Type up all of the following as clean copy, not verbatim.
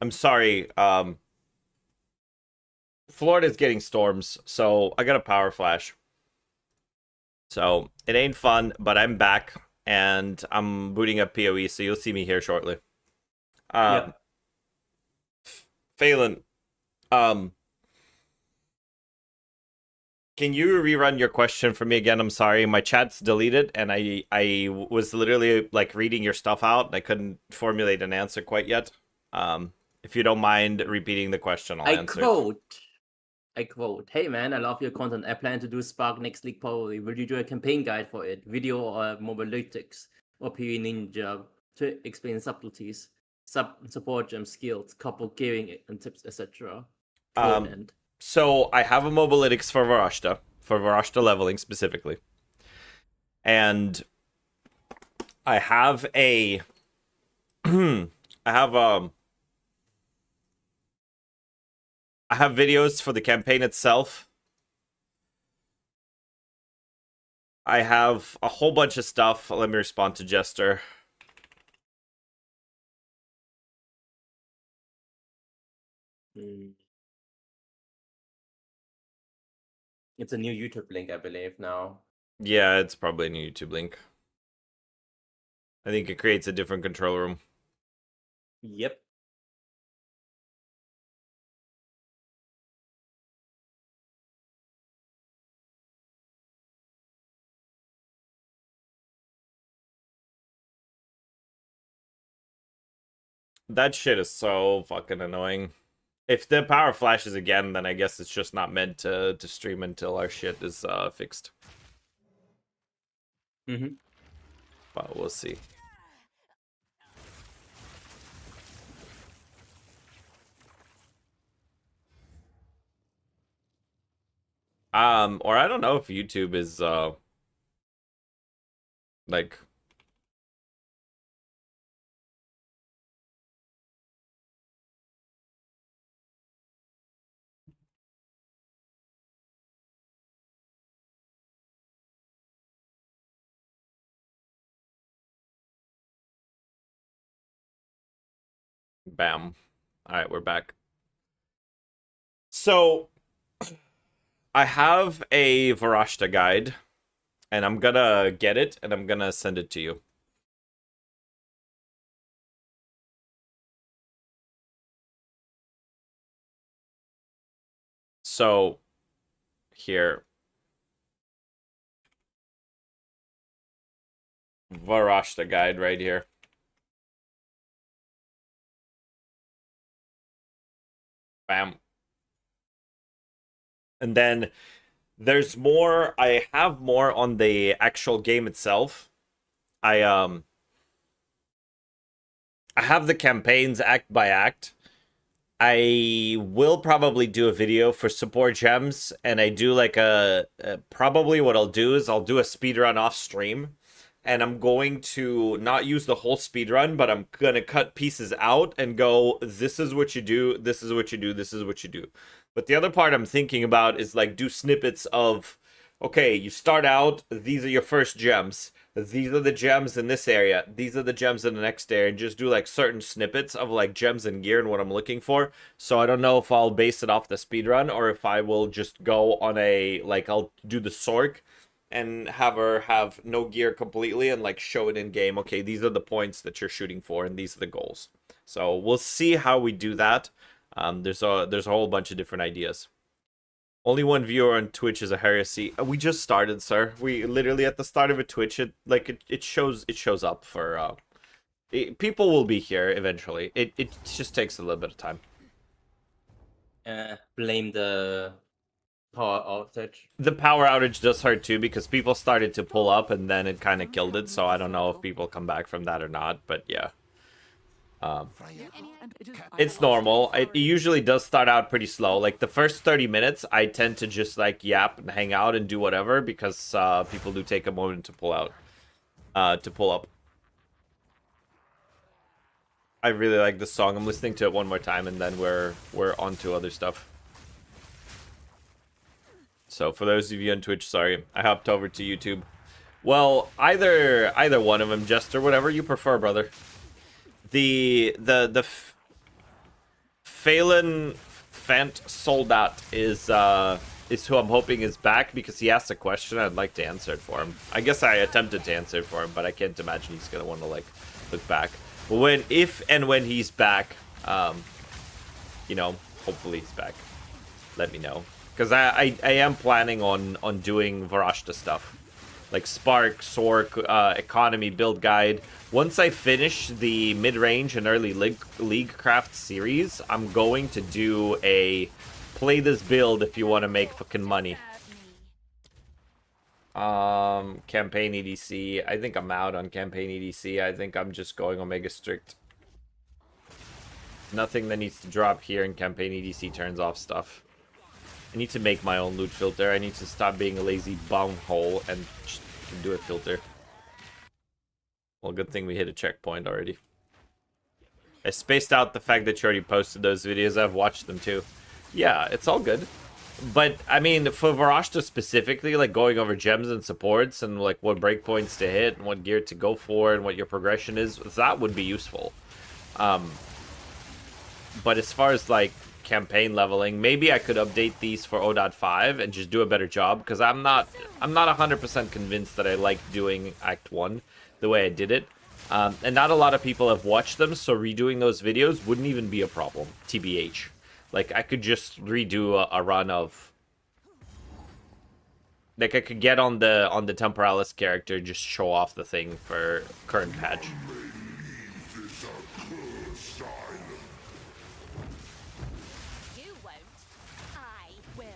I'm sorry. Florida's getting storms, so I got a power flash. So it ain't fun, but I'm back and I'm booting up PoE, so you'll see me here shortly. Um, Yep. Phelan, um, can you rerun your question for me again? I'm sorry, my chat's deleted, and I was literally like reading your stuff out, and I couldn't formulate an answer quite yet. If you don't mind repeating the question, I'll I answer it. quote, I quote, "Hey man, I love your content. I plan to do Spark next league probably. Will you do a campaign guide for it? Video or mobalytics or PV Ninja to explain subtleties, support gem skills, couple gearing and tips, etc." Quote Um, end. so I have a mobalytics for Varashta leveling specifically, and I have a I have I have videos for the campaign itself. I have a whole bunch of stuff. Let me respond to Jester. Hmm. It's a new YouTube link, I believe now. Yeah, it's probably a new YouTube link. I think it creates a different control room. Yep. That shit is so fucking annoying. If the power flashes again, then I guess it's just not meant to stream until our shit is fixed. Mm-hmm. But we'll see. Or I don't know if YouTube is like bam. Alright, we're back. So I have a Varashta guide, and I'm gonna get it and I'm gonna send it to you. So here. Varashta guide right here. Bam. And then there's more. I have more on the actual game itself. I I have the campaigns act by act. I will probably do a video for support gems, and I do like probably what I'll do is I'll do a speed run off stream, and I'm going to not use the whole speed run, but I'm gonna cut pieces out and go, this is what you do, this is what you do, this is what you do. But the other part I'm thinking about is like do snippets of, okay, you start out, these are your first gems. These are the gems in this area. These are the gems in the next area. And just do like certain snippets of like gems and gear and what I'm looking for. So I don't know if I'll base it off the speed run or if I will just go on a like I'll do the Sork and have her have no gear completely and like show it in game. Okay, these are the points that you're shooting for and these are the goals. So we'll see how we do that. There's a whole bunch of different ideas. Only one viewer on Twitch is a heresy. We just started, sir. We literally at the start of a Twitch, it shows up for people will be here eventually. It just takes a little bit of time. Blame the power outage. The power outage does hurt too because people started to pull up and then it kind of killed it. So I don't know if people come back from that or not. But yeah. It's normal. It usually does start out pretty slow. Like the first 30 minutes, I tend to just like yap and hang out and do whatever because people do take a moment to pull out, to pull up. I really like this song. I'm listening to it one more time and then we're on to other stuff. So for those of you on Twitch, sorry, I hopped over to YouTube. Well, either one of them, Jester, whatever you prefer, brother. The Phelan Fent Soldat is who I'm hoping is back because he asked a question. I'd like to answer it for him. I guess I attempted to answer it for him, but I can't imagine he's gonna want to like look back. But if and when he's back, you know, hopefully he's back. Let me know, because I am planning on doing Varashta stuff, like Spark, Sork, Economy, Build Guide. Once I finish the mid-range and early League Craft series, I'm going to do a play this build if you want to make fucking money. Campaign EDC. I think I'm out on campaign EDC. I think I'm just going Omega Strict. Nothing that needs to drop here in campaign EDC turns off stuff. I need to make my own loot filter. I need to stop being a lazy bunghole and just do a filter. Well, good thing we hit a checkpoint already. I spaced out the fact that you already posted those videos. I've watched them too. Yeah, it's all good. But, I mean, for Varashta specifically, like going over gems and supports and like what breakpoints to hit and what gear to go for and what your progression is, that would be useful. But as far as like campaign leveling, maybe I could update these for 0.5 and just do a better job, because I'm not 100% convinced that I like doing Act 1 the way I did it. And not a lot of people have watched them, so redoing those videos wouldn't even be a problem, TBH. Like, I could just redo a run of... Like, I could get on the Temporalis character, just show off the thing for current patch. You won't. I will.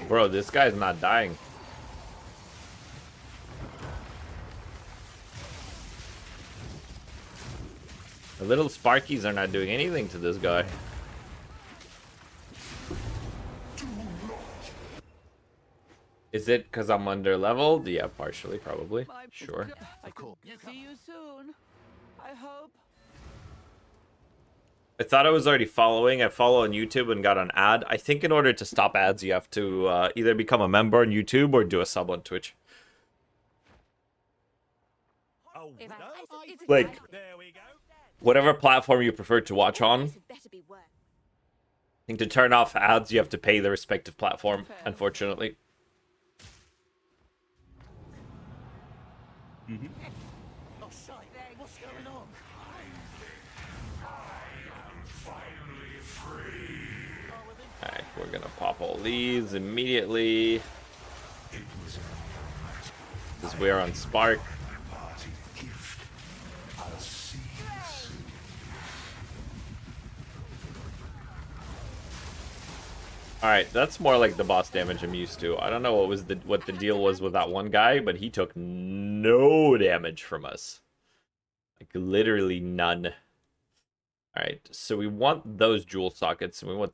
Bro, this guy's not dying. The little Sparkies are not doing anything to this guy. Is it because I'm under leveled? Yeah, partially, probably. Sure. Of course. See you soon. I hope. I thought I was already following. I follow on YouTube and got an ad. I think in order to stop ads, you have to either become a member on YouTube or do a sub on Twitch. Oh, If I- Like, there we go. whatever platform you prefer to watch on, This had better be work. I think to turn off ads, you have to pay the respective platform, unfortunately. Oh, shite. What's going on? Alright, we're gonna pop all these immediately. Because we are on Spark. Alright, that's more like the boss damage I'm used to. I don't know what the deal was with that one guy, but he took no damage from us. Like, literally none. Alright, so we want those jewel sockets, and we want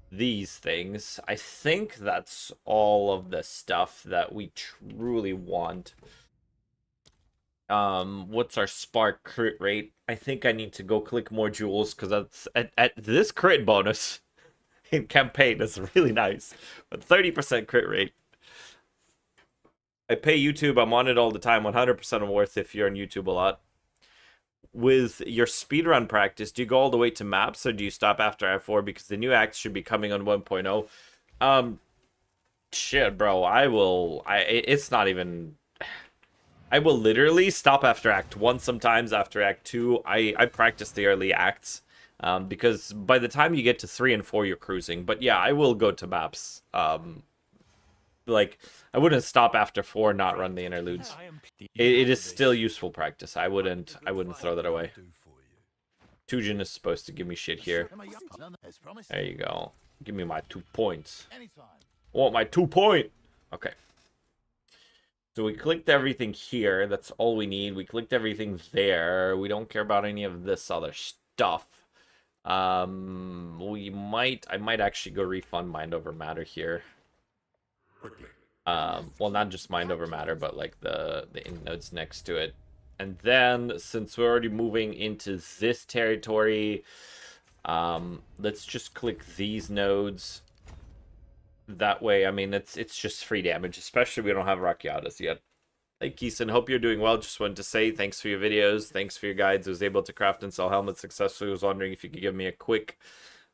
these things. I think that's all of the stuff that we truly want. What's our spark crit rate? I think I need to go click more jewels, because that's at this crit bonus in campaign is really nice. But 30% crit rate. I pay YouTube, I'm on it all the time, 100% worth if you're on YouTube a lot. With your speedrun practice, do you go all the way to maps or do you stop after F4? Because the new acts should be coming on 1.0. Shit, bro, it's not even... I will literally stop after Act 1 sometimes, after Act 2. I practice the early acts. Because by the time you get to 3 and 4, you're cruising. But yeah, I will go to maps. Like, I wouldn't stop after 4 and not run the interludes. It is still useful practice. I wouldn't throw that away. Tujin is supposed to give me shit here. There you go. Give me my 2 points. I want my 2 point. Okay. So we clicked everything here. That's all we need. We clicked everything there. We don't care about any of this other stuff. I might actually go refund Mind Over Matter here. Well, not just Mind Over Matter, but like the nodes next to it. And then, since we're already moving into this territory, let's just click these nodes. That way, I mean, it's just free damage, especially we don't have Rakyadas yet. Hey, Keeson, hope you're doing well. Just wanted to say thanks for your videos. Thanks for your guides. I was able to craft and sell helmets successfully. I was wondering if you could give me a quick...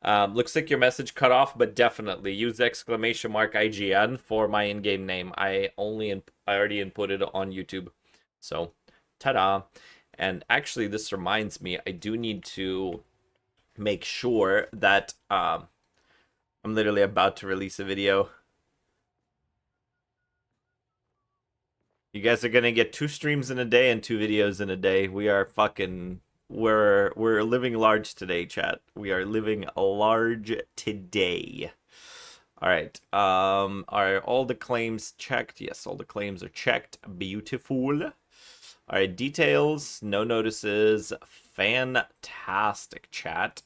looks like your message cut off, but definitely use exclamation mark IGN for my in-game name. I already inputted it on YouTube. So, ta-da. And actually, this reminds me, I do need to make sure that I'm literally about to release a video. You guys are gonna get 2 streams in a day and 2 videos in a day. We are fucking... We're living large today, chat. We are living large today. All right. Are all the claims checked? Yes, all the claims are checked. Beautiful. All right. Details. No notices. Fantastic, chat.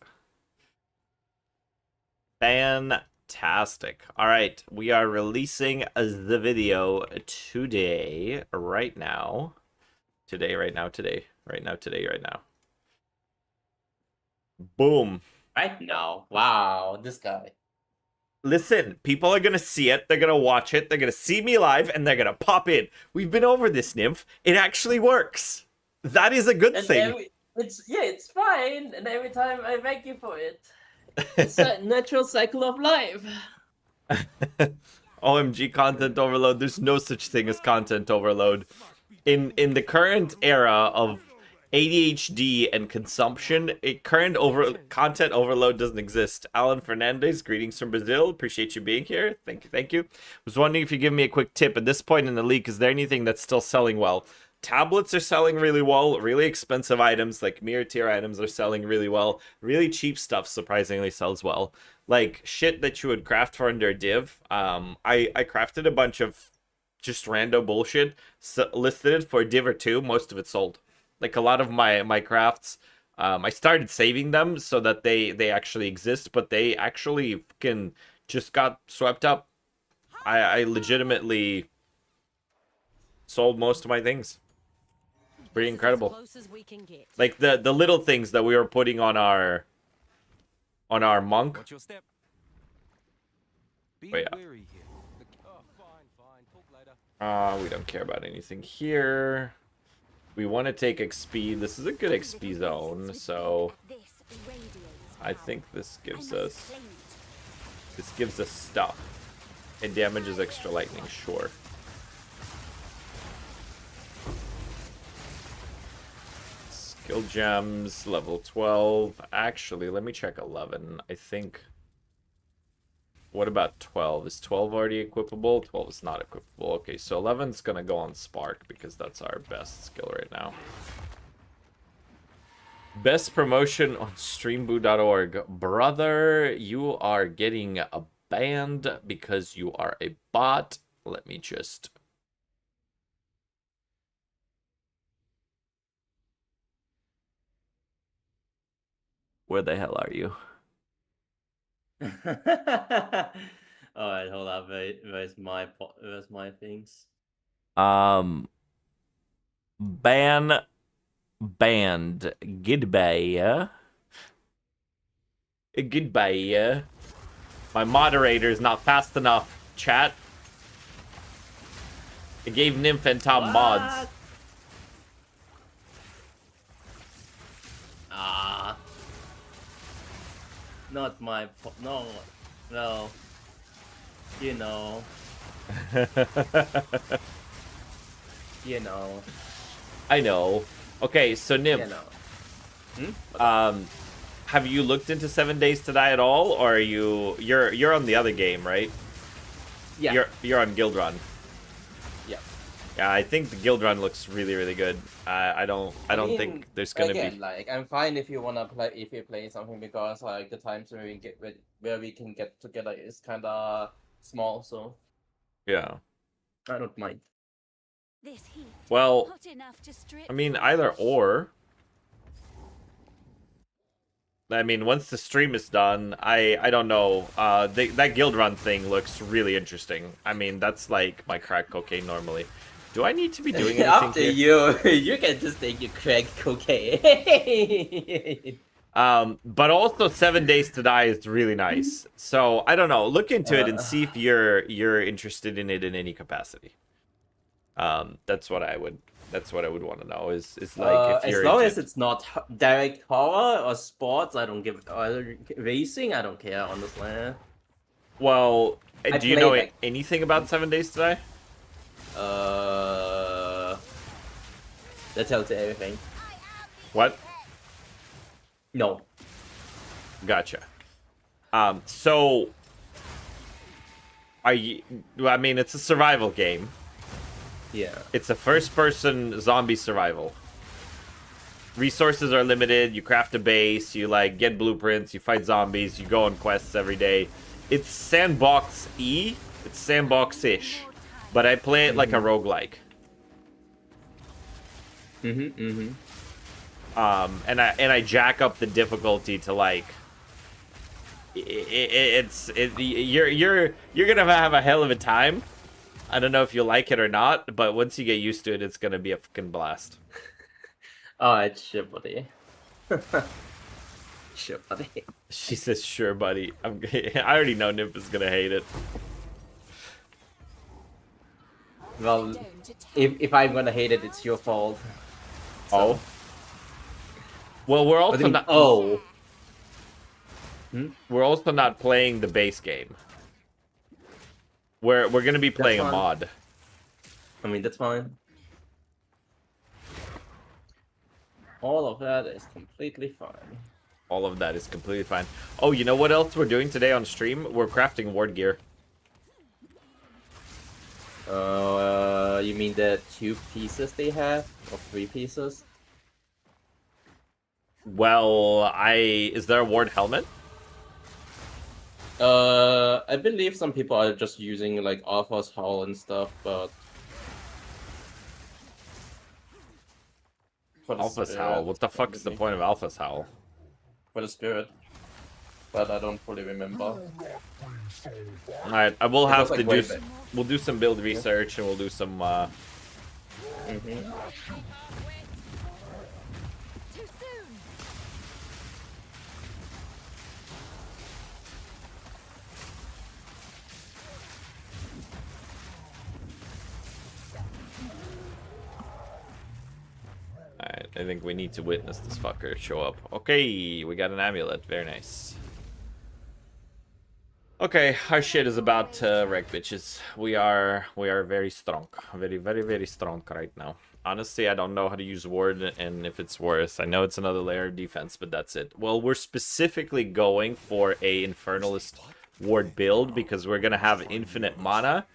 Fantastic. All right. We are releasing the video today. Right now. Today. Right now. Boom. Right now. Wow, this guy. Listen, people are gonna see it, they're gonna watch it, they're gonna see me live, and they're gonna pop in. We've been over this, Nymph. It actually works. That is a good thing. It's fine, and every time I thank you for it. It's a natural cycle of life. OMG content overload. There's no such thing as content overload. In the current era of ADHD and consumption, content overload doesn't exist. Alan Fernandez, greetings from Brazil. Appreciate you being here. Thank you. Was wondering if you give me a quick tip at this point in the leak. Is there anything that's still selling well? Tablets are selling really well. Really expensive items like mirror tier items are selling really well. Really cheap stuff surprisingly sells well. Like shit that you would craft for under a div. I crafted a bunch of just random bullshit, listed it for a div or two. Most of it sold. Like a lot of my crafts, I started saving them so that they actually exist, but they actually just got swept up. I legitimately sold most of my things. Pretty incredible. Like the little things that we were putting on our monk. Watch your step. Be Wait, wary here. Oh, fine. Talk later. we don't care about anything here. We want to take XP. This is a good XP zone, so I think this gives us stuff. It damages extra lightning, sure. Skill gems, level 12. Actually, let me check 11. I think... What about 12? Is 12 already equipable? 12 is not equipable. Okay, so 11's gonna go on Spark because that's our best skill right now. Best promotion on streamboo.org. Brother, you are getting a banned because you are a bot. Let me just... Where the hell are you? Alright, hold up. Where's my things? Banned. Goodbye. Goodbye. My moderator is not fast enough, chat. I gave Nymph and Tom mods. Not my no. You know. You know. I know. Okay, so Nymph. You know. Have you looked into 7 Days to Die at all, or are you're on the other game, right? Yeah. You're on Guild Run. Yeah. Yeah, I think the Guild Run looks really good. I don't think there's gonna be. Like, I'm fine if you wanna play, if you play something, because like the times where we can get together is kind of small, so Yeah. I don't mind. This heat, Well, hot enough to strip I mean, through either flesh. or. I mean, once the stream is done, I don't know. That Guild Run thing looks really interesting. I mean, that's like my crack cocaine normally. Do I need to be doing anything After here? you can just take your crack cocaine. But also 7 Days to Die is really nice. So I don't know. Look into it and see if you're interested in it in any capacity. That's what I would want to know. Is like if as you're long into as it's not direct horror or sports, I don't give. Or racing, I don't care honestly. well, I do you know played, like- anything about 7 Days to Die? That tells you everything. What? No. Gotcha. So I mean, it's a survival game. Yeah. It's a first-person zombie survival. Resources are limited. You craft a base. You like get blueprints. You fight zombies. You go on quests every day. It's sandbox-y. It's sandbox-ish, but I play it like a roguelike. And I jack up the difficulty to like. You're gonna have a hell of a time. I don't know if you like it or not, but once you get used to it, it's gonna be a fucking blast. Alright, sure, buddy. Sure, buddy. She says, "Sure, buddy." I already know Nymph is gonna hate it. Well, if I'm gonna hate it, it's your fault. So. Oh. Well, we're What do also you mean, not. oh. We're also not playing the base game. We're gonna be playing a fine. mod. I mean, that's fine. All of that is completely fine. All of that is completely fine. Oh, you know what else we're doing today on stream? We're crafting ward gear. You mean the 2 pieces they have? Or 3 pieces? Well, is there a ward helmet? I believe some people are just using like Alpha's Howl and stuff, but for the Alpha's spirit, Howl. What the fuck is the probably. point of Alpha's Howl? For the spirit, but I don't fully remember. Alright, I will It have was, to like, way do. back. We'll do some build research and we'll do some. Mhm. Too soon. Alright, I think we need to witness this fucker show up. Okay, we got an amulet. Very nice. Okay, our shit is about to wreck, bitches. We are very strong. Very, very, very strong right now. Honestly, I don't know how to use ward and if it's worth. I know it's another layer of defense, but that's it. Well, we're specifically going for a Infernalist ward build because we're going to have infinite mana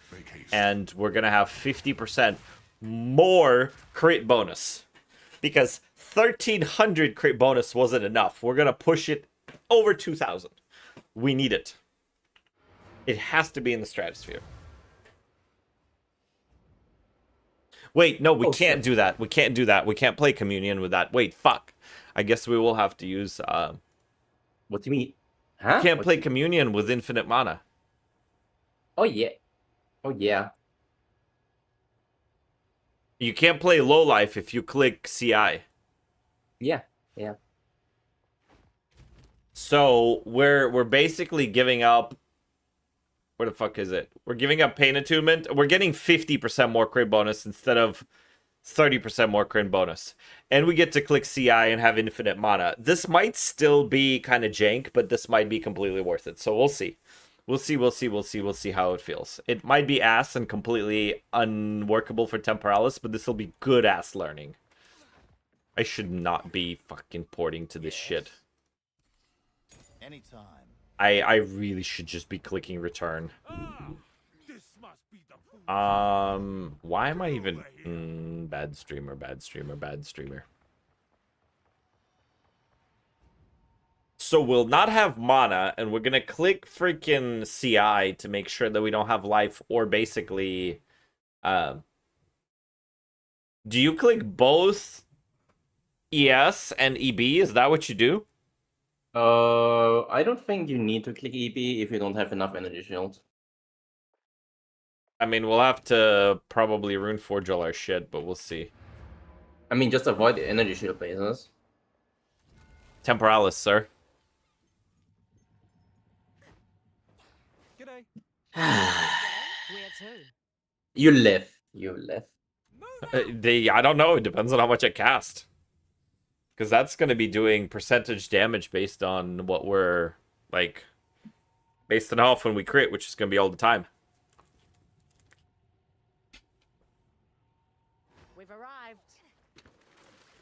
and we're going to have 50% more crit bonus. Because 1300 crit bonus wasn't enough. We're going to push it over 2000. We need it. It has to be in the stratosphere. Wait, no, we can't do that. We can't do that. We can't play communion with that. Wait, fuck. I guess we will have to use What do you mean? Huh? can't What play do you- communion with infinite mana. Oh yeah. Oh yeah. You can't play low life if you click CI. Yeah. Yeah. So we're basically giving up. Where the fuck is it? We're giving up pain attunement. We're getting 50% more crit bonus instead of 30% more crit bonus. And we get to click CI and have infinite mana. This might still be kind of jank, but this might be completely worth it. So we'll see. We'll see how it feels. It might be ass and completely unworkable for Temporalis, but this will be good ass learning. I should not be fucking porting to this shit. Anytime. I really should just be clicking return. This must be the fool. Why am I even bad streamer. So we'll not have mana, and we're gonna click freaking CI to make sure that we don't have life, or basically, do you click both ES and EB? Is that what you do? I don't think you need to click EB if you don't have enough energy shield. I mean, we'll have to probably Runeforge all our shit, but we'll see. I mean, just avoid the energy shield bases. Temporalis, sir. G'day. Where to? You live. You live. I don't know. It depends on how much I cast. Because that's going to be doing percentage damage based on what we're, like, based on how often we crit, which is going to be all the time. We've arrived.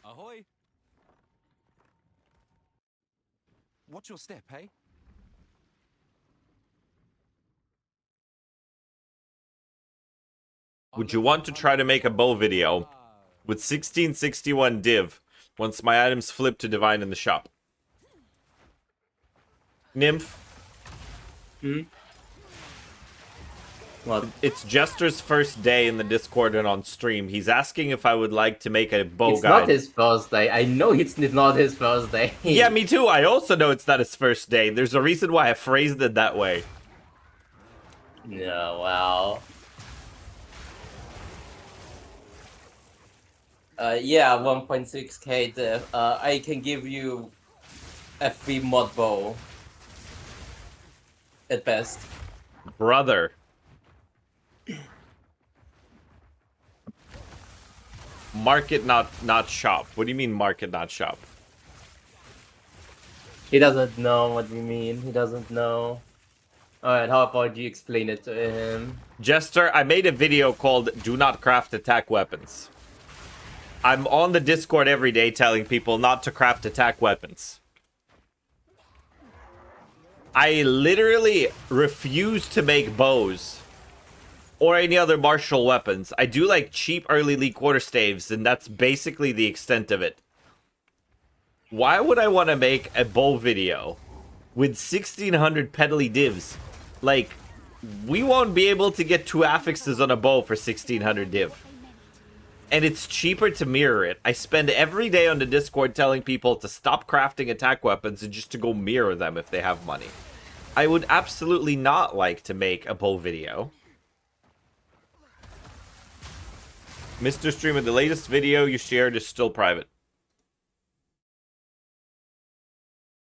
Ahoy! What's your step, hey? Would you want to try to make a bow video with 1661 div once my items flip to divine in the shop? Nymph, What? it's Jester's first day in the Discord and on stream. He's asking if I would like to make a bow It's guide. not his first day. I know it's not his first day. Yeah, me too. I also know it's not his first day. There's a reason why I phrased it that way. Yeah, wow. Yeah, 1.6k diff. I can give you a free mod bow. At best. Brother. Market, not shop. What do you mean market, not shop? He doesn't know what we mean. He doesn't know. Alright, how about you explain it to him? Jester, I made a video called Do Not Craft Attack Weapons. I'm on the Discord every day telling people not to craft attack weapons. I literally refuse to make bows or any other martial weapons. I do like cheap early league quarterstaves, and that's basically the extent of it. Why would I want to make a bow video with 1600 pedally divs? Like, we won't be able to get 2 affixes on a bow for 1600 div. And it's cheaper to mirror it. I spend every day on the Discord telling people to stop crafting attack weapons and just to go mirror them if they have money. I would absolutely not like to make a bow video. Mr. Streamer, the latest video you shared is still private.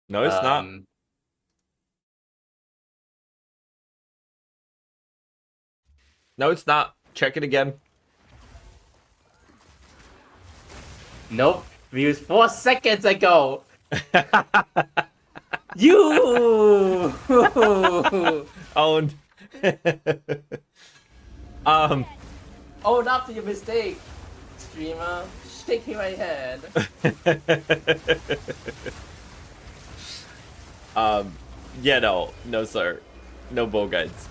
No, it's not. No, it's not. Check it again. Nope. Views 4 seconds ago. You. Owned. Own up to your mistake, streamer. Shaking my head. Yeah, no, sir. No bow guides.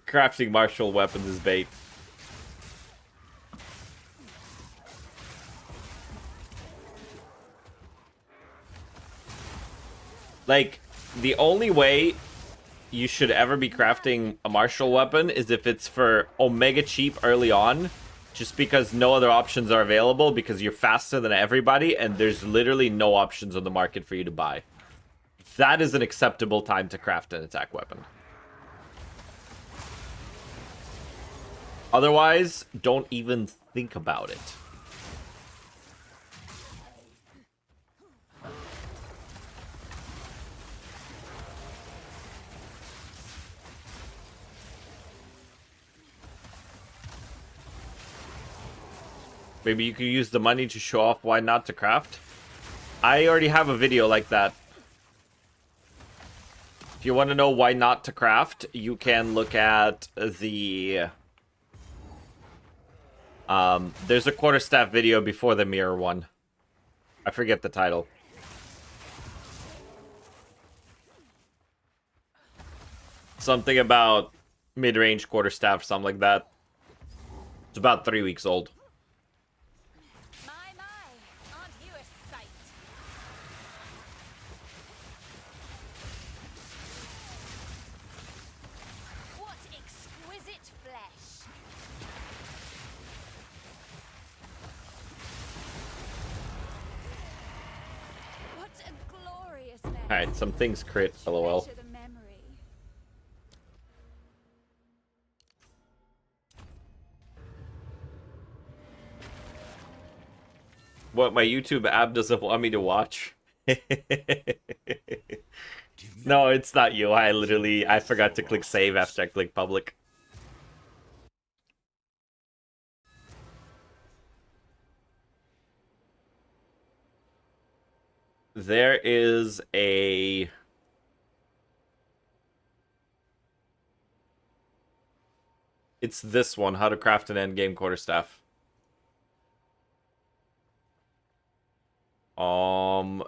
Crafting martial weapons is bait. Like, the only way you should ever be crafting a martial weapon is if it's for omega cheap early on, just because no other options are available, because you're faster than everybody and there's literally no options on the market for you to buy. That is an acceptable time to craft an attack weapon. Otherwise, don't even think about it. Maybe you can use the money to show off why not to craft. I already have a video like that. If you want to know why not to craft, you can look at the... there's a quarterstaff video before the mirror one. I forget the title. Something about mid-range quarterstaff, something like that. It's about 3 weeks old. My, aren't you a sight? What exquisite flesh! What a glorious mess. Alright, some things crit, lol. Treasure the memory. What, my YouTube app doesn't want me to watch? No, it's not you. I forgot to click save after I clicked public. There is a... It's this one, How to Craft an Endgame Quarterstaff.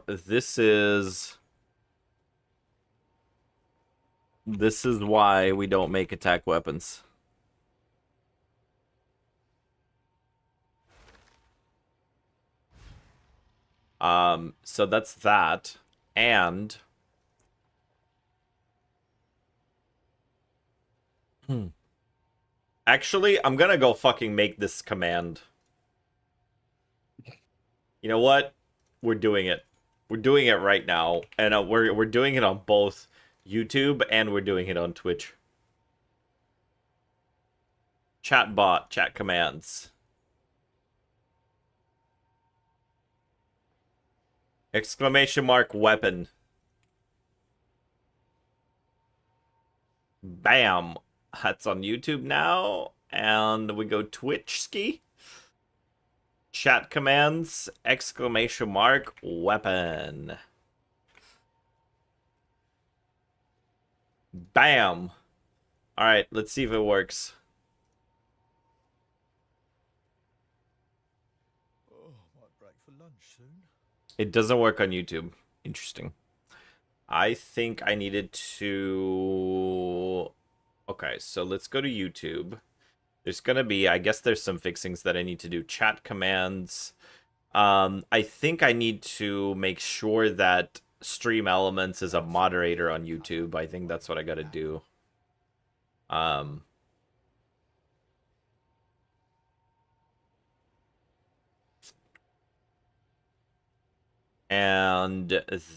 This is... This is why we don't make attack weapons. So that's that. And... Actually, I'm gonna go fucking make this command. You know what? We're doing it. We're doing it right now. And we're doing it on both YouTube and we're doing it on Twitch. Chatbot, chat commands. Exclamation mark weapon. Bam. That's on YouTube now. And we go Twitch ski. Chat commands, exclamation mark, weapon. Bam. Alright, let's see if it works. Oh, might break for lunch soon. It doesn't work on YouTube. Interesting. I think I needed to... Okay, so let's go to YouTube. There's gonna be, I guess there's some fixings that I need to do. Chat commands. I think I need to make sure that Stream Elements is a moderator on YouTube. I think that's what I gotta do. And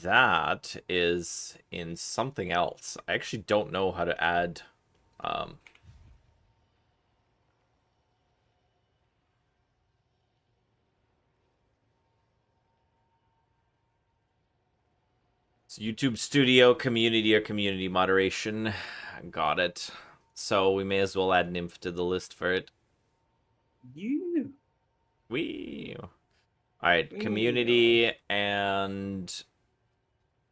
that is in something else. I actually don't know how to add... So YouTube Studio, Community, or Community Moderation. Got it. So we may as well add Nymph to the list for it. You. Wee. Alright, Community and...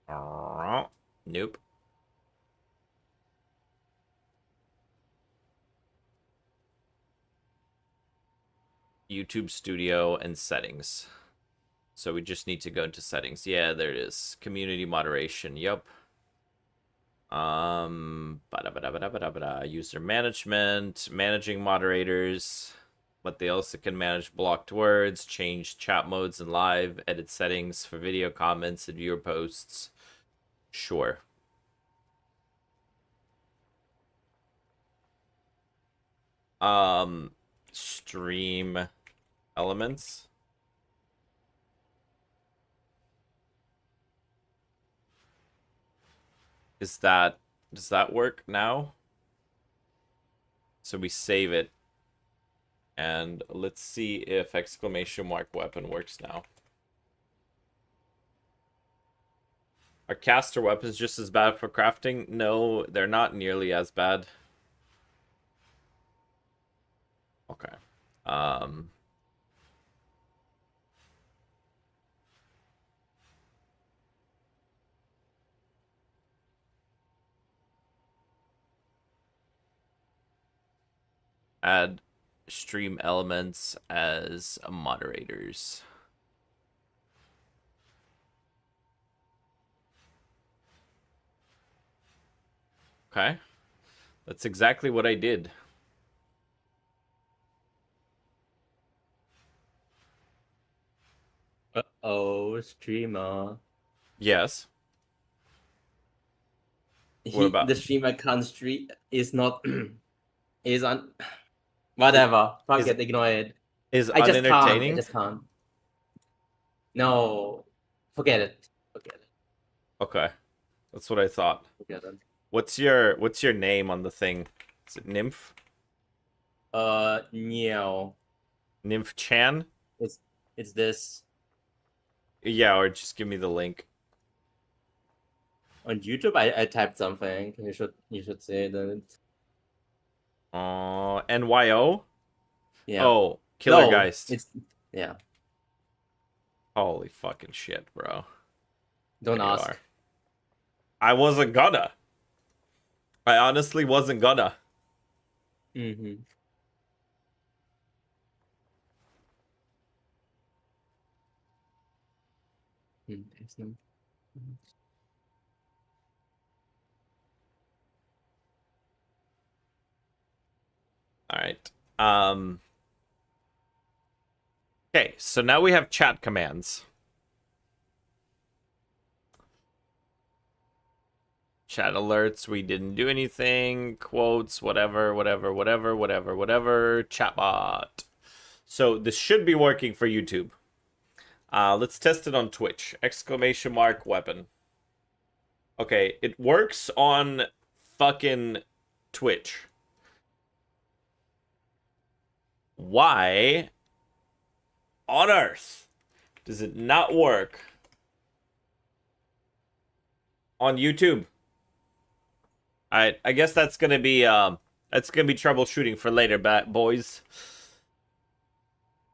Nope. YouTube Studio and Settings. So we just need to go into Settings. Yeah, there it is. Community Moderation. Yep. User Management. Managing Moderators. But they also can manage blocked words, change chat modes and live, edit settings for video comments and viewer posts. Sure. Stream elements. Does that work now? So we save it. And let's see if exclamation mark weapon works now. Are caster weapons just as bad for crafting? No, they're not nearly as bad. Okay. Add stream elements as moderators. Okay. That's exactly what I did. Uh-oh, streamer. Yes. He, about- the streamer can't stream is not is on whatever. Fuck Is- it, ignore it. Is I just can't. I unentertaining? just can't. No. Forget it. Forget it. Okay. That's what I thought. Forget it. What's your name on the thing? Is it Nymph? No. Nymph Chan? It's this. Yeah, or just give me the link. On YouTube I typed something. You should say that. NYO? Yeah. Oh, Killer No, Geist. It's yeah. Holy fucking shit, bro. Don't There you ask. are. I wasn't gonna. I honestly wasn't gonna. Mm-hmm. There's no... All right. Okay, so now we have chat commands. Chat alerts, we didn't do anything. Quotes, whatever. Chatbot. So this should be working for YouTube. Let's test it on Twitch. Exclamation mark weapon. Okay, it works on fucking Twitch. Why on earth does it not work on YouTube? Alright, I guess that's gonna be troubleshooting for later, boys.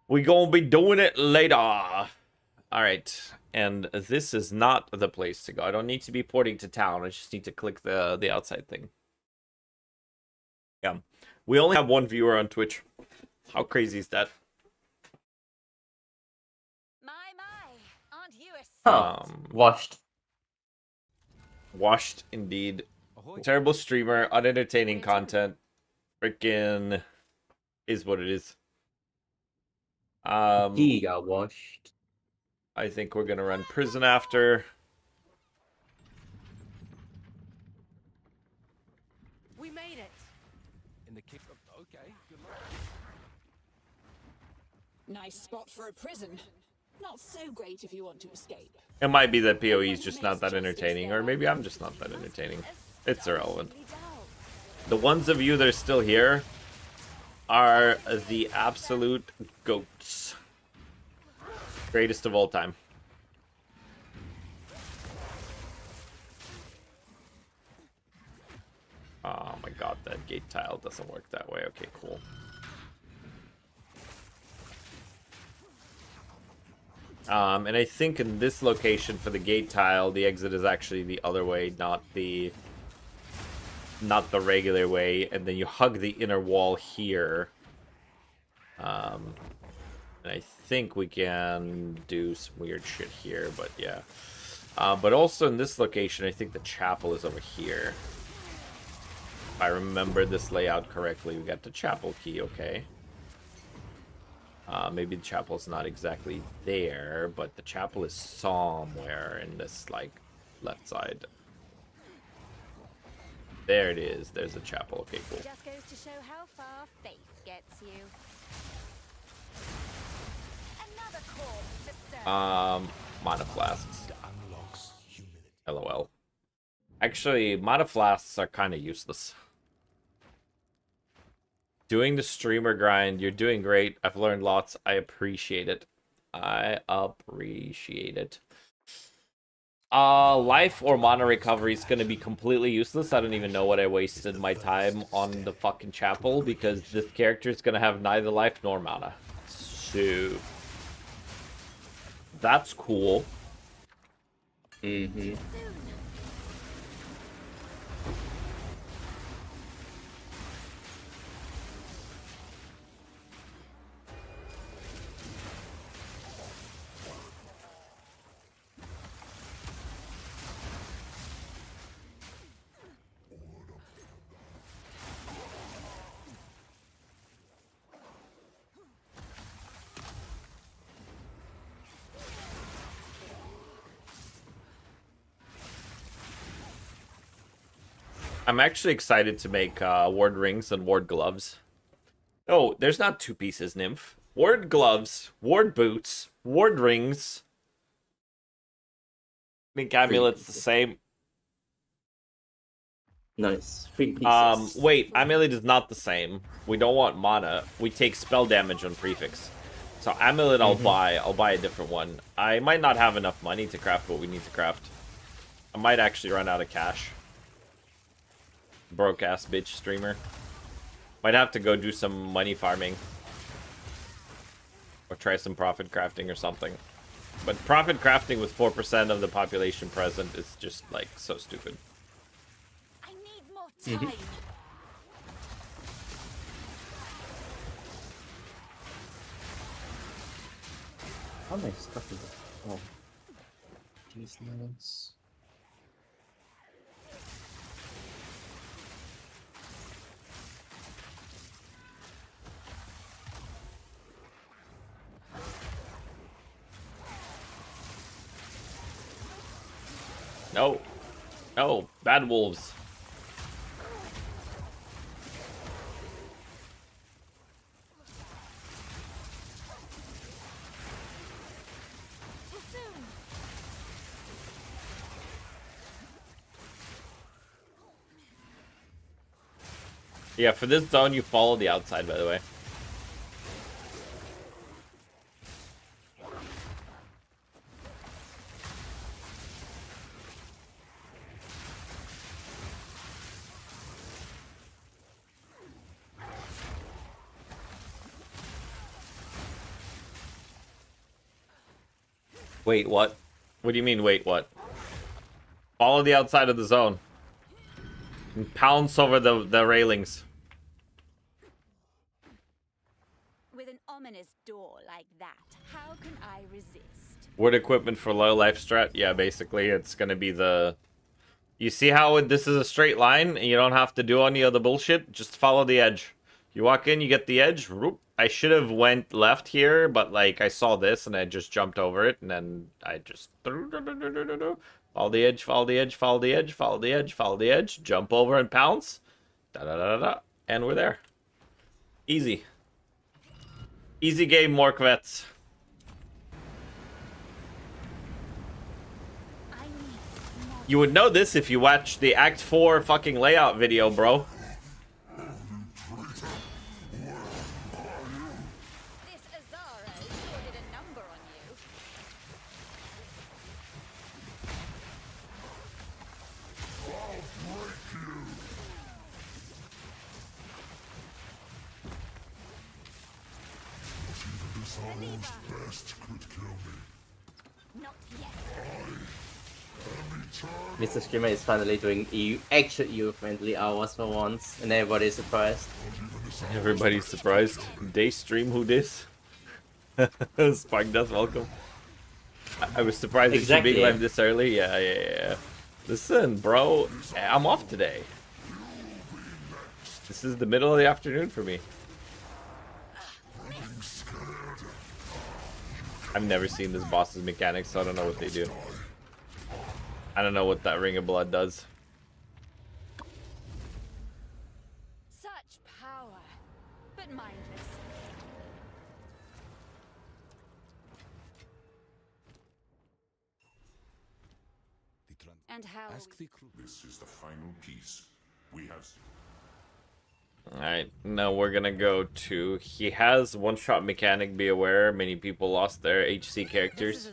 We gonna be doing it later. Alright, and this is not the place to go. I don't need to be porting to town. I just need to click the outside thing. Yeah. We only have one viewer on Twitch. How crazy is that? My, aren't you a Oh, sight? washed. Washed indeed. Ahoy. Terrible streamer, unentertaining content. Freaking is what it is. He got washed. I think we're gonna run prison after. We made it. In the kick of... Okay, good luck. Nice spot for a prison. Not so great if you want to escape. It might be that PoE is just not that entertaining, or maybe I'm just not that entertaining. It's irrelevant. The ones of you that are still here are the absolute goats. Greatest of all time. Oh my god, that gate tile doesn't work that way. Okay, cool. And I think in this location for the gate tile, the exit is actually the other way, not the regular way. And then you hug the inner wall here. And I think we can do some weird shit here, but yeah. But also in this location, I think the chapel is over here. If I remember this layout correctly, we got the chapel key, okay. Maybe the chapel is not exactly there, but the chapel is somewhere in this, like, left side. There it is. There's the chapel. Okay, cool. Just goes to show how far faith gets you. Another corpse to serve. Mana flasks. LOL. Actually, mana flasks are kind of useless. Doing the streamer grind, you're doing great. I've learned lots. I appreciate it. I appreciate it. Life or mana recovery is gonna be completely useless. I don't even know what I wasted my time on the fucking chapel, because this character is gonna have neither life nor mana. So that's cool. Mm-hmm. I'm actually excited to make ward rings and ward gloves. Oh, there's not two pieces, Nymph. Ward gloves, ward boots, ward rings. I think amulet's the same. Nice. 3 pieces. Wait, amulet is not the same. We don't want mana. We take spell damage on prefix. So amulet I'll buy. I'll buy a different one. I might not have enough money to craft what we need to craft. I might actually run out of cash. Broke ass bitch streamer. Might have to go do some money farming. Or try some profit crafting or something. But profit crafting with 4% of the population present is just like so stupid. I need more time. How many stuff is it? Oh. These notes. No. No. Bad wolves. Too soon. Yeah, for this zone, you follow the outside, by the way. Wait, what? What do you mean, wait, what? Follow the outside of the zone. And pounce over the railings. With an ominous door like that, how can I resist? Word equipment for low life strat? Yeah, basically, it's gonna be the... You see how this is a straight line, and you don't have to do any of the bullshit? Just follow the edge. You walk in, you get the edge. Whoop. I should have went left here, but like I saw this and I just jumped over it, and then I just follow the edge, follow the edge, follow the edge, follow the edge, follow the edge, jump over and pounce, da da da da, and we're there. Easy, easy game, Morkvets. I need more. You would know this if you watched the Act 4 fucking layout video, bro. This Azara sure did a number on you. Not yet. Mr. Screamer is finally doing actual EU-friendly hours for once, and everybody's surprised. Everybody's surprised. Day stream who dis? Spark Death, welcome. I was surprised that you being live this early. Yeah. Listen, bro, I'm off today. This is the middle of the afternoon for me. I've never seen this boss's mechanics, so I don't know what they do. I don't know what that Ring of Blood does. Such power, but mindless. And how? This is the final piece. We have. Alright, now we're gonna go to... He has one-shot mechanic, be aware. Many people lost their HC characters.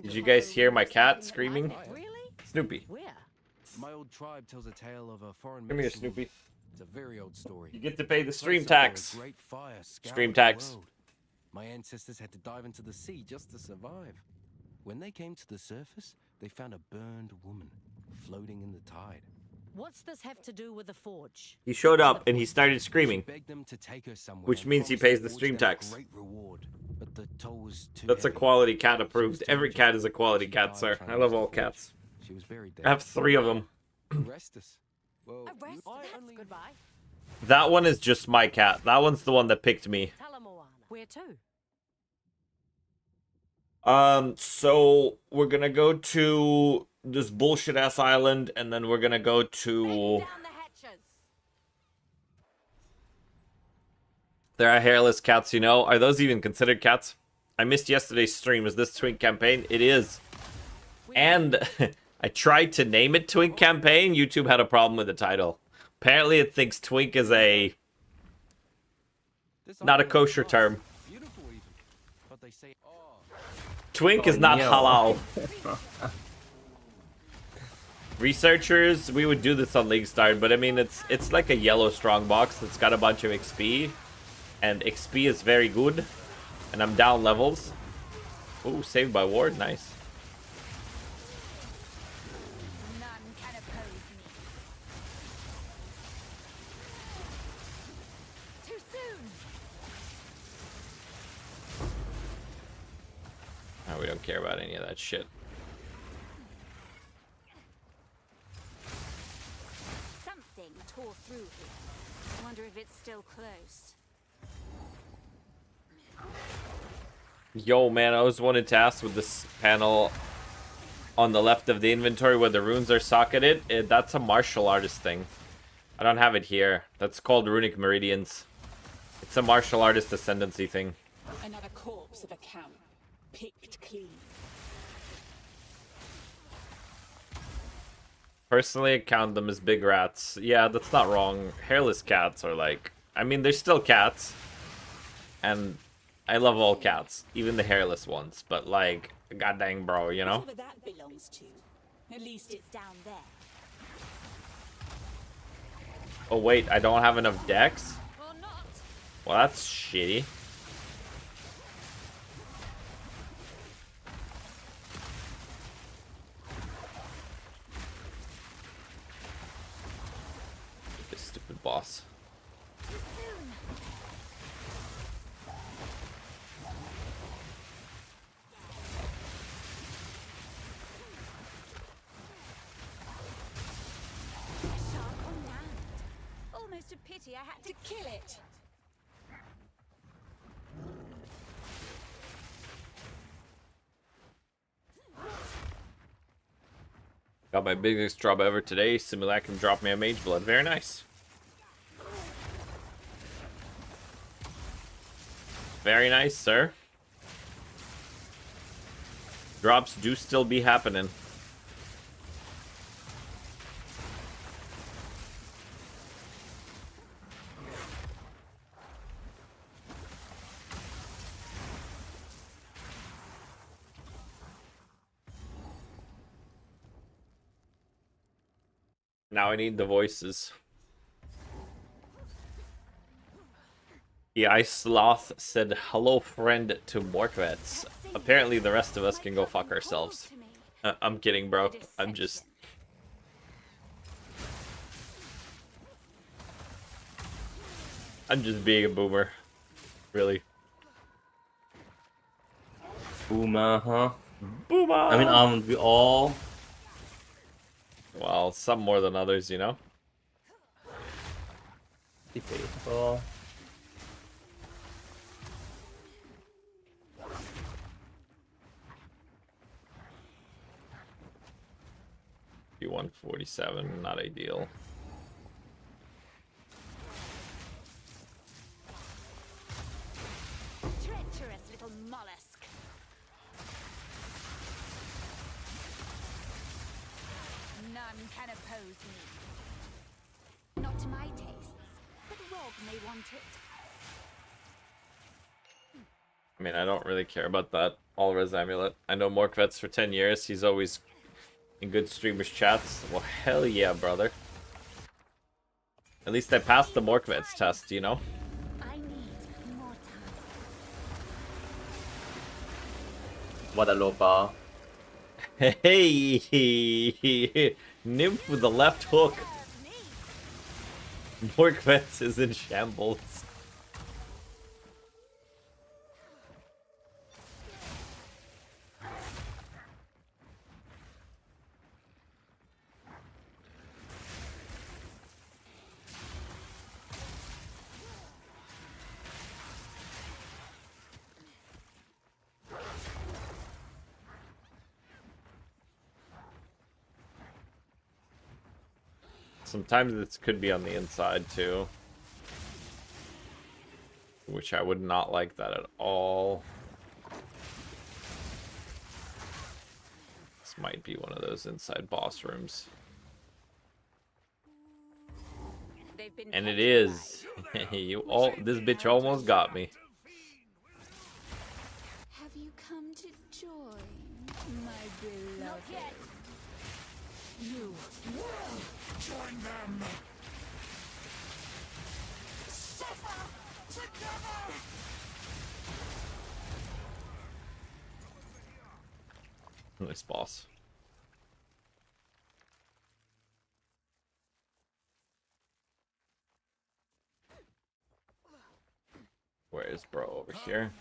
Did you guys hear my cat screaming? Really? Snoopy. Where? My old tribe tells a tale of a foreign. Come here, medicine Snoopy. woman. It's a very old story. You get to pay the stream Place up where a tax. great fire scoured Stream the tax. world. My ancestors had to dive into the sea just to survive. When they came to the surface, they found a burned woman floating in the tide. What's this have to do with the forge? He showed up and he started She screaming. begged them to take her somewhere Which and means he promised pays to the forge stream them a tax. great reward, but the toll was too That's a heavy. quality cat She was approved. too Every injured. cat is a quality She cat, died sir. trying I to love reach all the forge. cats. She was buried there. I have 3 of them. Arrest us. Well, Arrest? I That's only- goodbye. That one is just my cat. That one's the one that picked me. Tell him, Moana. Where to? So we're gonna go to this bullshit ass island, and then we're gonna go to... Down the hatches. There are hairless cats, you know. Are those even considered cats? I missed yesterday's stream. Is this Twink Campaign? It is. And I tried to name it Twink Campaign. YouTube had a problem with the title. Apparently it thinks Twink is a... This not a island is kosher nice, term. beautiful even, but they say, oh, Twink Oh, is not no. halal. Researchers, we would do this on League Start, but I mean, it's like a yellow strongbox that's got a bunch of XP. And XP is very good. And I'm down levels. Ooh, saved by ward. Nice. None can oppose me. Too soon. Oh, we don't care about any of that shit. Something tore through here. I wonder if it's still close. Yo, man, I was wanted to ask with this panel on the left of the inventory where the runes are socketed. That's a martial artist thing. I don't have it here. That's called runic meridians. It's a martial artist ascendancy thing. Another corpse of a count. Picked clean. Personally, I count them as big rats. Yeah, that's not wrong. Hairless cats are like... I mean, they're still cats. And I love all cats. Even the hairless ones. But like, god dang bro, you know? Whatever that belongs to. At least it's It's down there. Oh wait, I don't have enough decks? Or not. Well, that's shitty. This stupid boss. Too soon. Shark on land. Almost a pity I had to kill it. Got my biggest drop ever today. Simulacrum dropped me a mage blood. Very nice. Very nice, sir. Drops do still be happening. Now I need the voices. The Ice Sloth said, hello friend to Mortvets. Apparently the rest of us can go fuck ourselves. I'm kidding, bro. I'm just being a boomer. Really. Boomer, huh? Boomer! I mean, aren't we all? Well, some more than others, you know? Debatable. P147, not ideal. Treacherous little mollusk. None can oppose me. Not to my tastes, but Rob may want it. I mean, I don't really care about that all-res amulet. I know Morkvets for 10 years. He's always in good streamers' chats. Well, hell yeah, brother. At least I passed the Morkvets test, you know? I need more time. What a low bar. Hey! Nymph with the left hook. Morkvets is in shambles. Sometimes this could be on the inside too. Which I would not like that at all. This might be one of those inside boss rooms. They've been And it is. This bitch almost got me. Have you come to join, my beloved? Not yet. You will join them! Suffer together! Nice boss. Where is bro? Over here.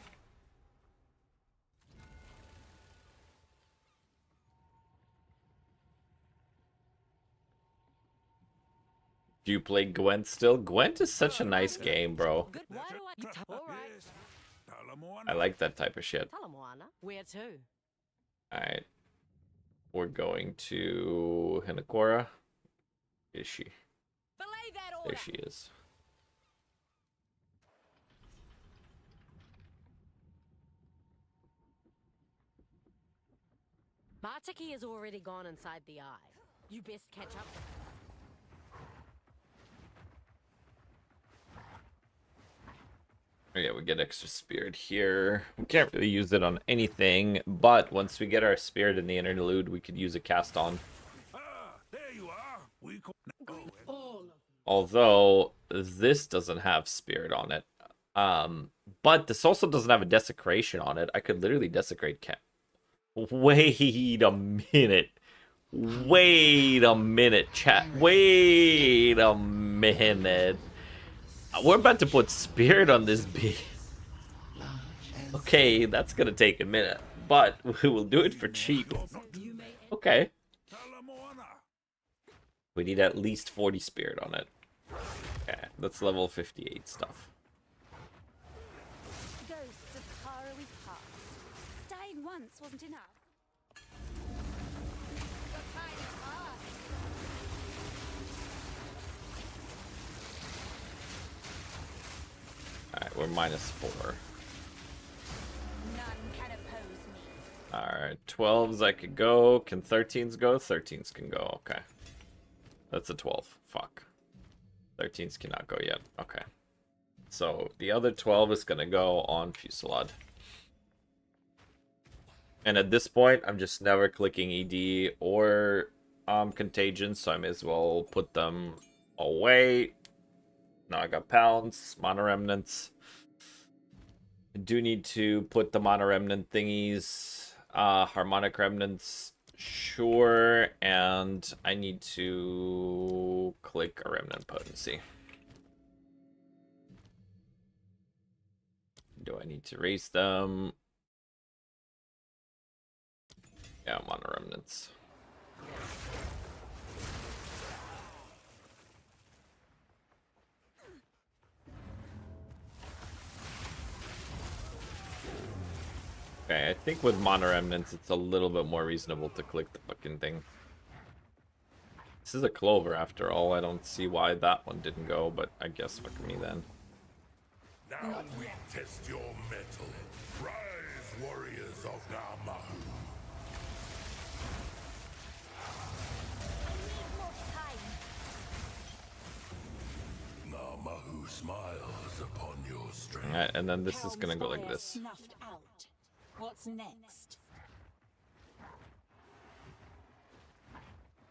Do you play Gwent still? Gwent is such a nice game, bro. Good. Why do I? All right. Yes. Talamoana. I like that type of shit. Talamoana. Where to? Alright. We're going to Hinakora. Is she? Belay that There order. she is. Martiki has already gone inside the eye. You best catch up. Oh yeah, we get extra spirit here. We can't really use it on anything, but once we get our spirit in the interlude, we could use a cast on. Ah, there you are. We go. All of Although this doesn't have spirit on it. But this also doesn't have a desecration on it. I could literally desecrate cat. Wait a minute. Wait a minute, chat. Wait a minute. We're about to put spirit on this beast. Okay, that's gonna take a minute, but we will do it for cheap. Okay. Talamoana. We need at least 40 spirit on it. Okay, that's level 58 stuff. Ghosts of faraway past. Dying once wasn't enough. The time is past. Alright, we're -4. None can oppose me. Alright, 12s I could go. Can 13s go? 13s can go, okay. That's a 12. Fuck. 13s cannot go yet. Okay. So the other 12 is gonna go on Fusillade. And at this point, I'm just never clicking ED or Contagion, so I may as well put them away. Now I got Pounds, Mana Remnants. I do need to put the Mana Remnant thingies, Harmonic Remnants, sure, and I need to click a Remnant Potency. Do I need to raise them? Yeah, Mana Remnants. Okay, I think with Mana Remnants, it's a little bit more reasonable to click the fucking thing. This is a Clover after all. I don't see why that one didn't go, but I guess fuck me then. Now we test your mettle. Rise, warriors of Namahu. Namahu smiles upon your strength. Alright, and then this is gonna go like fire this. Snuffed out. What's next?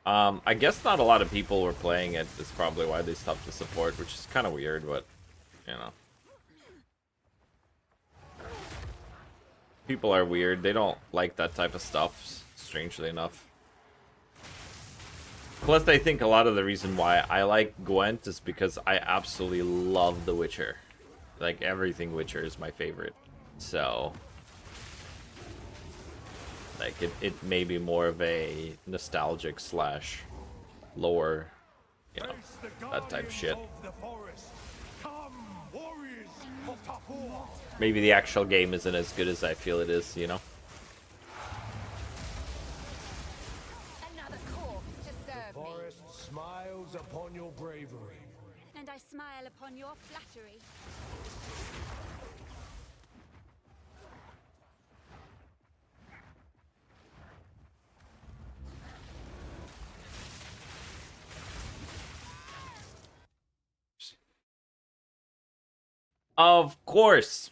I guess not a lot of people were playing it. That's probably why they stopped the support, which is kind of weird, but, you know. People are weird. They don't like that type of stuff, strangely enough. Plus, I think a lot of the reason why I like Gwent is because I absolutely love The Witcher. Like, everything Witcher is my favorite. So, like, it may be more of a nostalgic slash lore, you know, that type shit. Maybe the actual game isn't as good as I feel it is, you know? Another corpse to serve me. Forest smiles upon your bravery. And I smile upon your flattery. Of course.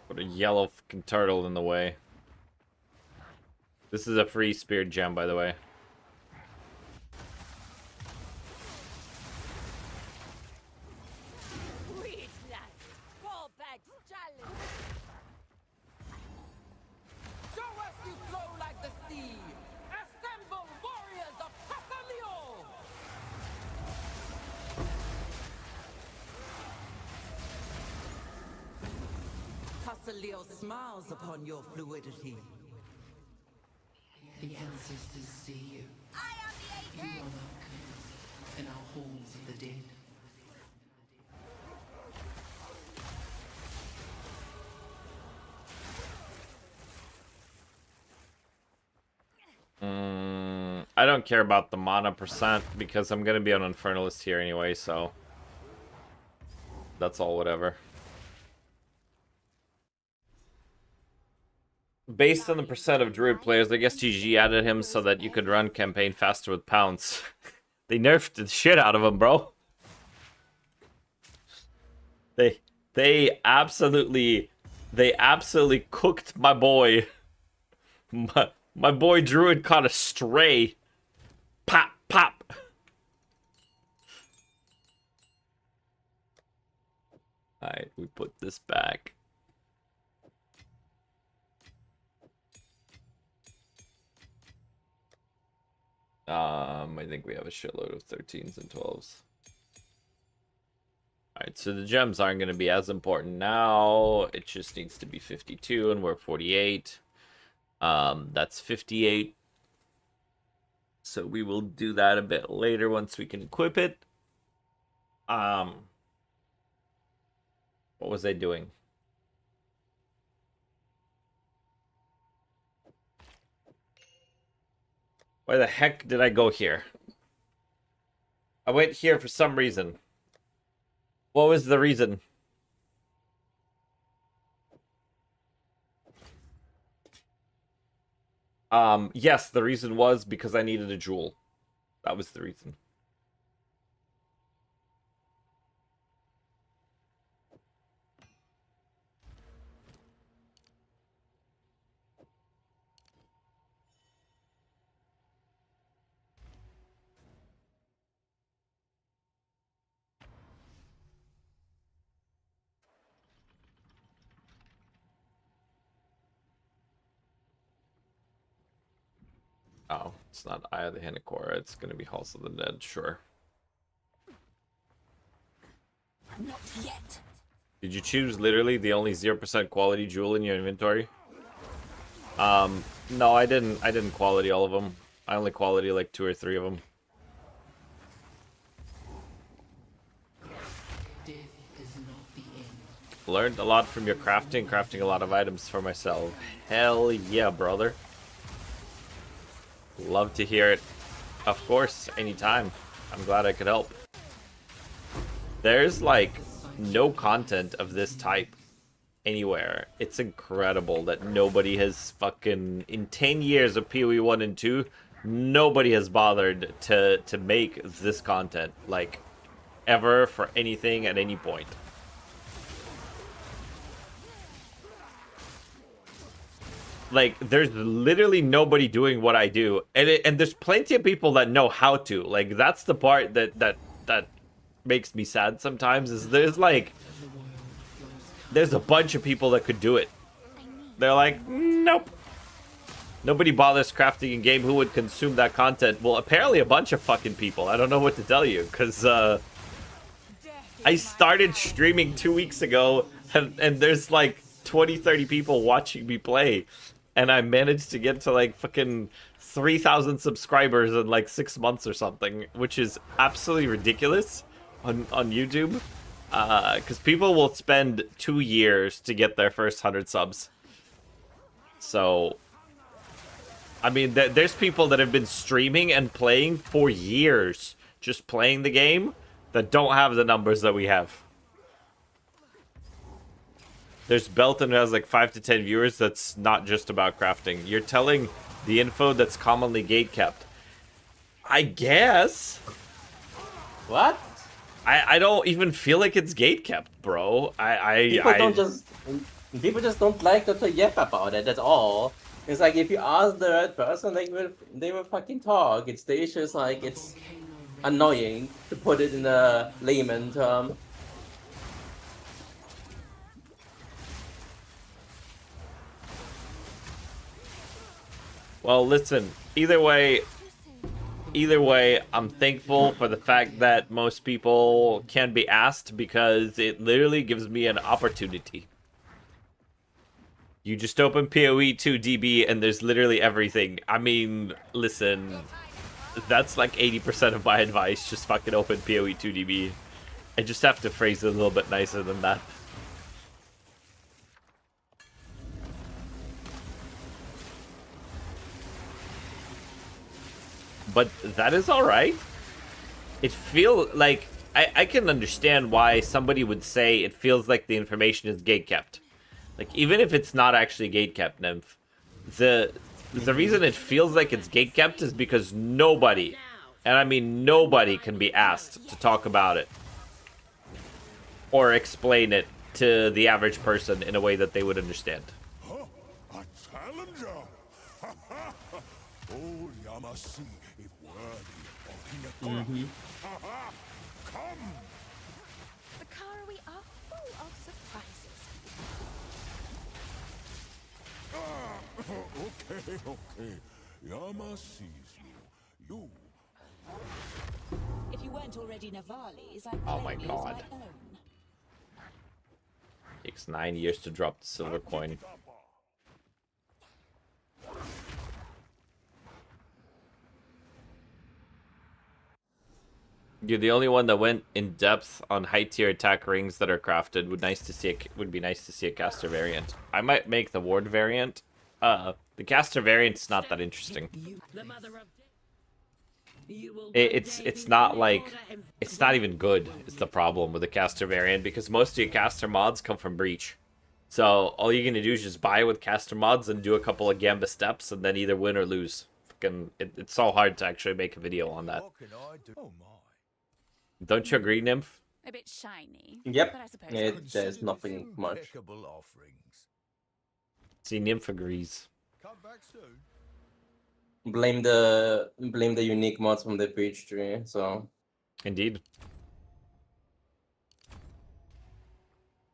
Put a yellow fucking turtle in the way. This is a free spirit gem, by the way. Celio smiles upon your fluidity. The ancestors see you. I am the You are Apex! welcome in our halls of the dead. I don't care about the mana percent because I'm gonna be on Infernalist here anyway, so that's all whatever. Based on the percent of Druid players, I guess TG added him so that you could run campaign faster with Pounce. They nerfed the shit out of him, bro. They absolutely cooked my boy. My boy Druid caught a stray. Pop, pop. Alright, we put this back. I think we have a shitload of 13s and 12s. Alright, so the gems aren't going to be as important now. It just needs to be 52, and we're 48. That's 58. So we will do that a bit later once we can equip it. What was I doing? Why the heck did I go here? I went here for some reason. What was the reason? Yes, the reason was because I needed a jewel. That was the reason. Oh, it's not Eye of the Hanakora. It's going to be Halls of the Dead, sure. Not yet. Did you choose literally the only 0% quality jewel in your inventory? No, I didn't. I didn't quality all of them. I only quality like 2 or 3 of them. Death is not the end. Learned a lot from your crafting a lot of items for myself. Hell yeah, brother. Love to hear it. Of course, anytime. I'm glad I could help. There's like no content of this type anywhere. It's incredible that nobody has fucking, in 10 years of PoE 1 and 2, nobody has bothered to make this content, like, ever, for anything at any point. Like, there's literally nobody doing what I do, and there's plenty of people that know how to. Like, that's the part that makes me sad sometimes, is there's a bunch of people that could do it. They're like, nope. Nobody bothers crafting in game. Who would consume that content? Well, apparently a bunch of fucking people. I don't know what to tell you, because I started streaming 2 weeks ago, and there's like 20-30 people watching me play. And I managed to get to like fucking 3,000 subscribers in like 6 months or something, which is absolutely ridiculous on YouTube. Because people will spend 2 years to get their first 100 subs. So, I mean, there's people that have been streaming and playing for years, just playing the game, that don't have the numbers that we have. There's Belton who has like 5 to 10 viewers that's not just about crafting. You're telling the info that's commonly gatekept. I guess. What? I don't even feel like it's gatekept, bro. People just don't like to yap about it. That's all. It's like if you ask the right person, they will fucking talk. It's just like it's annoying to put it in a layman term. Well, listen, either way, I'm thankful for the fact that most people can be asked, because it literally gives me an opportunity. You just open PoE 2 DB and there's literally everything. I mean, listen, that's like 80% of my advice. Just fucking open PoE 2 DB. I just have to phrase it a little bit nicer than that. But that is alright. It feel like I can understand why somebody would say it feels like the information is gatekept. Like, even if it's not actually gatekept, Nymph, the reason it feels like it's gatekept is because nobody, and I mean nobody, can be asked to talk about it or explain it to the average person in a way that they would understand. Huh? A challenger? Oh, Yamasi, if worthy of Hinekora. Come! The Karawi are full of surprises. Okay. Yama sees you. If you weren't already Navali's, I'd Oh my claim you as God. my own. Takes 9 years to drop the silver coin. You're the only one that went in depth on high tier attack rings that are crafted. Would be nice to see a caster variant. I might make the ward variant. The caster variant's not that interesting. It's not like, it's not even good. Is the problem with the caster variant, because most of your caster mods come from Breach. So all you're gonna do is just buy with caster mods and do a couple of Gamba steps and then either win or lose. Fucking, it's so hard to actually make a video on that. Don't you agree, Nymph? A bit shiny. Yep. But I suppose There's nothing much. See, Nymph agrees. Blame the unique mods from the Breach tree. So Indeed.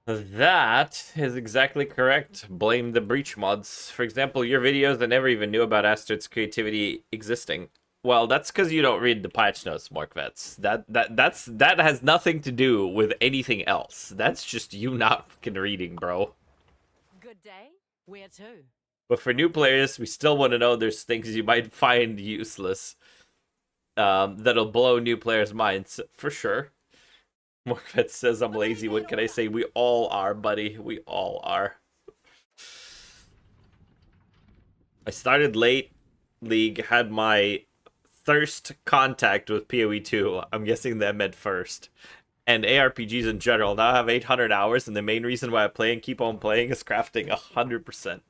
That is exactly correct. Blame the Breach mods. For example, your videos, I never even knew about Astrid's creativity existing. Well, that's because you don't read the patch notes, Morkvets. That has nothing to do with anything else. That's just you not fucking reading, bro. Good day. Where to? But for new players, we still want to know there's things you might find useless. That'll blow new players' minds, for sure. Morkvets says I'm lazy. What can I say? We all are, buddy. We all are. I started late. League had my first contact with PoE 2. I'm guessing that meant first. And ARPGs in general. Now I have 800 hours, and the main reason why I play and keep on playing is crafting 100%.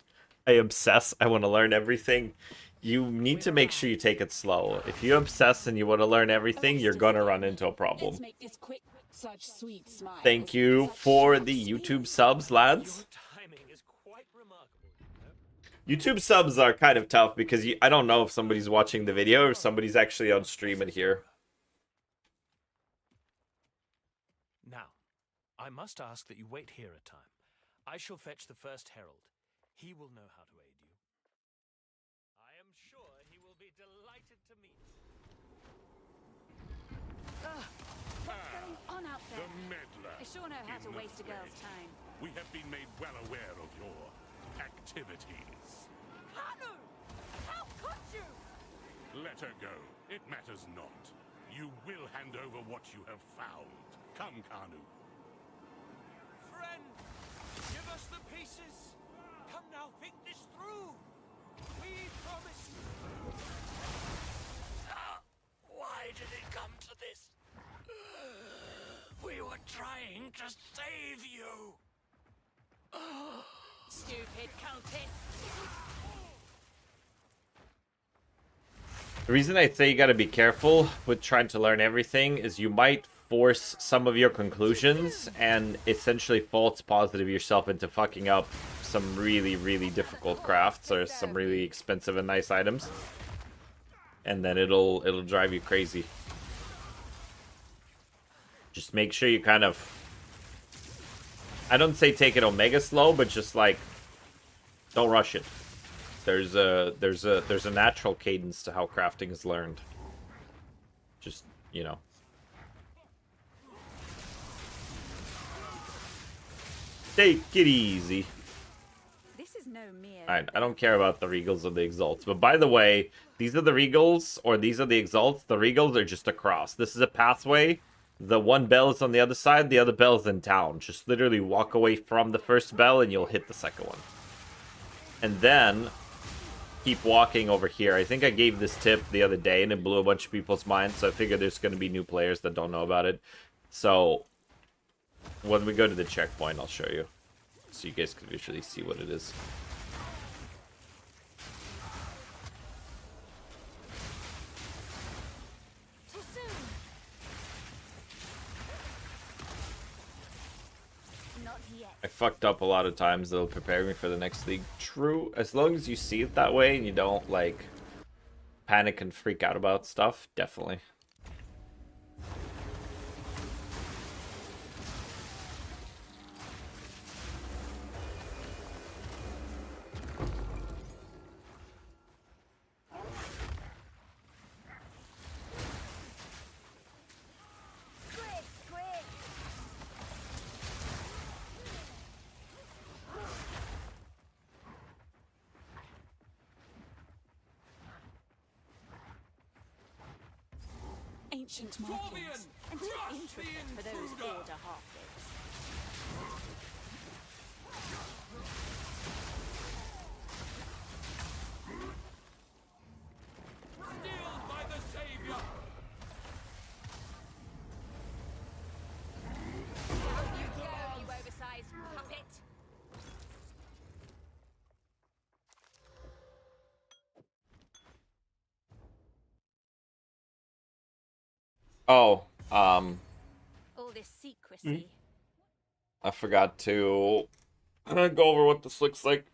I obsess. I want to learn everything. You need to make sure you take it slow. If you obsess and you want to learn everything, you're gonna run into a problem. Let's make this quick. Such sweet smiles. Thank you for the YouTube subs, lads. YouTube subs are kind of tough because I don't know if somebody's watching the video or if somebody's actually on stream and here. Now, I must ask that you wait here a time. I shall fetch the first herald. He will know how to aid you. I am sure he will be delighted to meet you. what's going on out there? The meddler. I sure know how in to the waste a girl's fray. time. We have been made well aware of your activities. Kanu! How could you? Let her go. It matters not. You will hand over what you have found. Come, Kanu. Friend, give us the pieces. Come now, think this through. We promise you. Why did it come to this? We were trying to save you. Stupid cultist! The reason I say you gotta be careful with trying to learn everything is you might force some of your conclusions and essentially false positive yourself into fucking up some really, really difficult crafts or some really expensive and nice items. And then it'll drive you crazy. Just make sure you kind of, I don't say take it omega slow, but just like don't rush it. There's a natural cadence to how crafting is learned. Just, you know. Take it easy. This is no mere. Alright, I don't care about the Regals or the Exalts. But by the way, these are the Regals, or these are the Exalts. The Regals are just across. This is a pathway. The one bell is on the other side, the other bell is in town. Just literally walk away from the first bell and you'll hit the second one. And then keep walking over here. I think I gave this tip the other day and it blew a bunch of people's minds, so I figure there's going to be new players that don't know about it. So when we go to the checkpoint, I'll show you, so you guys can visually see what it is. I fucked up a lot of times, they'll prepare me for the next league. True, as long as you see it that way and you don't, like, panic and freak out about stuff, definitely. Ancient markings. And too intricate for those order half-wits. By the Savior! Out you go, you oversized puppet! Oh, All this secrecy. I forgot to go over what this looks like.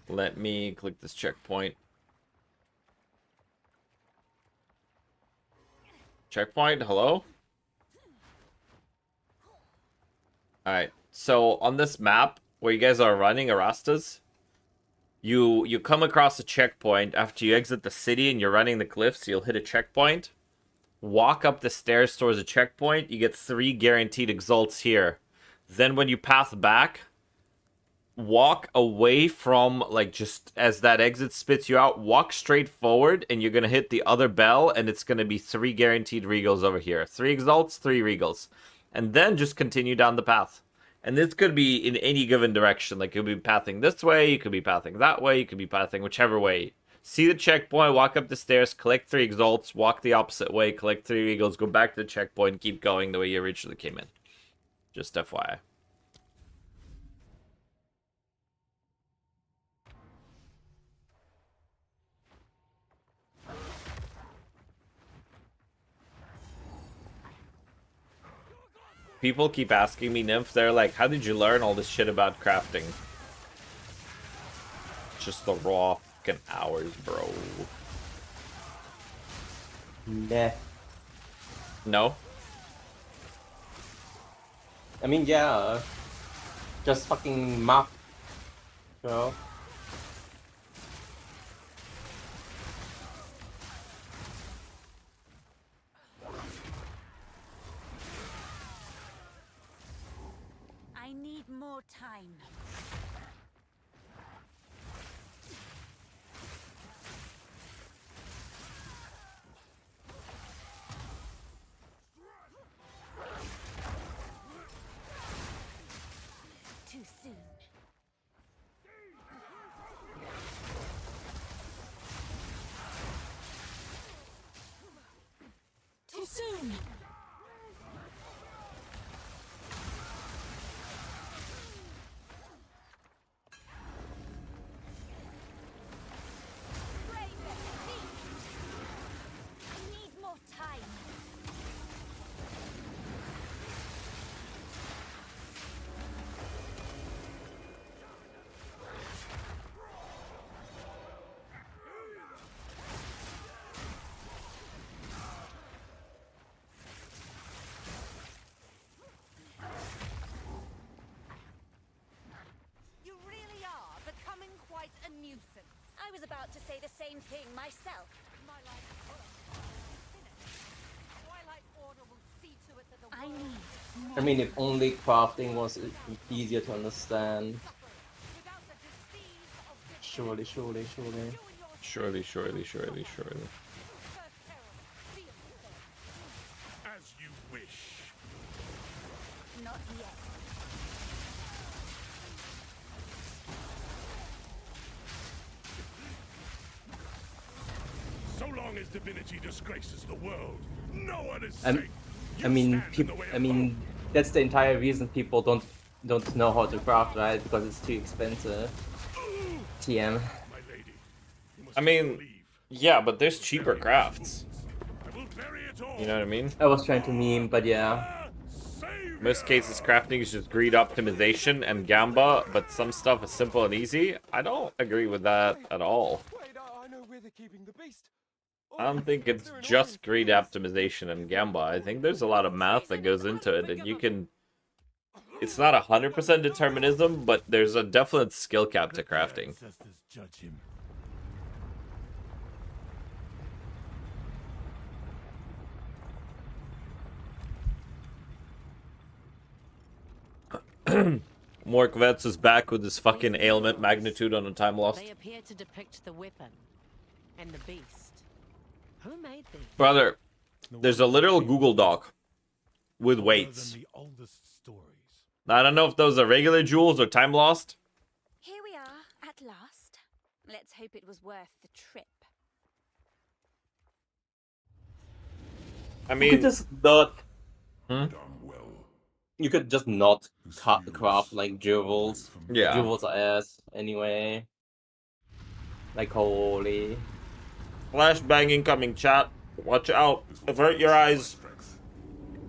Let me click this checkpoint. Checkpoint, hello? Alright, so on this map, where you guys are running Arastas, you come across a checkpoint after you exit the city and you're running the cliffs, you'll hit a checkpoint. Walk up the stairs towards a checkpoint, you get 3 guaranteed exalts here. Then when you pass back, walk away from, like, just as that exit spits you out, walk straight forward and you're going to hit the other bell and it's going to be 3 guaranteed regals over here. 3 exalts, 3 regals. And then just continue down the path. And this could be in any given direction. Like, you could be pathing this way, you could be pathing that way, you could be pathing whichever way. See the checkpoint, walk up the stairs, collect 3 exalts, walk the opposite way, collect 3 regals, go back to the checkpoint, keep going the way you originally came in. Just FYI. People keep asking me, Nymph, they're like, how did you learn all this shit about crafting? Just the raw fucking hours, bro. Nah. No? I mean, yeah. Just fucking map. You know? I need more time. Too soon. Too soon. I need more time. You really are becoming quite a nuisance. I was about to say the same thing myself. My life is finished. Twilight Order will see to it that the world... I mean, if only crafting was easier to understand. Surely. Surely. As you wish. Not yet. So long as divinity disgraces the world, no one is And safe. I mean, that's the entire reason people don't know how to craft, right? Because it's too expensive. TM. I mean, yeah, but there's cheaper crafts. You know what I mean? I was trying to meme, but yeah. Most cases, crafting is just greed optimization and gamba, but some stuff is simple and easy. I don't agree with that at all. I don't think it's just greed optimization and gamba. I think there's a lot of math that goes into it, and you can... It's not 100% determinism, but there's a definite skill cap to crafting. Morkvets is back with his fucking ailment magnitude on a time lost. They appear to depict the weapon and the beast. Who made these? Brother, there's a literal Google Doc with weights. I don't know if those are regular jewels or time lost. Here we are, at last. Let's hope it was worth the trip. I You mean... could just not... Hmm? You could just not craft, like, jewels. Yeah. Jewels are ass, anyway. Like, holy... Flashbang incoming, chat. Watch out. Avert your eyes.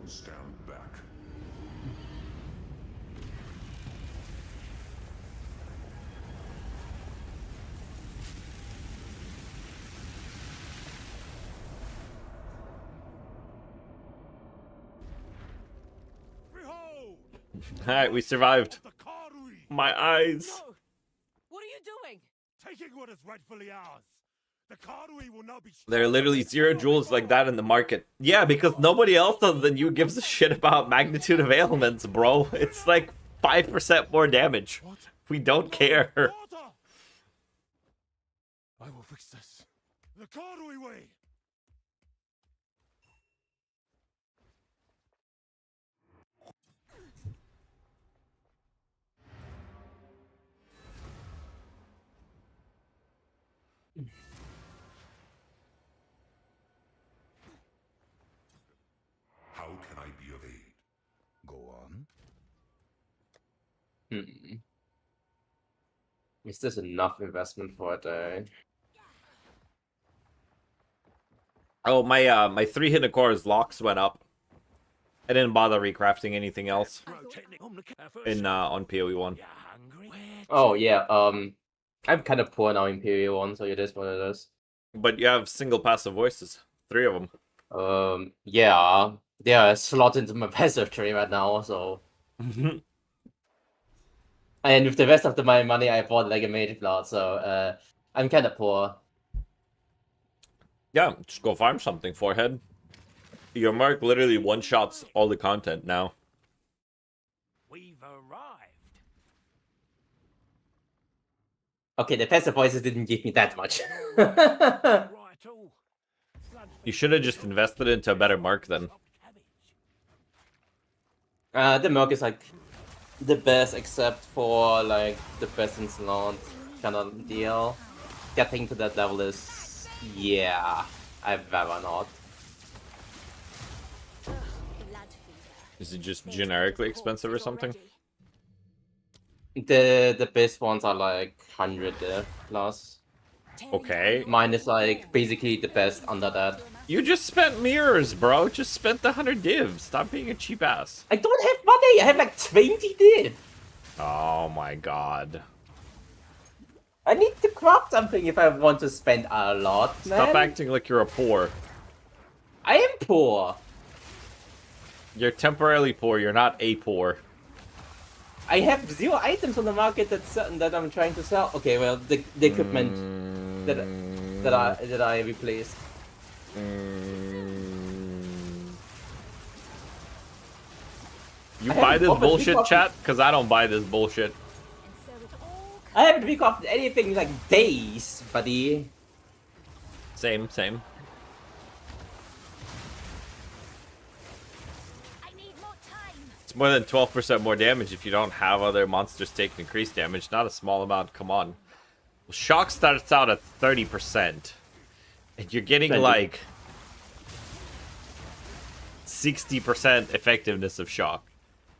Stand back. Alright, we survived. My eyes. No! What are you doing? Taking what is rightfully ours. The Karui will not be. There are literally 0 jewels like that in the market. Yeah, because nobody else other than you gives a shit about magnitude of ailments, bro. It's like 5% more damage. We don't care. I will fix this. The Karui way. How can I be of aid? Go on. Is this enough investment for it, Oh, my 3 hidden cores locks went up. I didn't bother recrafting anything else in on PoE 1. Oh, yeah, I'm kind of poor now in Imperial 1, so it is what it is. But you have single passive voices. 3 of them. Yeah. They are slotted into my passive tree right now, so... And with the rest of my money, I bought like a mage plot, so I'm kind of poor. Yeah, just go farm something, forehead. Your mark literally one-shots all the content now. We've arrived. Okay, the passive voices didn't give me that much. You should have just invested into a better mark then. The Merc is like the best except for like the best in slot kind of deal. Getting to that level is, yeah, I'd rather not. Is it just generically expensive or something? The best ones are like 100 plus. Okay. Mine is like basically the best under that. You just spent mirrors, bro. Just spent the 100 divs. Stop being a cheap ass. I don't have money. I have like 20 div. Oh my god. I need to craft something if I want to spend a lot, man. Stop acting like you're a poor. I am poor. You're temporarily poor. You're not a poor. I have 0 items on the market that I'm trying to sell. Okay, well the equipment that I replaced. You buy this bullshit, chat? Because I don't buy this bullshit. I haven't recalled anything in like days, buddy. Same. I need more time. It's more than 12% more damage if you don't have other monsters taking increased damage. Not a small amount, come on. Well, shock starts out at 30%. And you're getting 20. like 60% effectiveness of shock.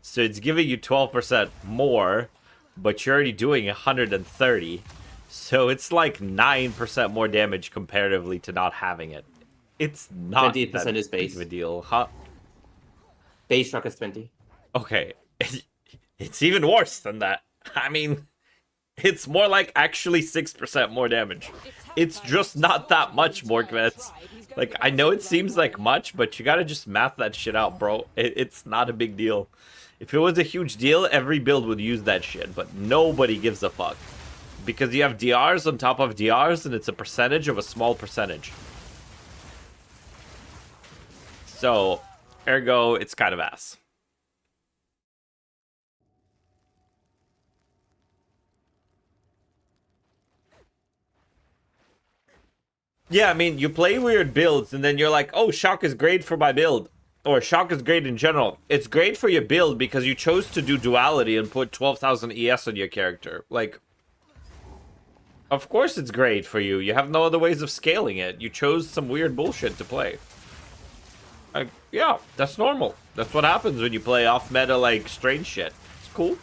So it's giving you 12% more, but you're already doing 130. So it's like 9% more damage comparatively to not having it. It's not 20% that is big base. of a deal, huh? Base shock is 20. Okay. It's even worse than that. I mean, it's more like actually 6% more damage. It's just not that much more, Kvets. Like, I know it seems like much, but you gotta just math that shit out, bro. It's not a big deal. If it was a huge deal, every build would use that shit, but nobody gives a fuck. Because you have DRs on top of DRs, and it's a percentage of a small percentage. So, ergo, it's kind of ass. Yeah, I mean, you play weird builds, and then you're like, oh, shock is great for my build. Or shock is great in general. It's great for your build because you chose to do duality and put 12,000 ES on your character. Like, of course it's great for you. You have no other ways of scaling it. You chose some weird bullshit to play. Like, yeah, that's normal. That's what happens when you play off-meta, like, strange shit. It's cool.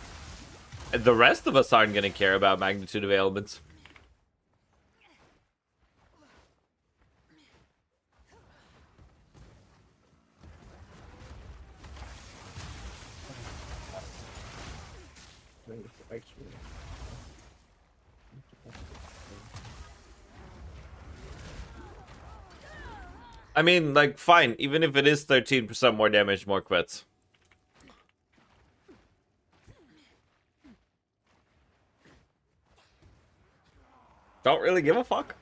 And the rest of us aren't going to care about magnitude of ailments. I mean, like, fine. Even if it is 13% more damage, more quits. Don't really give a fuck.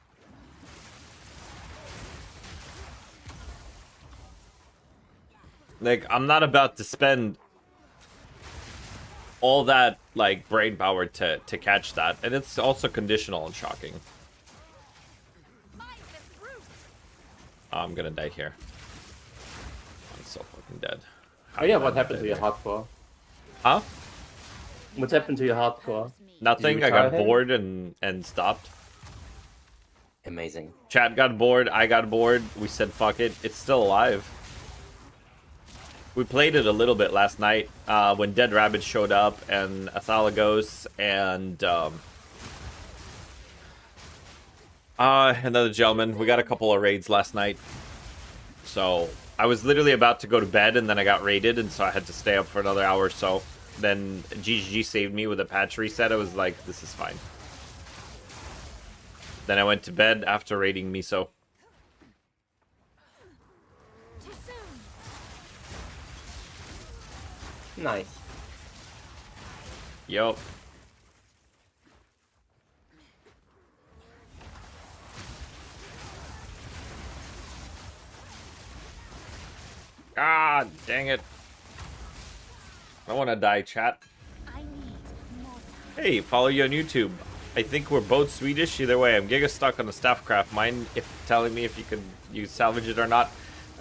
Like, I'm not about to spend all that, like, brain power to catch that. And it's also conditional and shocking. Oh, I'm gonna die here. I'm so fucking dead. Oh yeah, what happened to your hardcore? Huh? What happened to your hardcore? Nothing. I got bored and stopped. Amazing. Chat got bored. I got bored. We said fuck it. It's still alive. We played it a little bit last night when Dead Rabbit showed up and Athalagos and another gentleman. We got a couple of raids last night. So I was literally about to go to bed and then I got raided and so I had to stay up for another hour or so. Then GGG saved me with a patch reset. I was like, this is fine. Then I went to bed after raiding Miso. Nice. Yup. God dang it. I want to die, chat. Hey, follow you on YouTube. I think we're both Swedish. Either way, I'm giga stuck on the Staffcraft. Mind if telling me if you can use salvage it or not.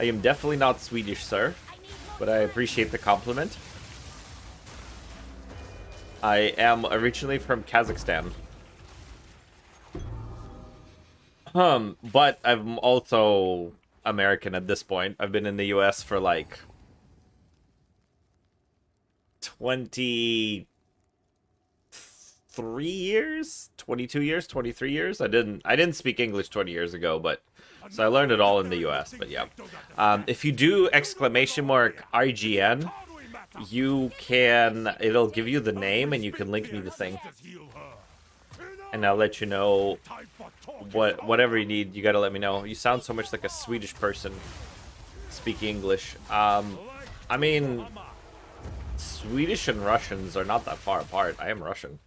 I am definitely not Swedish, sir. But I appreciate the compliment. I am originally from Kazakhstan. But I'm also American at this point. I've been in the US for like 23 years, 22 years, 23 years. I didn't speak English 20 years ago, but so I learned it all in the US, but yeah. If you do !IGN, you can, it'll give you the name and you can link me the thing. And I'll let you know whatever you need. You gotta let me know. You sound so much like a Swedish person speaking English. I mean, Swedish and Russians are not that far apart. I am Russian.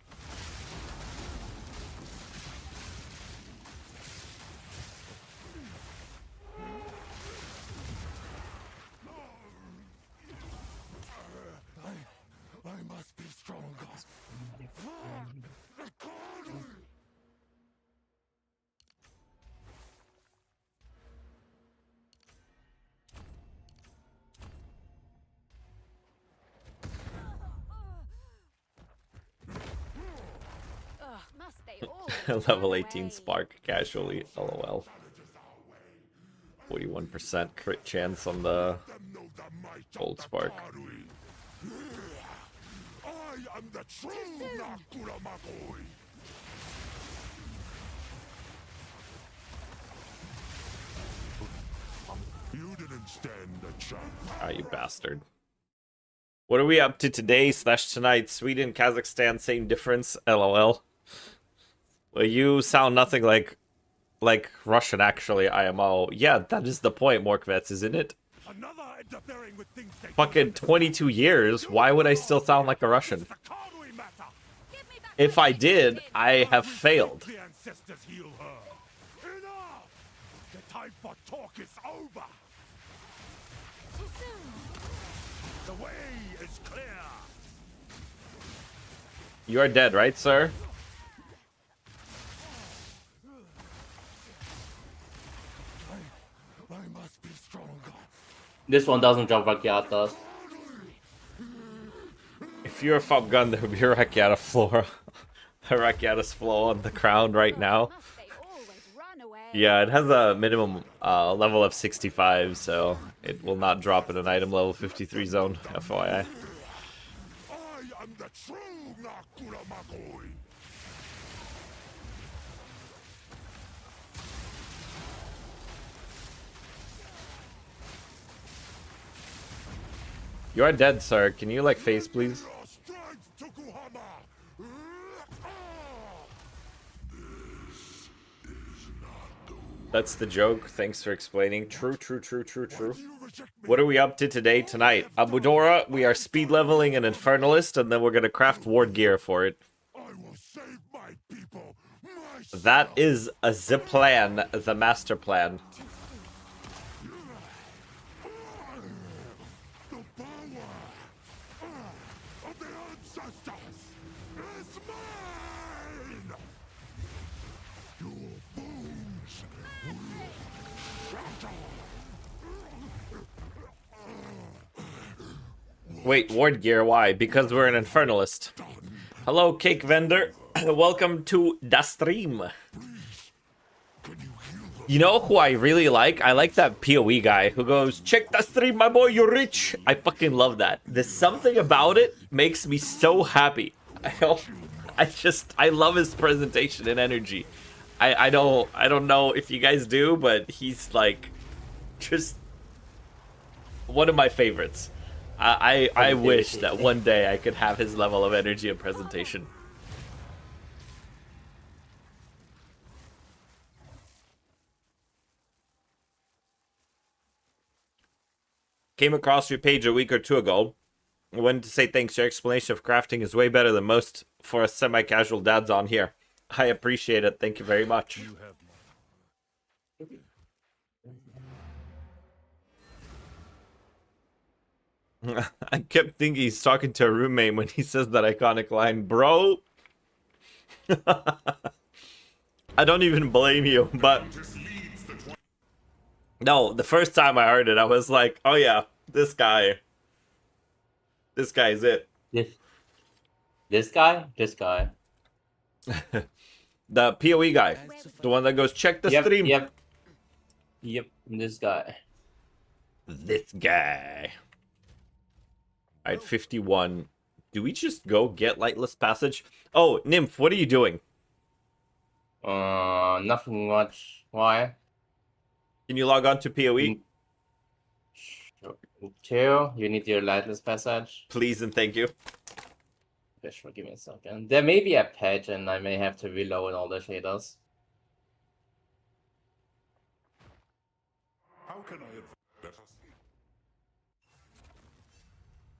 I must be stronger. Must they always Level run 18 away? spark casually. LOL. 41% crit chance on the gold spark. I am the true Nakuramakoi. You didn't stand a chance. Ah, you bastard. What are we up to today / tonight? Sweden, Kazakhstan, same difference. LOL. Well, you sound nothing like Russian, actually, IMO. Yeah, that is the point, Morkvets, isn't it? Another interfering with things they Fucking 22 years, why would I still sound like a Russian? If I did, I have failed. The ancestors heal her. Enough! The time for talk is over. The way is clear. You are dead, right, sir? I must be stronger. This one doesn't drop Rakiatas. If you're a Fop Gun, there would be a Rakiata floor. A Rakiata's floor on the ground right now. Yeah, it has a minimum level of 65, so it will not drop in an item level 53 zone, FYI. I am the true Nakuramakoi. You are dead, sir. Can you, like, face, please? That's the joke. Thanks for explaining. True, true, true, true, true. What are we up to today, tonight? Abudora, we are speed leveling an Infernalist, and then we're gonna craft ward gear for it. That is the plan, the master plan. Wait, ward gear, why? Because we're an Infernalist. Hello, cake vendor. Welcome to the stream. You know who I really like? I like that PoE guy who goes, check the stream, my boy, you're rich. I fucking love that. There's something about it makes me so happy. I love his presentation and energy. I don't know if you guys do, but he's like just one of my favorites. I wish that one day I could have his level of energy and presentation. Came across your page a week or two ago. I wanted to say thanks. Your explanation of crafting is way better than most for us semi-casual dads on here. I appreciate it. Thank you very much. I kept thinking he's talking to a roommate when he says that iconic line, bro. I don't even blame you, but no, the first time I heard it, I was like, oh yeah, this guy's it. This guy? The PoE guy. The one that goes, check the stream. Yep, this guy. This guy. Alright, 51. Do we just go get Lightless Passage? Oh, Nymph, what are you doing? Nothing much. Why? Can you log on to PoE? Two, you need your Lightless Passage. Please and thank you. Okay, sure, give me a second. There may be a patch and I may have to reload all the shaders. How can I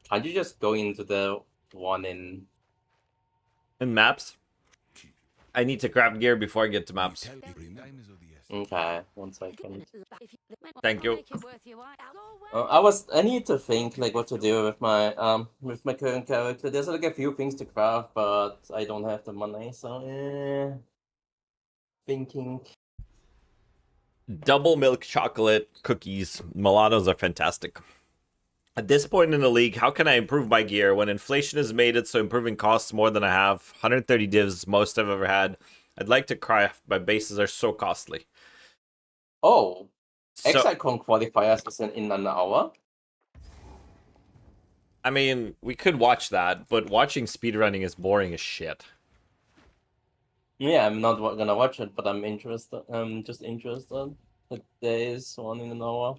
Can't you just go into the one in maps? I need to craft gear before I get to maps. Okay, 1 second. Thank you. I need to think like what to do with my current character. There's like a few things to craft, but I don't have the money, so thinking. Double milk chocolate cookies. Milanos are fantastic. At this point in the league, how can I improve my gear when inflation has made it so improving costs more than I have? 130 divs, most I've ever had. I'd like to cry. My bases are so costly. Oh, So, Excitecon qualifiers is in an hour. I mean, we could watch that, but watching speedrunning is boring as shit. Yeah, I'm not gonna watch it, but I'm interested. I'm just interested. That there is one in an hour.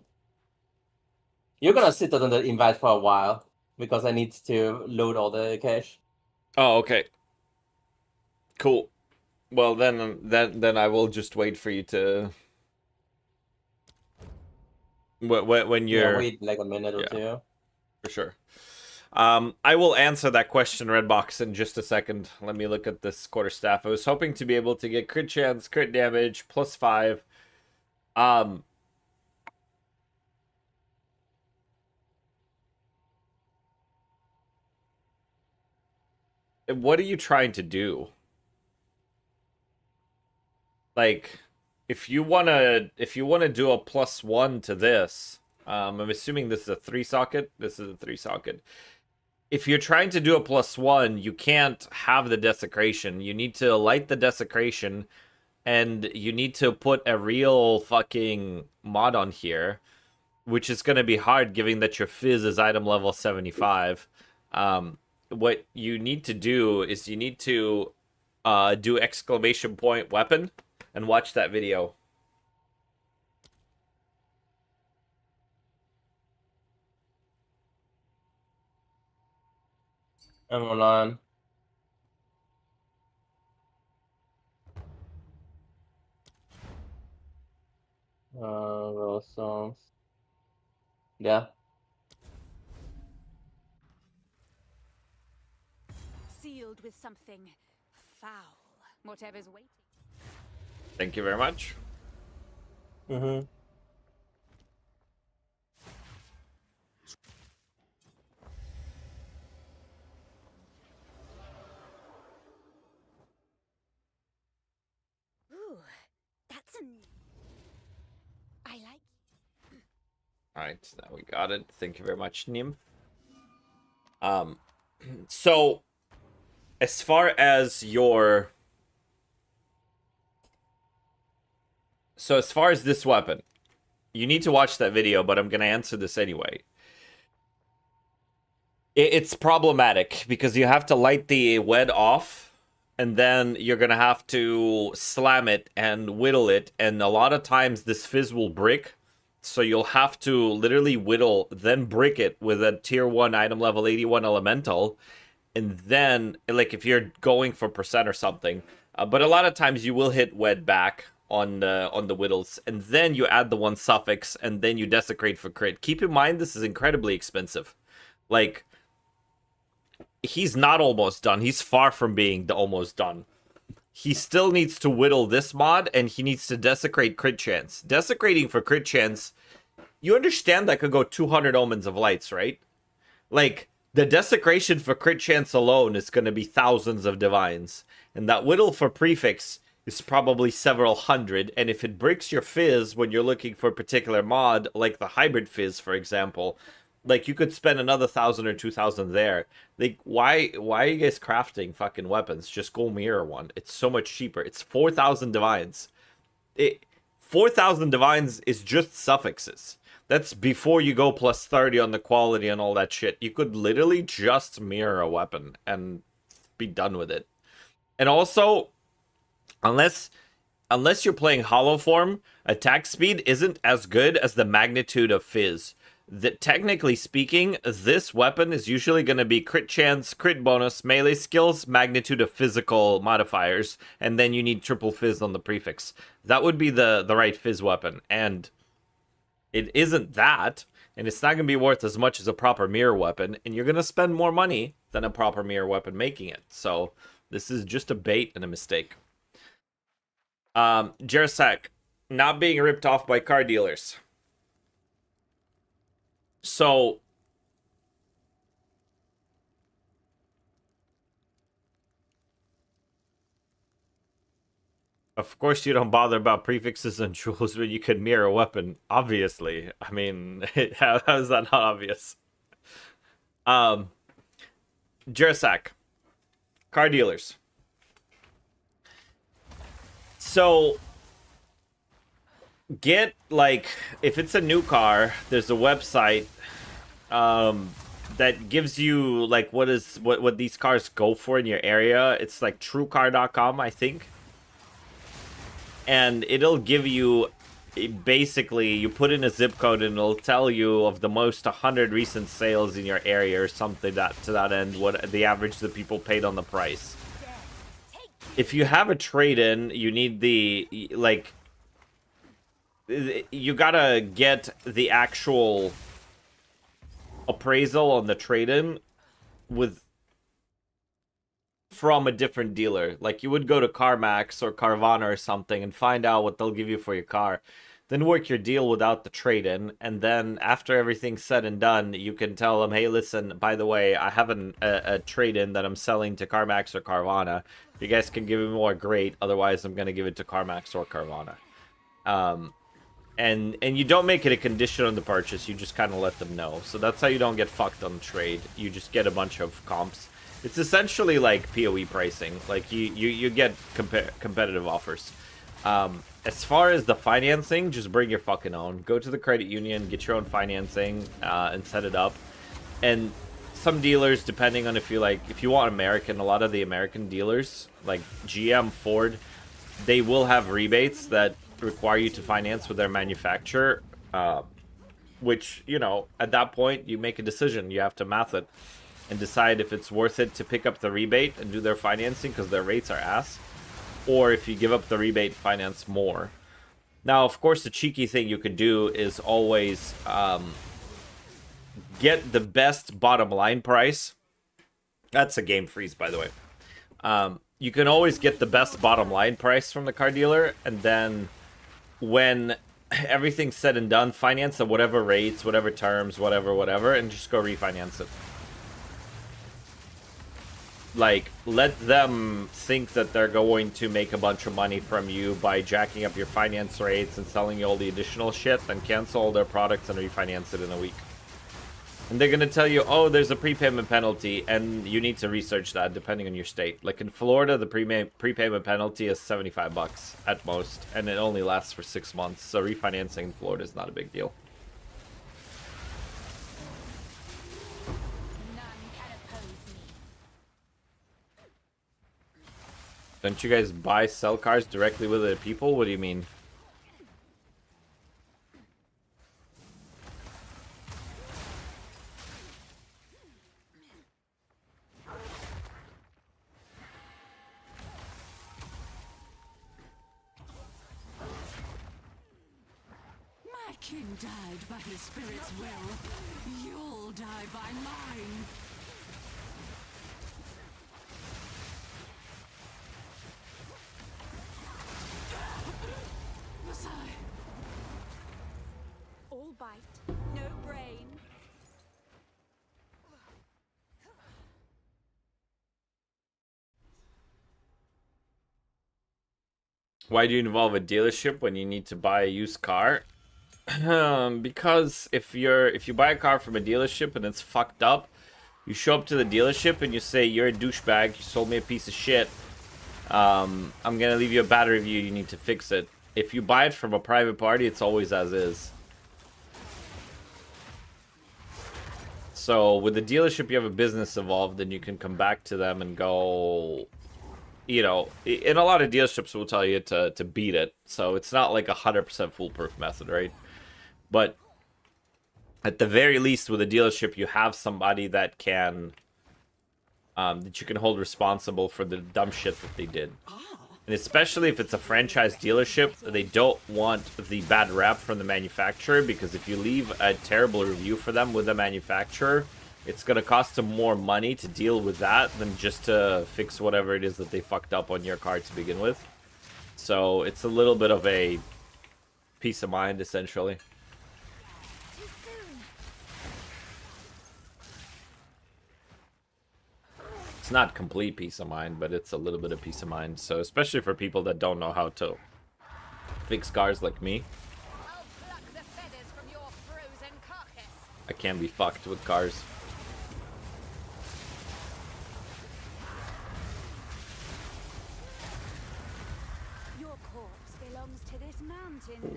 You're gonna sit on the invite for a while because I need to load all the cache. Oh, okay. Cool. Well, then I will just wait for you to. When you're. Yeah, wait like a minute or two. For sure. I will answer that question, Redbox, in just a second. Let me look at this quarterstaff. I was hoping to be able to get crit chance, crit damage, +5. What are you trying to do? Like, if you wanna do a +1 to this, I'm assuming this is a 3-socket. This is a 3-socket. If you're trying to do a +1, you can't have the desecration. You need to light the desecration, and you need to put a real fucking mod on here, which is going to be hard given that your fizz is item level 75. What you need to do is you need to do exclamation point weapon and watch that video. I'm online. Those songs. Yeah. Sealed with something foul. Whatever's waiting. Thank you very much. Mm-hmm. Ooh, that's a new. I like. Alright, now we got it. Thank you very much, Nim. So, as far as your... So as far as this weapon, you need to watch that video, but I'm going to answer this anyway. It's problematic because you have to light the wed off, and then you're going to have to slam it and whittle it, and a lot of times this fizz will brick, so you'll have to literally whittle, then brick it with a tier 1 item level 81 elemental, and then, like, if you're going for percent or something, but a lot of times you will hit wed back on the whittles, and then you add the 1 suffix, and then you desecrate for crit. Keep in mind, this is incredibly expensive. Like, he's not almost done. He's far from being almost done. He still needs to whittle this mod, and he needs to desecrate crit chance. Desecrating for crit chance, you understand that could go 200 omens of lights, right? Like, the desecration for crit chance alone is going to be thousands of divines. And that whittle for prefix is probably several hundred. And if it breaks your fizz when you're looking for a particular mod, like the hybrid fizz, for example, like, you could spend another 1,000 or 2,000 there. Like, why are you guys crafting fucking weapons? Just go mirror one. It's so much cheaper. It's 4,000 divines. 4,000 divines is just suffixes. That's before you go plus 30 on the quality and all that shit. You could literally just mirror a weapon and be done with it. And also, unless you're playing hollow form, attack speed isn't as good as the magnitude of fizz. That, technically speaking, this weapon is usually going to be crit chance, crit bonus, melee skills, magnitude of physical modifiers, and then you need triple fizz on the prefix. That would be the right fizz weapon, and it isn't that, and it's not going to be worth as much as a proper mirror weapon, and you're going to spend more money than a proper mirror weapon making it. So this is just a bait and a mistake. Jerasak, not being ripped off by car dealers. So, of course you don't bother about prefixes and jewels when you can mirror a weapon, obviously. I mean, how is that not obvious? Jurasac, car dealers. So get, like, if it's a new car, there's a website that gives you like what these cars go for in your area. It's like truecar.com, I think. And it'll give you, basically, you put in a zip code and it'll tell you of the most 100 recent sales in your area or something to that end, what the average the people paid on the price. If you have a trade-in, you need the, like, you gotta get the actual appraisal on the trade-in from a different dealer. Like, you would go to CarMax or Carvana or something and find out what they'll give you for your car. Then work your deal without the trade-in, and then after everything's said and done, you can tell them, hey, listen, by the way, I have a trade-in that I'm selling to CarMax or Carvana. If you guys can give me more, great. Otherwise, I'm going to give it to CarMax or Carvana. And you don't make it a condition on the purchase. You just kind of let them know. So that's how you don't get fucked on the trade. You just get a bunch of comps. It's essentially like PoE pricing. Like, you get competitive offers. As far as the financing, just bring your fucking own. Go to the credit union, get your own financing, and set it up. And some dealers, depending on if you want American, a lot of the American dealers, like GM, Ford, they will have rebates that require you to finance with their manufacturer, which, you know, at that point, you make a decision. You have to math it and decide if it's worth it to pick up the rebate and do their financing because their rates are ass, or if you give up the rebate, finance more. Now, of course, the cheeky thing you could do is always get the best bottom line price. That's a game freeze, by the way. You can always get the best bottom line price from the car dealer, and then when everything's said and done, finance at whatever rates, whatever terms, whatever, and just go refinance it. Like, let them think that they're going to make a bunch of money from you by jacking up your finance rates and selling you all the additional shit, then cancel all their products and refinance it in a week. And they're going to tell you, oh, there's a prepayment penalty, and you need to research that depending on your state. Like in Florida, the prepayment penalty is $75 at most, and it only lasts for 6 months. So refinancing in Florida is not a big deal. Don't you guys sell cars directly with other people? What do you mean? My king died by his spirit's will. You'll die by mine. All bite, no brain. Why do you involve a dealership when you need to buy a used car? Because if you buy a car from a dealership and it's fucked up, you show up to the dealership and you say, you're a douchebag, you sold me a piece of shit. I'm gonna leave you a bad review, you need to fix it. If you buy it from a private party, it's always as is. So with the dealership, you have a business involved, and you can come back to them and go, you know, and a lot of dealerships will tell you to beat it. So it's not like 100% foolproof method, right? But at the very least, with a dealership, you have somebody that can, that you can hold responsible for the dumb shit that they did. And especially if it's a franchise dealership, they don't want the bad rap from the manufacturer, because if you leave a terrible review for them with the manufacturer, it's going to cost them more money to deal with that than just to fix whatever it is that they fucked up on your car to begin with. So it's a little bit of a peace of mind, essentially. It's not complete peace of mind, but it's a little bit of peace of mind. So especially for people that don't know how to fix cars like me. I'll pluck the feathers from your frozen carcass. I can't be fucked with cars.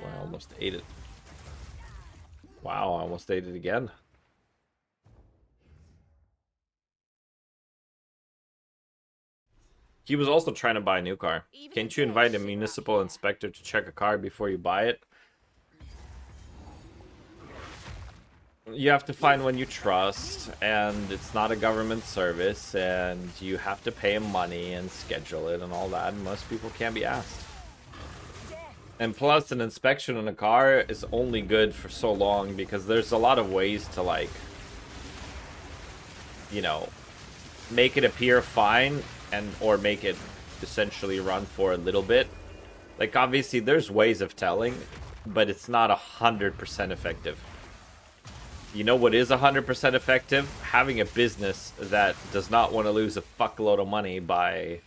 I almost ate it. Wow, I almost ate it again. He was also trying to buy a new car. Can't you invite a municipal inspector to check a car before you buy it? You have to find one you trust, and it's not a government service, and you have to pay him money and schedule it and all that, and most people can't be asked. And plus, an inspection on a car is only good for so long, because there's a lot of ways to, like, you know, make it appear fine, and or make it essentially run for a little bit. Like, obviously, there's ways of telling, but it's not 100% effective. You know what is 100% effective? Having a business that does not want to lose a fuckload of money by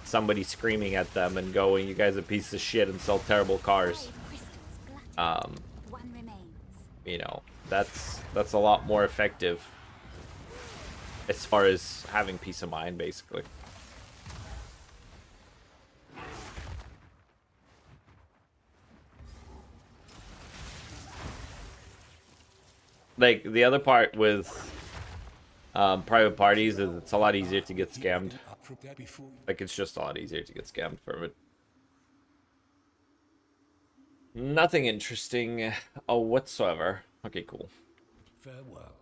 somebody screaming at them and going, "You guys are a piece of shit and sell terrible cars." You know, that's a lot more effective as far as having peace of mind, basically. Like, the other part with private parties is it's a lot easier to get scammed. Like, it's just a lot easier to get scammed from it. Nothing interesting whatsoever. Okay, cool. Farewell.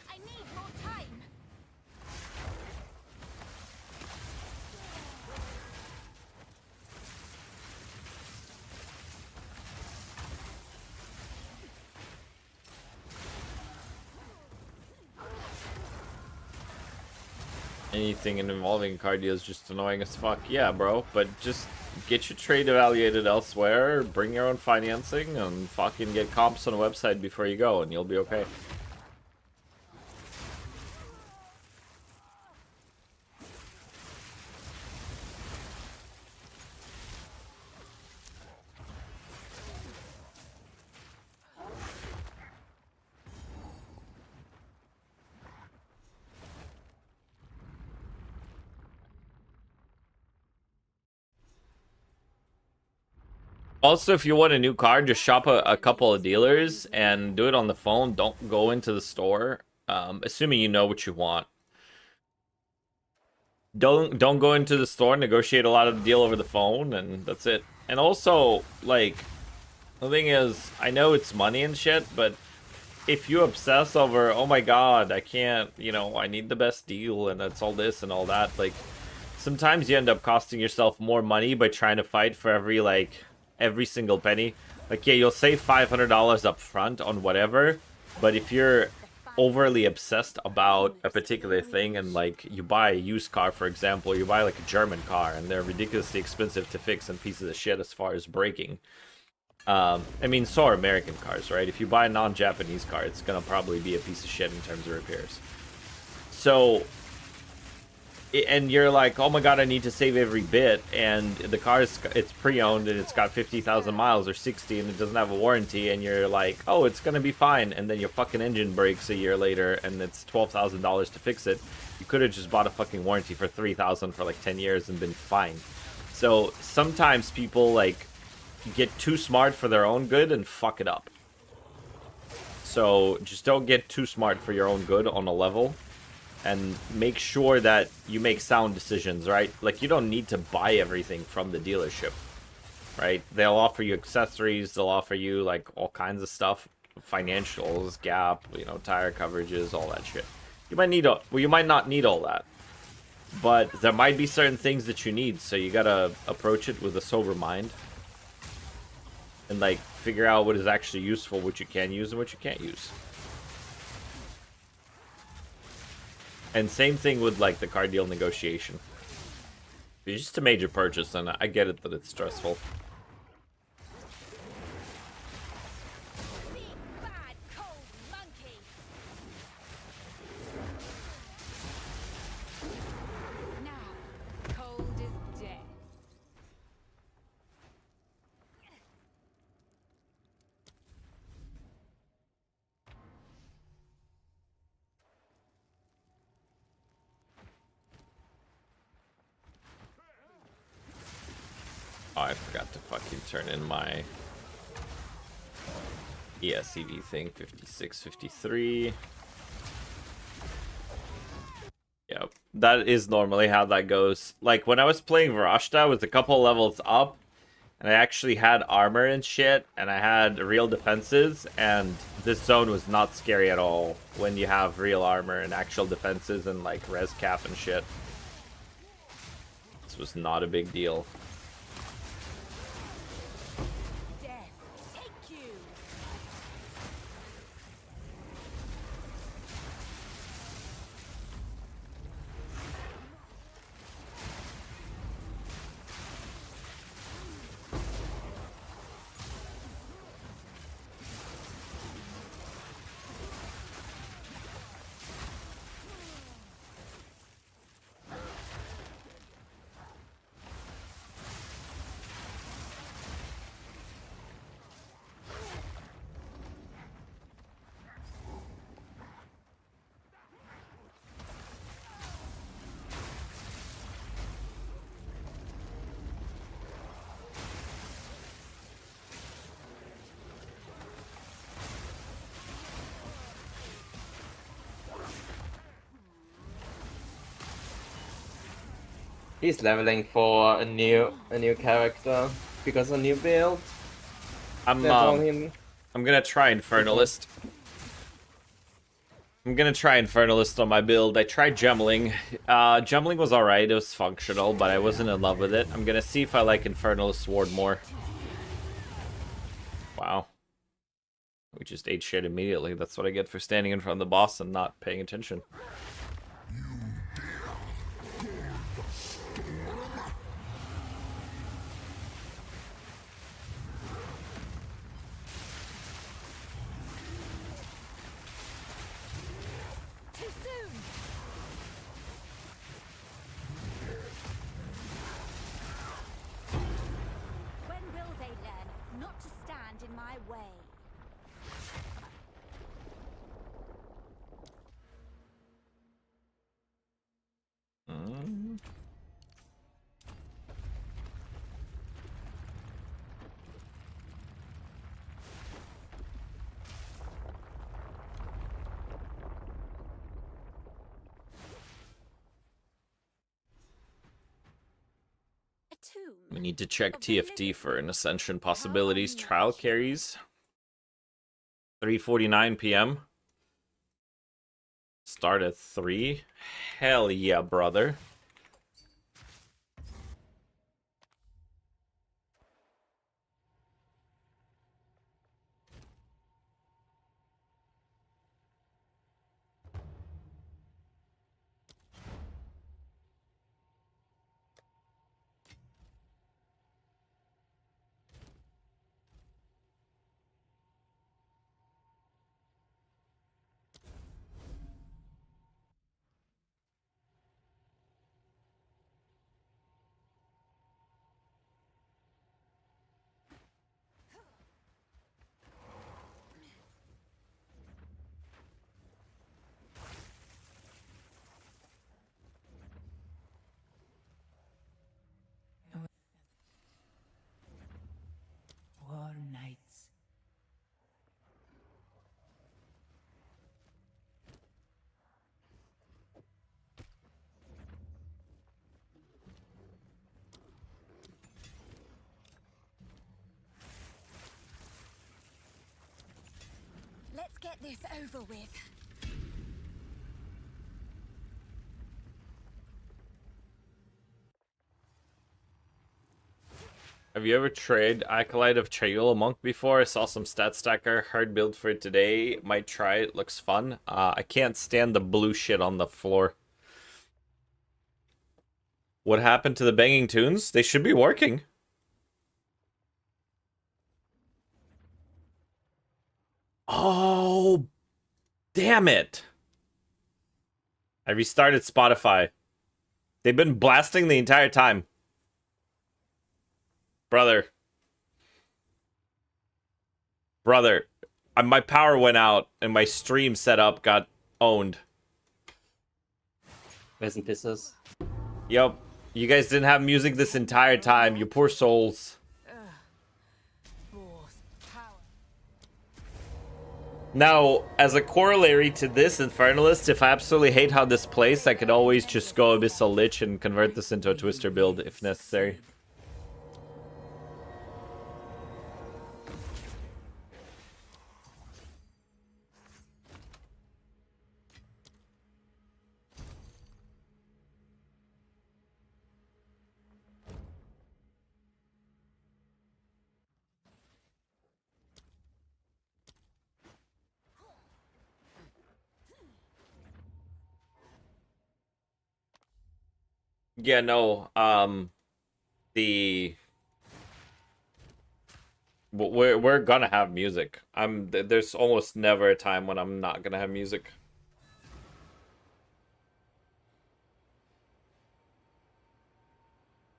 I need more time. Anything involving car deals just annoying as fuck. Yeah, bro, but just get your trade evaluated elsewhere, bring your own financing, and fucking get comps on a website before you go, and you'll be okay. Also, if you want a new car, just shop a couple of dealers and do it on the phone. Don't go into the store, assuming you know what you want. Don't go into the store, negotiate a lot of the deal over the phone, and that's it. And also, like, the thing is, I know it's money and shit, but if you obsess over, oh my god, I can't, you know, I need the best deal, and it's all this and all that, like, sometimes you end up costing yourself more money by trying to fight for every single penny. Like, yeah, you'll save $500 up front on whatever, but if you're overly obsessed about a particular thing, and like you buy a used car, for example, you buy like a German car and they're ridiculously expensive to fix and pieces of shit as far as braking. I mean, so are American cars, right? If you buy a non-Japanese car, it's gonna probably be a piece of shit in terms of repairs. So, and you're like, oh my god, I need to save every bit, and the car it's pre-owned and it's got 50,000 miles or 60 and it doesn't have a warranty, and you're like, oh, it's gonna be fine, and then your fucking engine breaks a year later and it's $12,000 to fix it. You could have just bought a fucking warranty for $3,000 for like 10 years and been fine. So sometimes people like get too smart for their own good and fuck it up. So just don't get too smart for your own good on a level. And make sure that you make sound decisions, right? Like, you don't need to buy everything from the dealership, right? They'll offer you accessories, they'll offer you, like, all kinds of stuff. Financials, gap, you know, tire coverages, all that shit. You might need, well, you might not need all that. But there might be certain things that you need, so you gotta approach it with a sober mind. And, like, figure out what is actually useful, what you can use and what you can't use. And same thing with, like, the car deal negotiation. It's just a major purchase, and I get it that it's stressful. Bad, cold monkey. Now, cold is death. Oh, I forgot to fucking turn in my ESEV thing. 56, 53. Yep. That is normally how that goes. Like, when I was playing Varashta, I was a couple levels up, and I actually had armor and shit, and I had real defenses, and this zone was not scary at all when you have real armor and actual defenses and, like, res cap and shit. This was not a big deal. He's leveling for a new character because a new build. I'm That's on him. gonna try Infernalist. I'm gonna try Infernalist on my build. I tried Gemling. Gemling was alright, it was functional, but I wasn't in love with it. I'm gonna see if I like Infernalist Ward more. Wow. We just ate shit immediately. That's what I get for standing in front of the boss and not paying attention. We need to check TFD for an Ascension possibilities. Trial carries. 3:49 p.m. Start at 3. Hell yeah, brother. War nights. Let's get this over with. Have you ever tried Acolyte of Chayula Monk before? I saw some stat stacker. Hard build for it today. Might try it. Looks fun. I can't stand the blue shit on the floor. What happened to the banging tunes? They should be working. Oh, damn it. I restarted Spotify. They've been blasting the entire time. Brother, my power went out and my stream setup got owned. Resin pisses. Yep. You guys didn't have music this entire time, you poor souls. Now, as a corollary to this, Infernalist, if I absolutely hate how this plays, I could always just go Abyssal Lich and convert this into a Twister build if necessary. Yeah, no, we're gonna have music. There's almost never a time when I'm not gonna have music.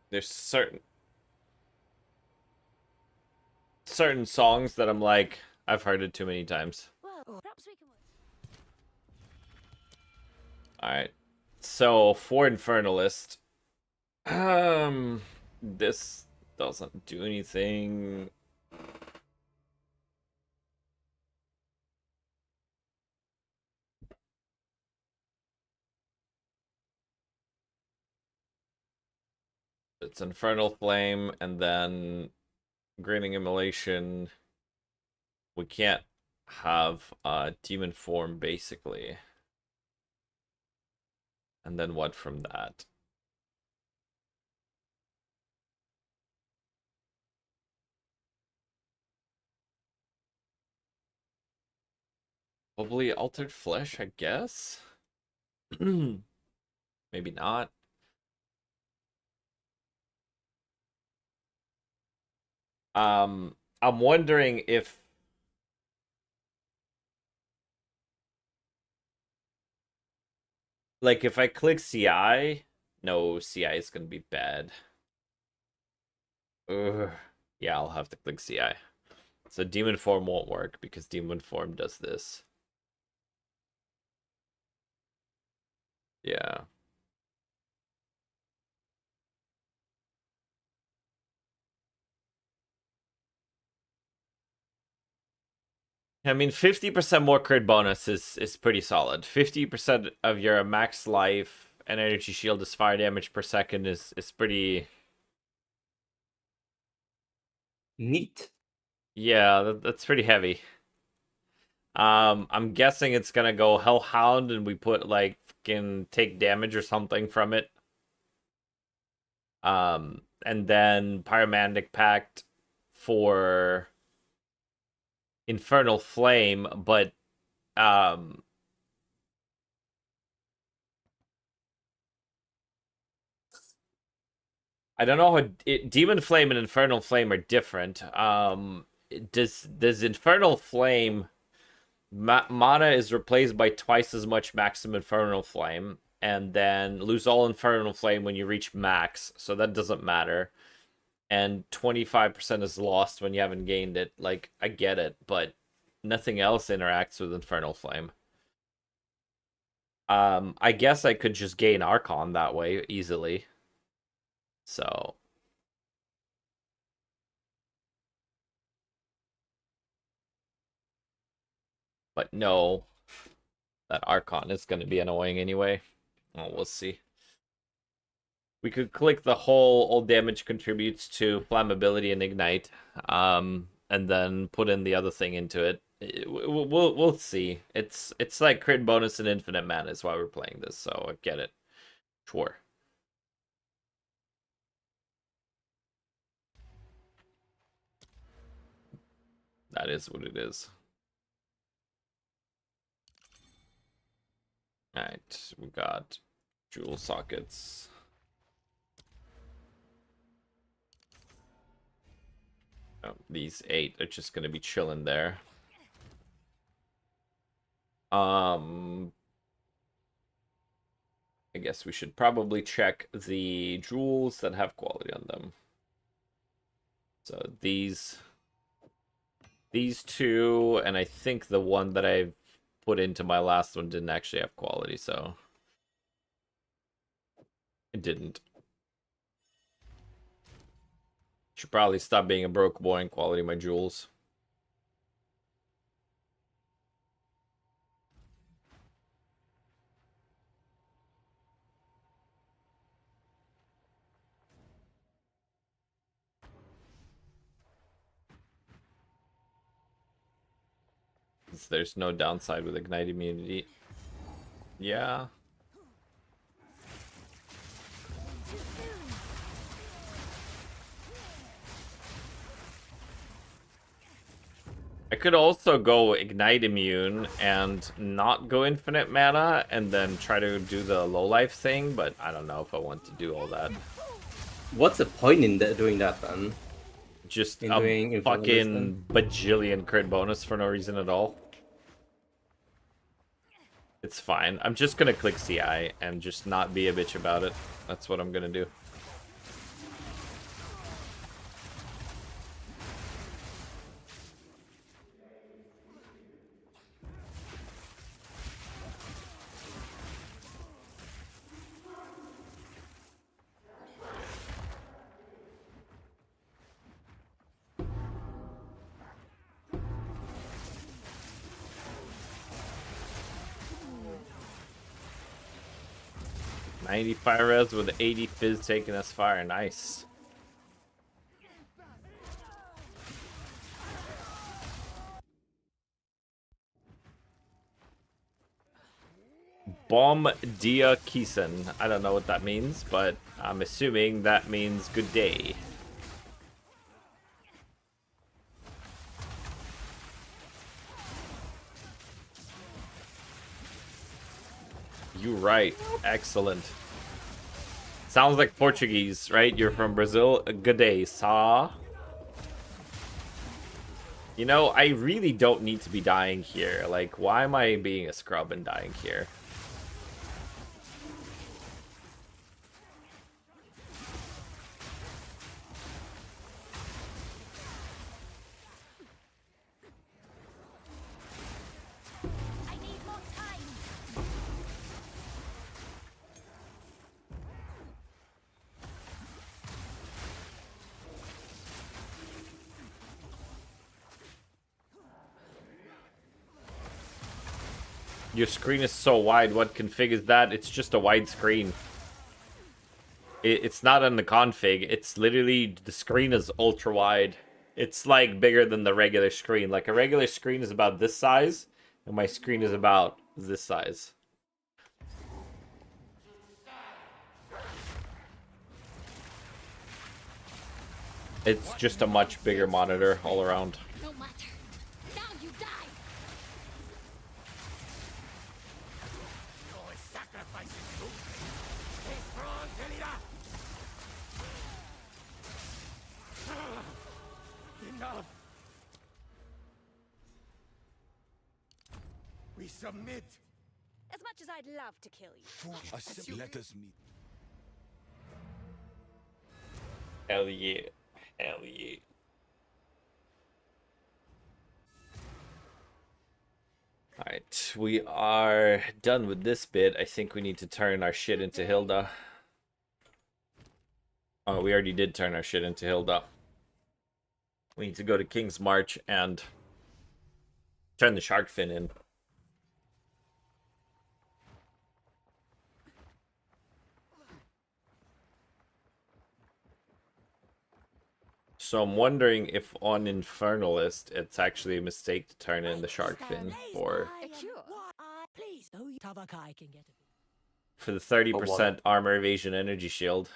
There's certain songs that I'm like, I've heard it too many times. Well, perhaps we can. Alright. So for Infernalist, this doesn't do anything. It's Infernal Flame and then Grinning Immolation. We can't have Demon Form basically. And then what from that? Probably Altered Flesh, I guess? Maybe not. I'm wondering if like if I click CI, no, CI is gonna be bad. Ugh. Yeah, I'll have to click CI. So Demon Form won't work because Demon Form does this. Yeah. I mean, 50% more crit bonus is pretty solid. 50% of your max life and energy shield is fire damage per second is pretty Neat. Yeah, that's pretty heavy. I'm guessing it's gonna go Hellhound and we put like fucking take damage or something from it. And then Pyromantic Pact for Infernal Flame, but I don't know how Demon Flame and Infernal Flame are different. Does Infernal Flame mana is replaced by twice as much maximum Infernal Flame, and then lose all Infernal Flame when you reach max, so that doesn't matter. And 25% is lost when you haven't gained it. Like, I get it, but nothing else interacts with Infernal Flame. I guess I could just gain Archon that way easily. So but no, that Archon is going to be annoying anyway. Well, we'll see. We could click the whole all damage contributes to flammability and ignite, and then put in the other thing into it. We'll see. It's like crit bonus and infinite mana is why we're playing this, so I get it. Sure. That is what it is. Alright, we got jewel sockets. Oh, these 8 are just gonna be chilling there. I guess we should probably check the jewels that have quality on them. So these two, and I think the one that I've put into my last one didn't actually have quality, so it didn't. Should probably stop being a broke boy and quality my jewels. There's no downside with Ignite immunity. Yeah. I could also go Ignite Immune and not go Infinite Mana and then try to do the low life thing, but I don't know if I want to do all that. What's the point in doing that then? Just In a doing Infinite fucking bajillion crit bonus for no reason at all. It's fine. I'm just gonna click CI and just not be a bitch about it. That's what I'm gonna do. Fire res with 80 fizz taking us fire. Nice. Bomb Dia Kisen. I don't know what that means, but I'm assuming that means good day. You right. Excellent. Sounds like Portuguese, right? You're from Brazil. Good day, saw. You know, I really don't need to be dying here. Like, why am I being a scrub and dying here? Your screen is so wide. What config is that? It's just a wide screen. It's not in the config. It's literally, the screen is ultra wide. It's like bigger than the regular screen. Like a regular screen is about this size, and my screen is about this size. It's just a much bigger monitor all around. No matter. Now you die. Enough. We submit. As much as I'd love to kill you. Let us meet. Hell yeah. Hell yeah. Alright, we are done with this bit. I think we need to turn our shit into Hilda. Oh, we already did turn our shit into Hilda. We need to go to King's March and turn the shark fin in. So I'm wondering if on Infernalist it's actually a mistake to turn in the shark fin for the 30% armor evasion energy shield.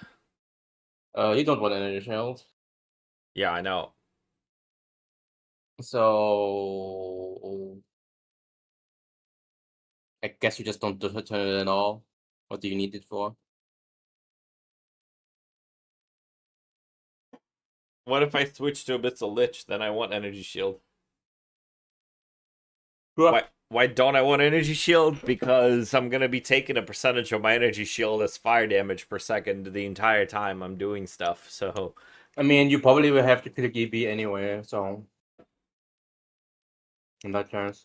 You don't want energy shield. Yeah, I know. So I guess you just don't turn it at all. What do you need it for? What if I switch to Abyssal Lich? Then I want energy shield. Why don't I want energy shield? Because I'm gonna be taking a percentage of my energy shield as fire damage per second the entire time I'm doing stuff. So, I mean, you probably will have to click EB anyway. So, in that case,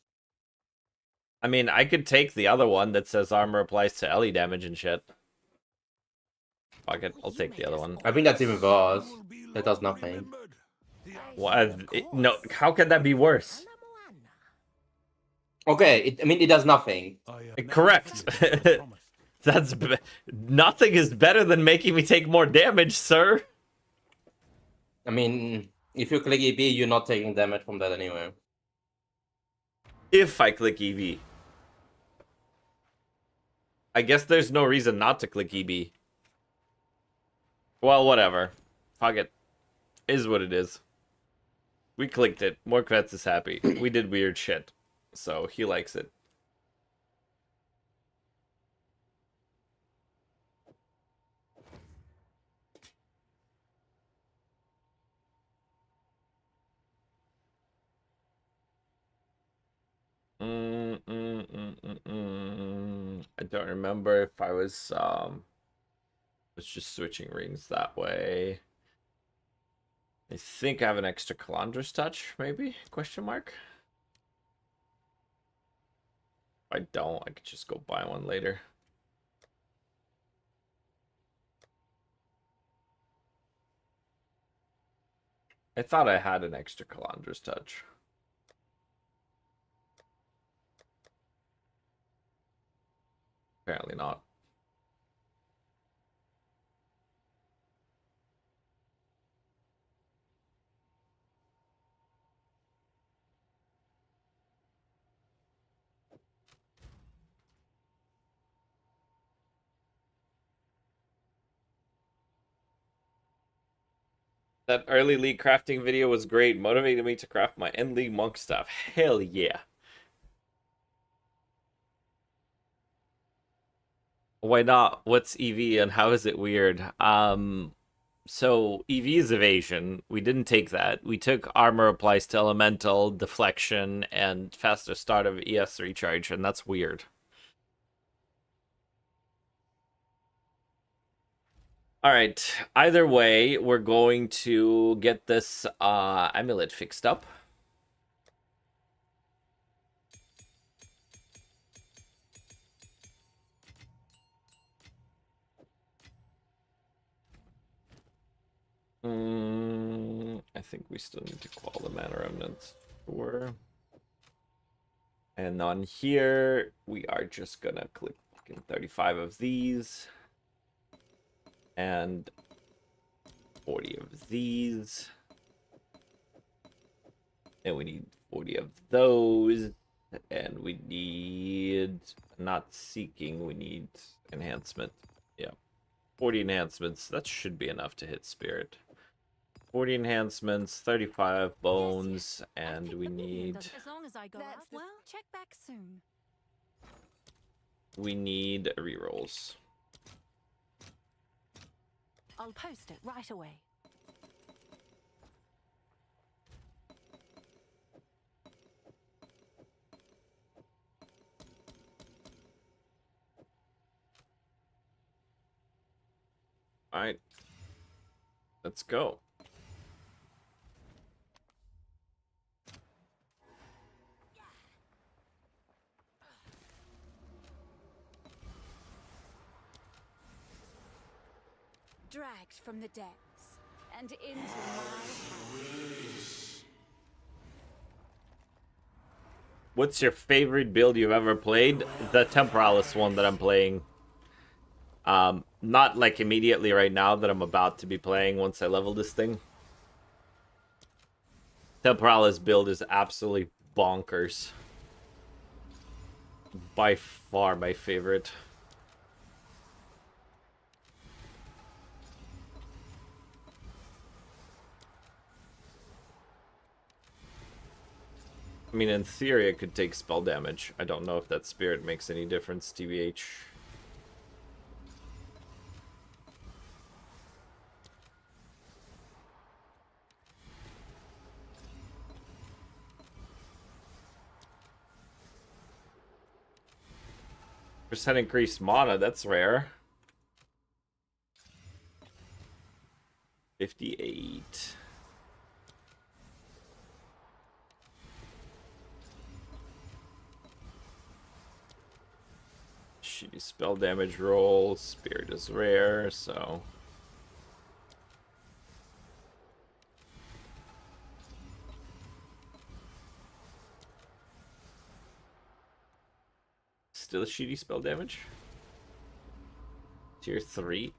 I mean, I could take the other one that says armor applies to LE damage and shit. Fuck it, I'll take the other one. I think that's even worse. That does nothing. What? No, how can that be worse? Okay, I mean, it does nothing. Correct. That's nothing is better than making me take more damage, sir. I mean, if you click EB, you're not taking damage from that anyway. If I click EV. I guess there's no reason not to click EB. Well, whatever. Fuck it. Is what it is. We clicked it. Morkvets is happy. We did weird shit. So he likes it. I don't remember if I was just switching rings that way. I think I have an extra Calandra's touch, maybe? Question mark. If I don't, I could just go buy one later. I thought I had an extra Calandra's touch. Apparently not. That early league crafting video was great. Motivated me to craft my end league monk stuff. Hell yeah. Why not? What's EV and how is it weird? So EV is evasion. We didn't take that. We took armor applies to elemental, deflection, and faster start of ES recharge, and that's weird. All right. Either way, we're going to get this amulet fixed up. I think we still need to quell the mana remnants. Sure. And on here, we are just gonna click 35 of these. And 40 of these. And we need 40 of those. And we need, not seeking, we need enhancement. Yeah. 40 enhancements. That should be enough to hit spirit. 40 enhancements, 35 bones, and we need... As long as I go out, well, check back soon. We need rerolls. I'll post it right away. Alright. Let's go. Dragged from the depths and into my hands. What's your favorite build you've ever played? The Temporalis one that I'm playing. Not like immediately right now that I'm about to be playing once I level this thing. Temporalis build is absolutely bonkers. By far my favorite. I mean, in theory, it could take spell damage. I don't know if that spirit makes any difference, TBH. Percent increased mana, that's rare. 58. shitty spell damage roll. Spirit is rare, so... Still shitty spell damage. Tier 3.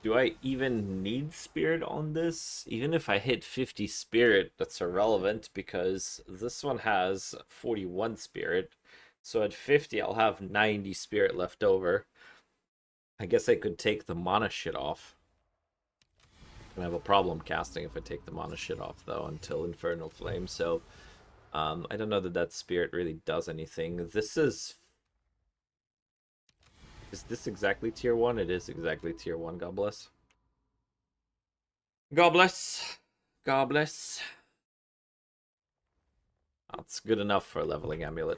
Do I even need spirit on this? Even if I hit 50 spirit, that's irrelevant because this one has 41 spirit. So at 50, I'll have 90 spirit left over. I guess I could take the mana shit off. I have a problem casting if I take the mana shit off, though, until Infernal Flame. So, I don't know that that spirit really does anything. This is... Is this exactly tier 1? It is exactly tier 1, God bless. God bless. God bless. That's good enough for a leveling amulet.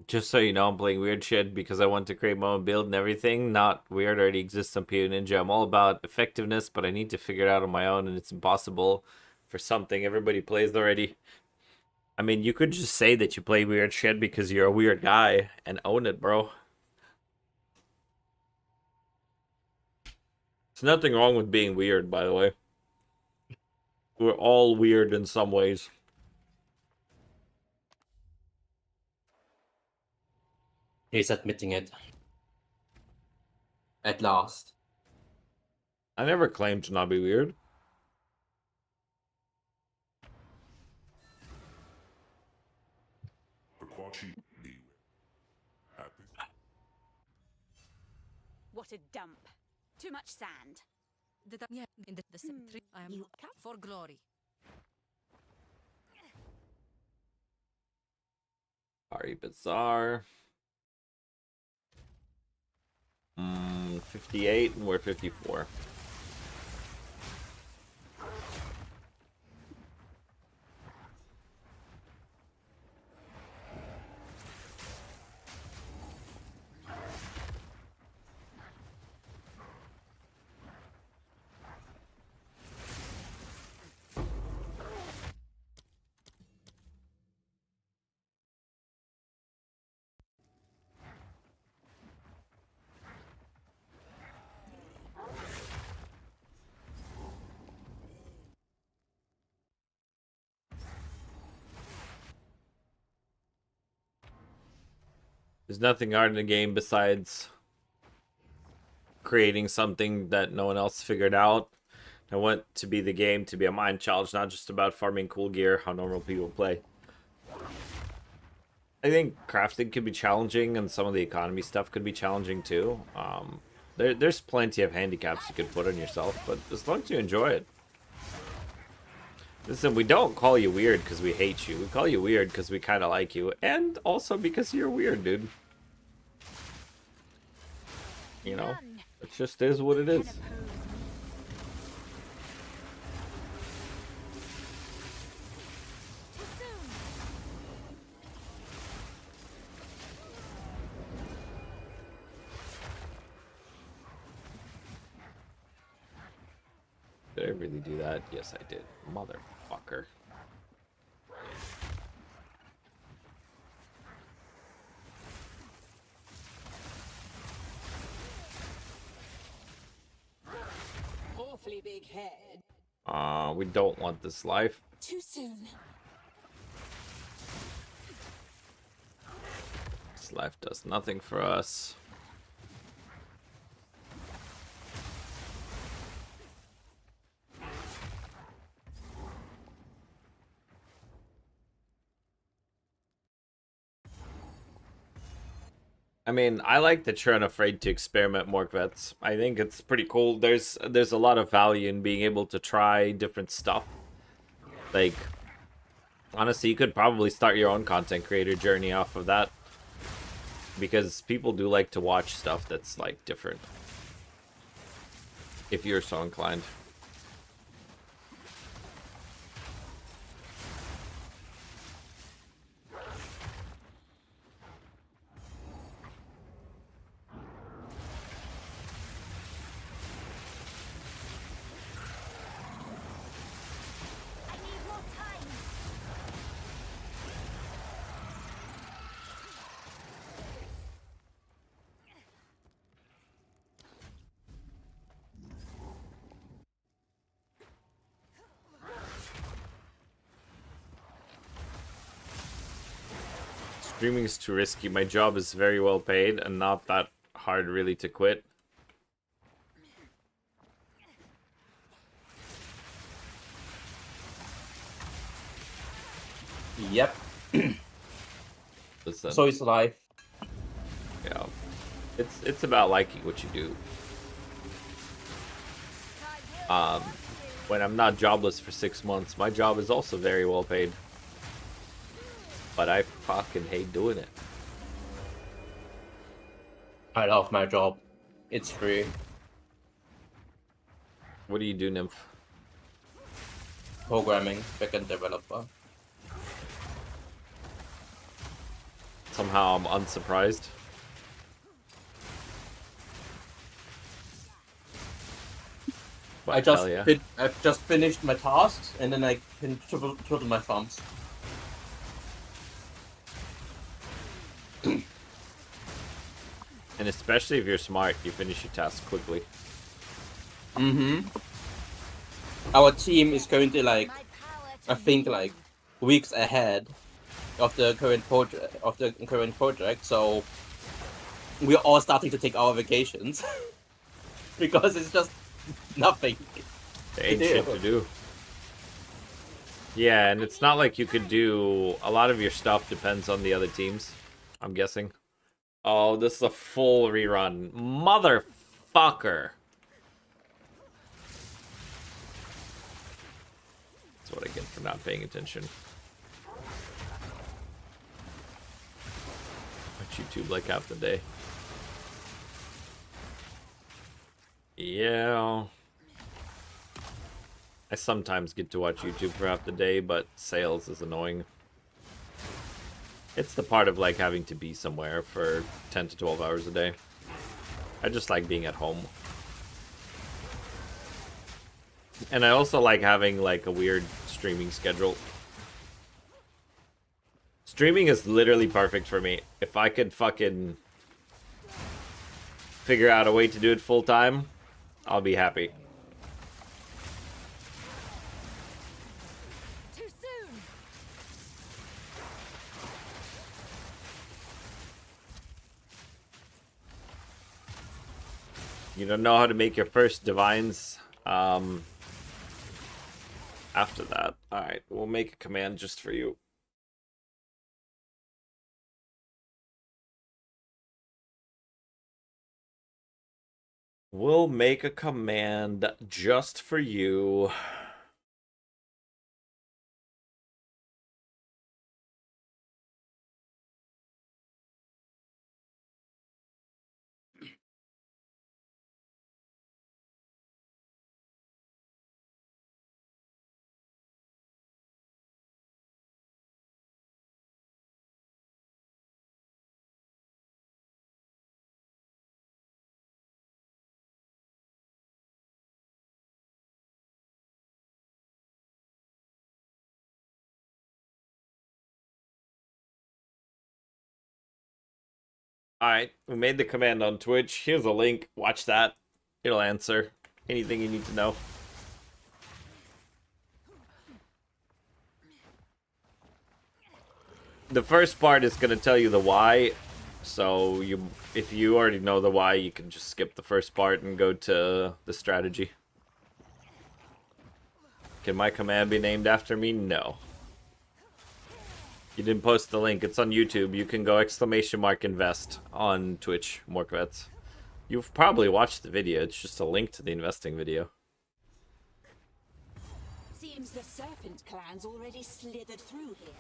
Just so you know, I'm playing weird shit because I want to create my own build and everything. Not weird already exists on PoE Ninja. I'm all about effectiveness, but I need to figure it out on my own, and it's impossible for something everybody plays already. I mean, you could just say that you play weird shit because you're a weird guy and own it, bro. There's nothing wrong with being weird, by the way. We're all weird in some ways. He's admitting it. At last. I never claimed to not be weird. What a dump. Too much sand. Yeah, in the cemetery, I am for glory. Ari Bizarre. 58 and we're 54. There's nothing hard in the game besides creating something that no one else figured out. I want to be the game to be a mind challenge, not just about farming cool gear, how normal people play. I think crafting could be challenging, and some of the economy stuff could be challenging too. There's plenty of handicaps you could put on yourself, but as long as you enjoy it. Listen, we don't call you weird because we hate you. We call you weird because we kind of like you, and also because you're weird, dude. You know, it just is what it is. Did I really do that? Yes, I did. Motherfucker. Awfully big head. We don't want this life. Too soon. This life does nothing for us. I mean, I like that you're unafraid to experiment more, Vets. I think it's pretty cool. There's a lot of value in being able to try different stuff. Like, honestly, you could probably start your own content creator journey off of that. Because people do like to watch stuff that's, like, different. If you're so inclined. Streaming is too risky. My job is very well paid and not that hard really to quit. Yep. Listen, So is life. yeah, it's about liking what you do. When I'm not jobless for 6 months, my job is also very well paid. But I fucking hate doing it. I love my job. It's free. What do you do, Nymph? Programming, backend developer. Somehow I'm unsurprised. But I've just finished my tasks and then I can twiddle my thumbs. And especially if you're smart, you finish your task quickly. Our team is currently like, I think like weeks ahead of the current project, so we're all starting to take our vacations because it's just nothing. There ain't shit to do. Yeah, and it's not like you could do... A lot of your stuff depends on the other teams, I'm guessing. Oh, this is a full rerun. Motherfucker! That's what I get for not paying attention. Watch YouTube like half the day. Yeah... I sometimes get to watch YouTube for half the day, but sales is annoying. It's the part of like having to be somewhere for 10 to 12 hours a day. I just like being at home. And I also like having like a weird streaming schedule. Streaming is literally perfect for me. If I could fucking figure out a way to do it full time, I'll be happy. You don't know how to make your first divines after that. Alright, we'll make a command just for you. We'll make a command just for you. Alright, we made the command on Twitch. Here's a link. Watch that. It'll answer anything you need to know. The first part is going to tell you the why. So if you already know the why, you can just skip the first part and go to the strategy. Can my command be named after me? No. You didn't post the link. It's on YouTube. You can go !invest on Twitch, Morkvets. You've probably watched the video. It's just a link to the investing video. Seems the Serpent clan's already slithered through here.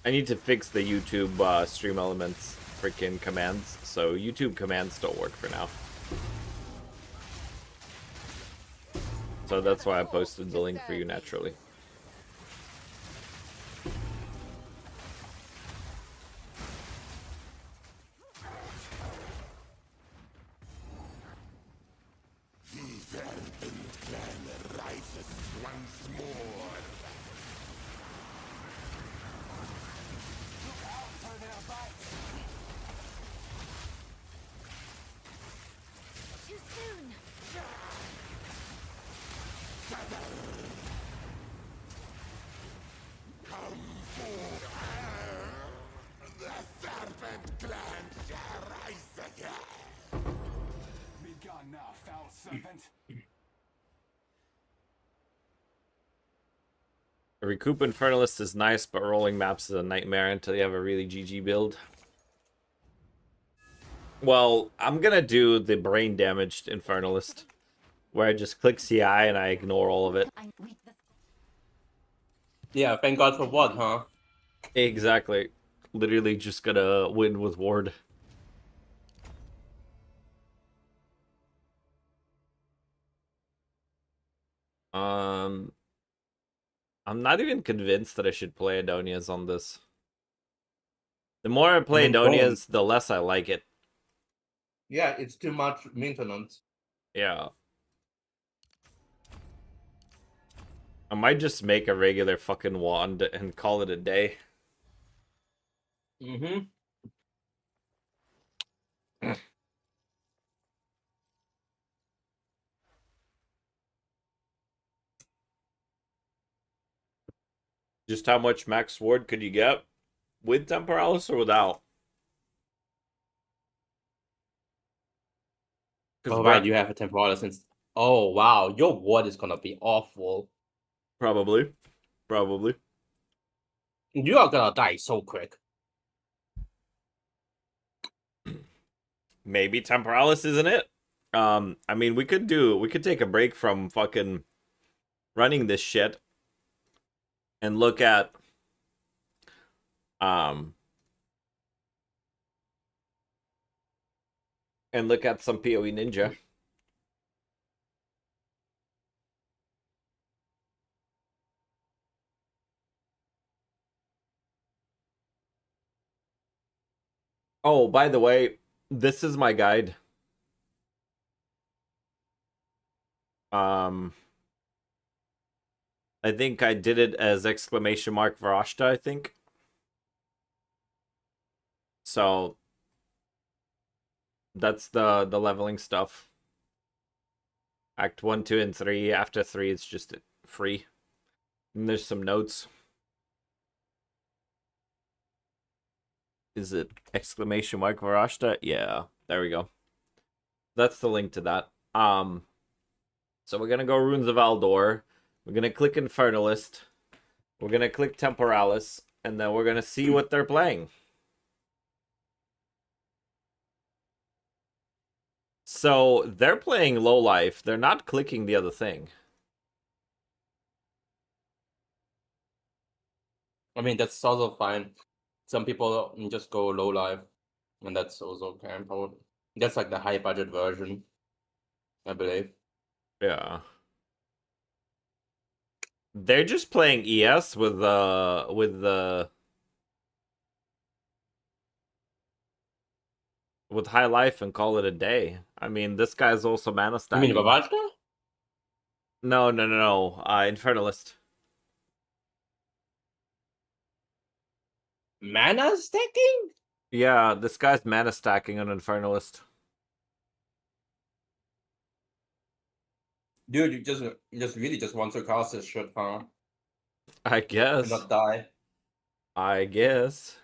I need to fix the YouTube stream elements freaking commands. So YouTube commands don't work for now. So that's why I posted the link for you naturally. Too soon. The serpent clan shall rise again. Be gone now, foul serpent. Recoup Infernalist is nice, but rolling maps is a nightmare until you have a really GG build. Well, I'm gonna do the brain damaged Infernalist, where I just click CI and I ignore all of it. Yeah, thank God for what, huh? Exactly. Literally just gonna win with Ward. I'm not even convinced that I should play Adonias on this. The more I play Adonias, the less I like it. Yeah, it's too much maintenance. Yeah. I might just make a regular fucking wand and call it a day. Mm-hmm. Just how much max ward could you get? With Temporalis or without? Oh, right, you have a temporal since. Oh, wow, your ward is gonna be awful. Probably. Probably. You are gonna die so quick. Maybe Temporalis isn't it. I mean, we could take a break from fucking running this shit and look at some PoE Ninja. Oh, by the way, this is my guide. I think I did it as exclamation mark Varashta, I think. So that's the leveling stuff. Act 1, 2, and 3. After 3, it's just free. And there's some notes. Is it exclamation mark Varashta? Yeah, there we go. That's the link to that. So we're gonna go Runes of Aldor. We're gonna click Infernalist. We're gonna click Temporalis, and then we're gonna see what they're playing. So they're playing low life. They're not clicking the other thing. I mean, that's also fine. Some people just go low life, and that's also okay. That's like the high budget version, I believe. Yeah. They're just playing ES with high life and call it a day. I mean, this guy's also mana stacking. You mean Vavashka? No. Infernalist. Mana stacking? Yeah, this guy's mana stacking on Infernalist. Dude, you just really just want to cast this shit, huh? I guess. And not die. I guess.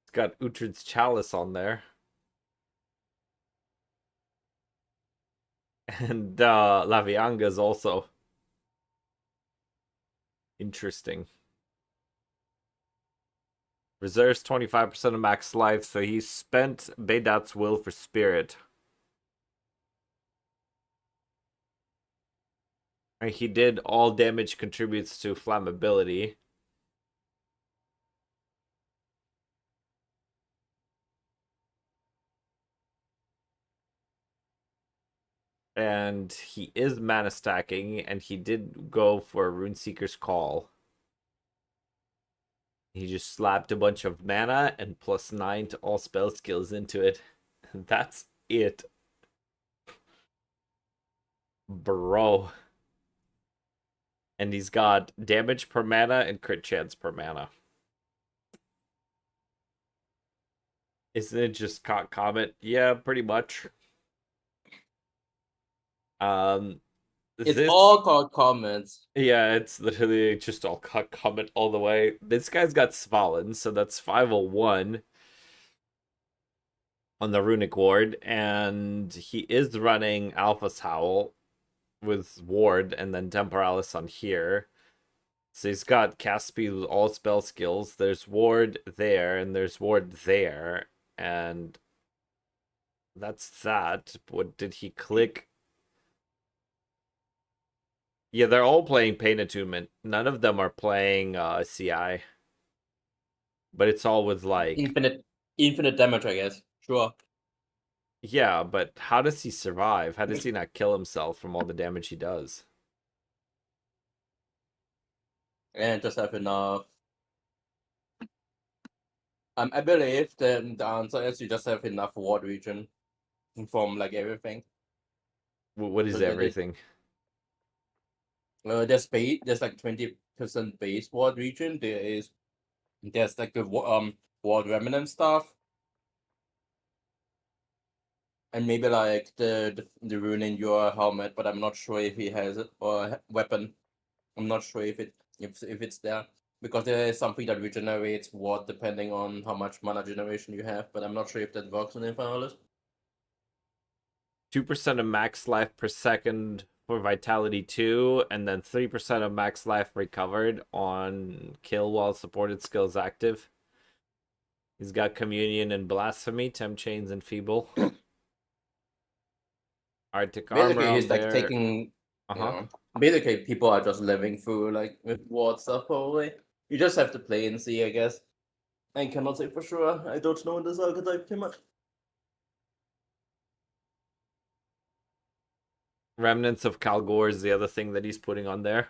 It's got Uhtred's Chalice on there. And Lavianga's also. Interesting. Reserves 25% of max life, so he spent Bedat's Will for Spirit. He did all damage contributes to flammability. And he is mana stacking, and he did go for Runeseeker's Call. He just slapped a bunch of mana and +9 to all spell skills into it. That's it. Bro. And he's got damage per mana and crit chance per mana. Isn't it just Comet? Yeah, pretty much. It's all called comments. Yeah, it's literally just all Comet all the way. This guy's got Svalin, so that's 501 on the Runic Ward, and he is running Alpha's Howl with Ward and then Temporalis on here. So he's got cast speed with all spell skills. There's Ward there, and there's Ward there, and that's that. What did he click? Yeah, they're all playing Pain Attunement. None of them are playing CI. But it's all with like infinite damage, I guess. Sure. Yeah, but how does he survive? How does he not kill himself from all the damage he does? And just have enough. I believe the answer is you just have enough ward region from like everything. What is everything? There's like 20% base ward region. There's like the ward remnant stuff. And maybe like the rune in your helmet, but I'm not sure if he has it, or weapon. I'm not sure if it's there, because there is something that regenerates ward depending on how much mana generation you have, but I'm not sure if that works on Infernalis. 2% of max life per second for Vitality 2, and then 3% of max life recovered on kill while supported skills active. He's got Communion and Blasphemy, Temp Chains and Feeble. Arctic Armor. Basically, he's like there. taking. Basically, people are just living through like with ward stuff. Probably you just have to play and see, I guess. I cannot say for sure. I don't know this archetype too much. Remnants of Kalgor is the other thing that he's putting on there.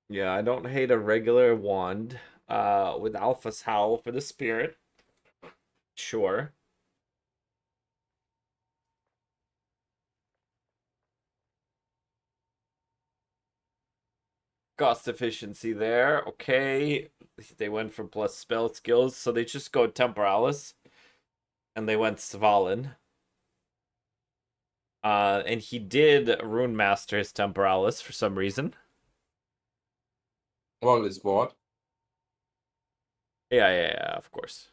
Yeah, I don't hate a regular wand with Alpha's Howl for the spirit. Sure. Cost efficiency there. Okay. They went for plus spell skills, so they just go Temporalis. And they went Svalin. And he did Rune Master his Temporalis for some reason. Well, it's what? Yeah, of course.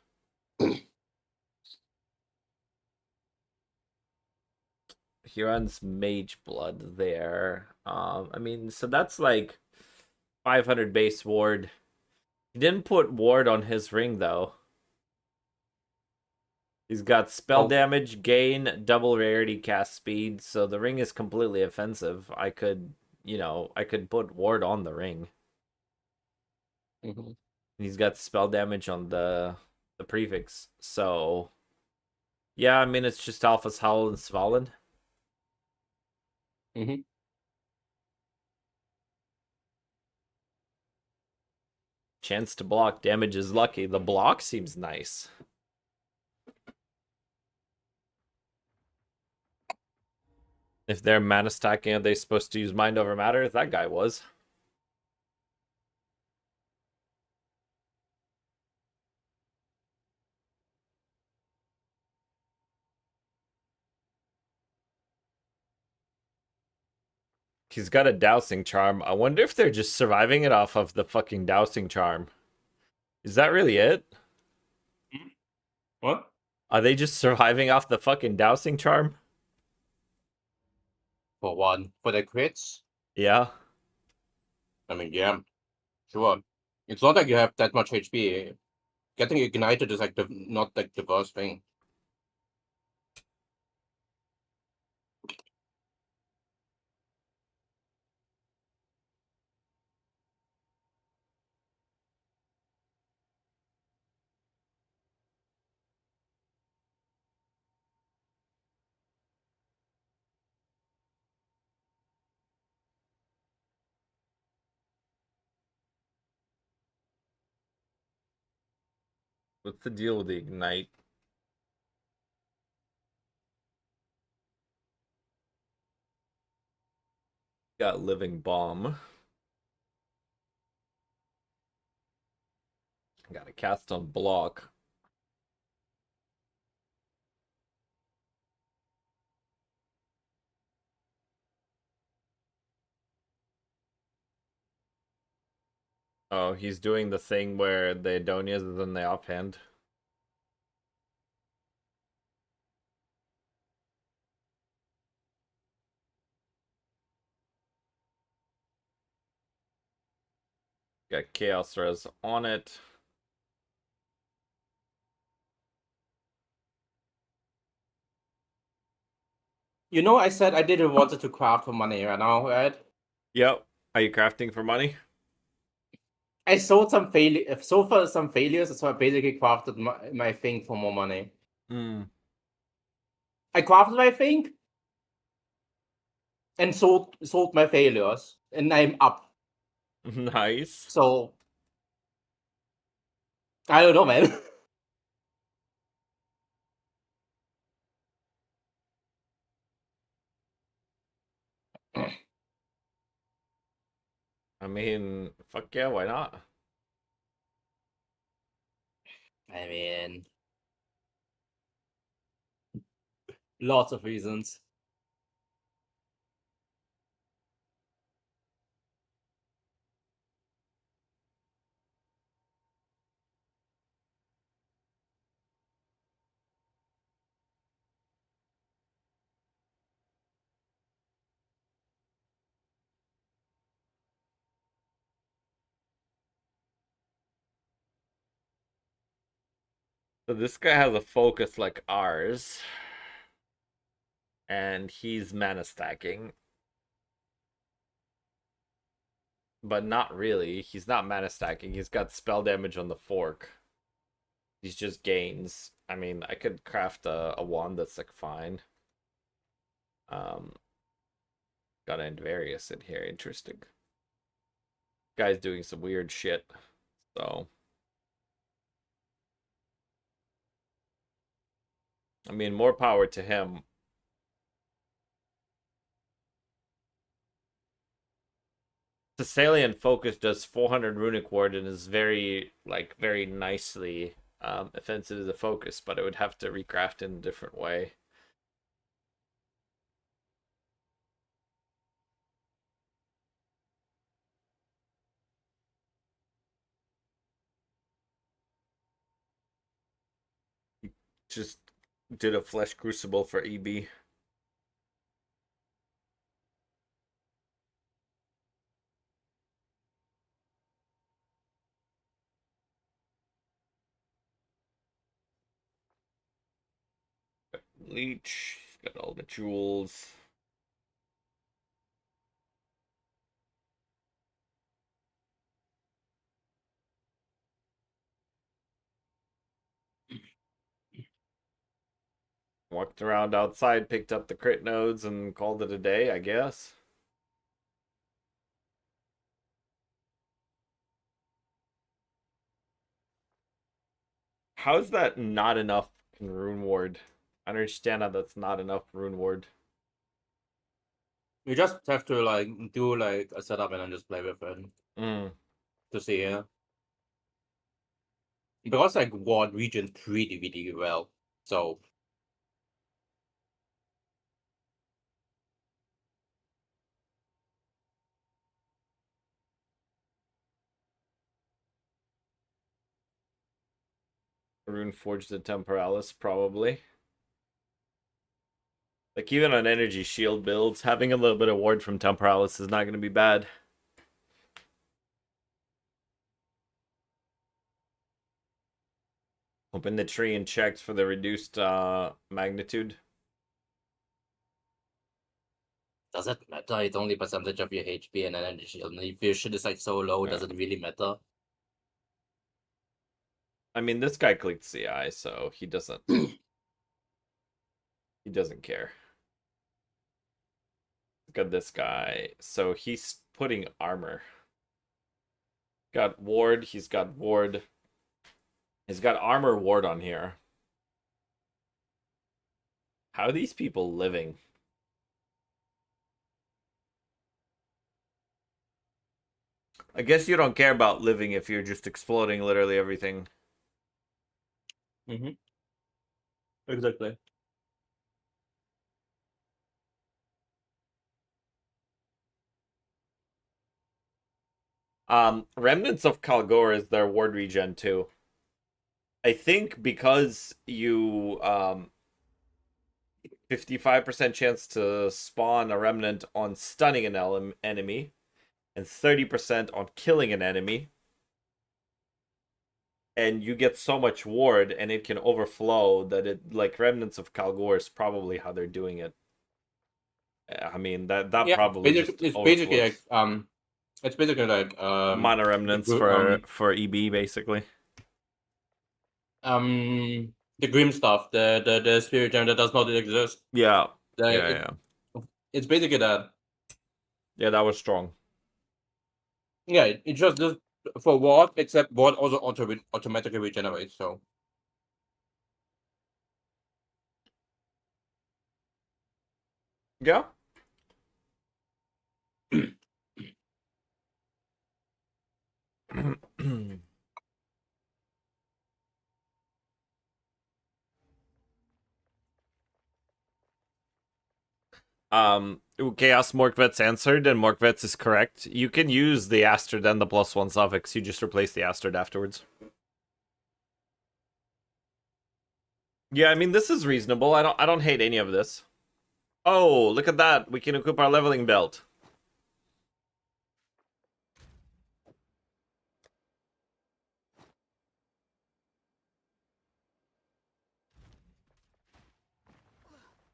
He runs Mage Blood there. I mean, so that's like 500 base ward. He didn't put ward on his ring, though. He's got spell damage, gain, double rarity, cast speed, so the ring is completely offensive. I could put ward on the ring. He's got spell damage on the prefix, so yeah, I mean, it's just Alpha's Howl and Svalin. Chance to block, damage is lucky. The block seems nice. If they're mana stacking, are they supposed to use Mind Over Matter? That guy was. He's got a Dousing Charm. I wonder if they're just surviving it off of the fucking Dousing Charm. Is that really it? What? Are they just surviving off the fucking dowsing charm? For one, for the crits. Yeah. I mean, yeah, sure. It's not like you have that much HP. Getting ignited is like not like the worst thing. What's the deal with the ignite? Got living bomb. Got a cast on block. Oh, he's doing the thing where the Adonias is in the offhand. Got Chaos Res on it. You know, I said I didn't want to craft for money right now, right? Yep. Are you crafting for money? I sold some some failures, so I basically crafted my thing for more money. Hmm. I crafted my thing and sold my failures, and I'm up. Nice. So I don't know, man. I mean, fuck yeah, why not? I mean, lots of reasons. So this guy has a focus like ours. And he's mana stacking. But not really. He's not mana stacking. He's got spell damage on the fork. He's just gains. I mean, I could craft a wand that's like fine. Got an various in here. Interesting. Guy's doing some weird shit. So I mean, more power to him. Thessalian Focus does 400 Runic Ward and is very nicely offensive as a focus, but it would have to recraft in a different way. Just did a Flesh Crucible for EB. Leech, he's got all the jewels. Walked around outside, picked up the crit nodes, and called it a day, I guess. How's that not enough in Rune Ward? I don't understand how that's not enough Rune Ward. You just have to like do like a setup and then just play with it to see. Yeah. Because like Ward region really well, so Rune Forged the Temporalis, probably. Like, even on energy shield builds, having a little bit of ward from Temporalis is not going to be bad. Open the tree and checked for the reduced magnitude. Does it matter? It's only percentage of your HP and energy shield. And if your shit is like so low, does it really matter? I mean, this guy clicked CI, so he doesn't. He doesn't care. Look at this guy. So he's putting armor. Got ward. He's got ward. He's got armor ward on here. How are these people living? I guess you don't care about living if you're just exploding literally everything. Mm-hmm. Exactly. Remnants of Kalgor is their ward regen too. I think because you 55% chance to spawn a remnant on stunning an enemy and 30% on killing an enemy. And you get so much ward and it can overflow that it, like, Remnants of Kalgor is probably how they're doing it. I mean, that probably just it's basically like overflows. it's basically like Mana remnants for EB basically. The grim stuff, the spirit gem that does not exist. Yeah. Yeah. It's basically that. Yeah, that was strong. Yeah, it just does for ward, except ward also automatically regenerates. So yeah. Chaos Morkvet's answered, and Morkvet's is correct. You can use the Astrid and the +1 suffix. You just replace the Astrid afterwards. Yeah, I mean, this is reasonable. I don't hate any of this. Oh, look at that. We can equip our leveling belt.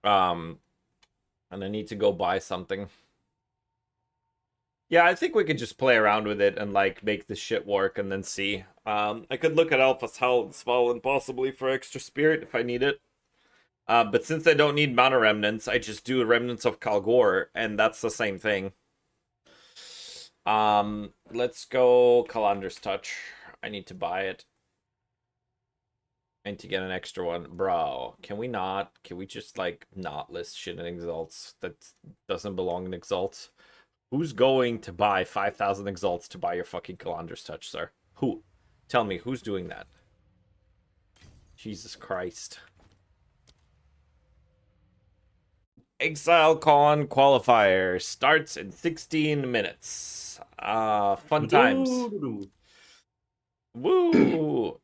And I need to go buy something. Yeah, I think we could just play around with it and, like, make this shit work and then see. I could look at Alpha's Helm's Fallen possibly for extra spirit if I need it. But since I don't need mana remnants, I just do Remnants of Kalgor, and that's the same thing. Let's go Kalandra's Touch. I need to buy it. I need to get an extra one. Bro, can we just, like, not list shit in Exalts that doesn't belong in Exalts? Who's going to buy 5,000 Exalts to buy your fucking Kalandra's Touch, sir? Who? Tell me, who's doing that? Jesus Christ. Exile Con qualifier starts in 16 minutes. Fun times. Woo!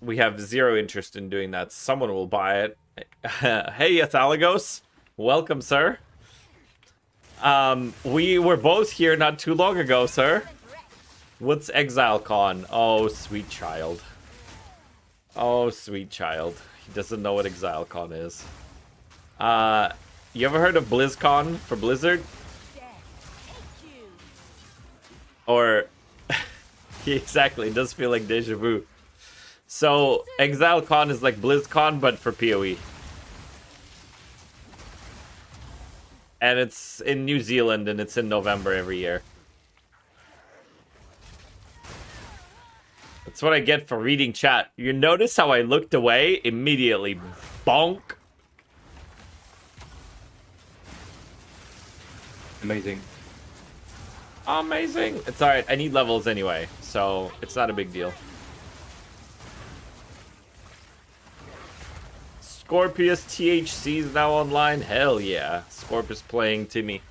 We have zero interest in doing that. Someone will buy it. Hey, Athalagos. Welcome, sir. We were both here not too long ago, sir. What's Exile Con? Oh, sweet child. Oh, sweet child. He doesn't know what Exile Con is. You ever heard of BlizzCon for Blizzard? Or... exactly, it does feel like deja vu. So, ExileCon is like BlizzCon, but for PoE. And it's in New Zealand, and it's in November every year. That's what I get for reading chat. You notice how I looked away? Immediately. Bonk. amazing. Amazing. It's alright. I need levels anyway, so it's not a big deal. Scorpius THC is now online. Hell yeah. Scorp is playing Timmy.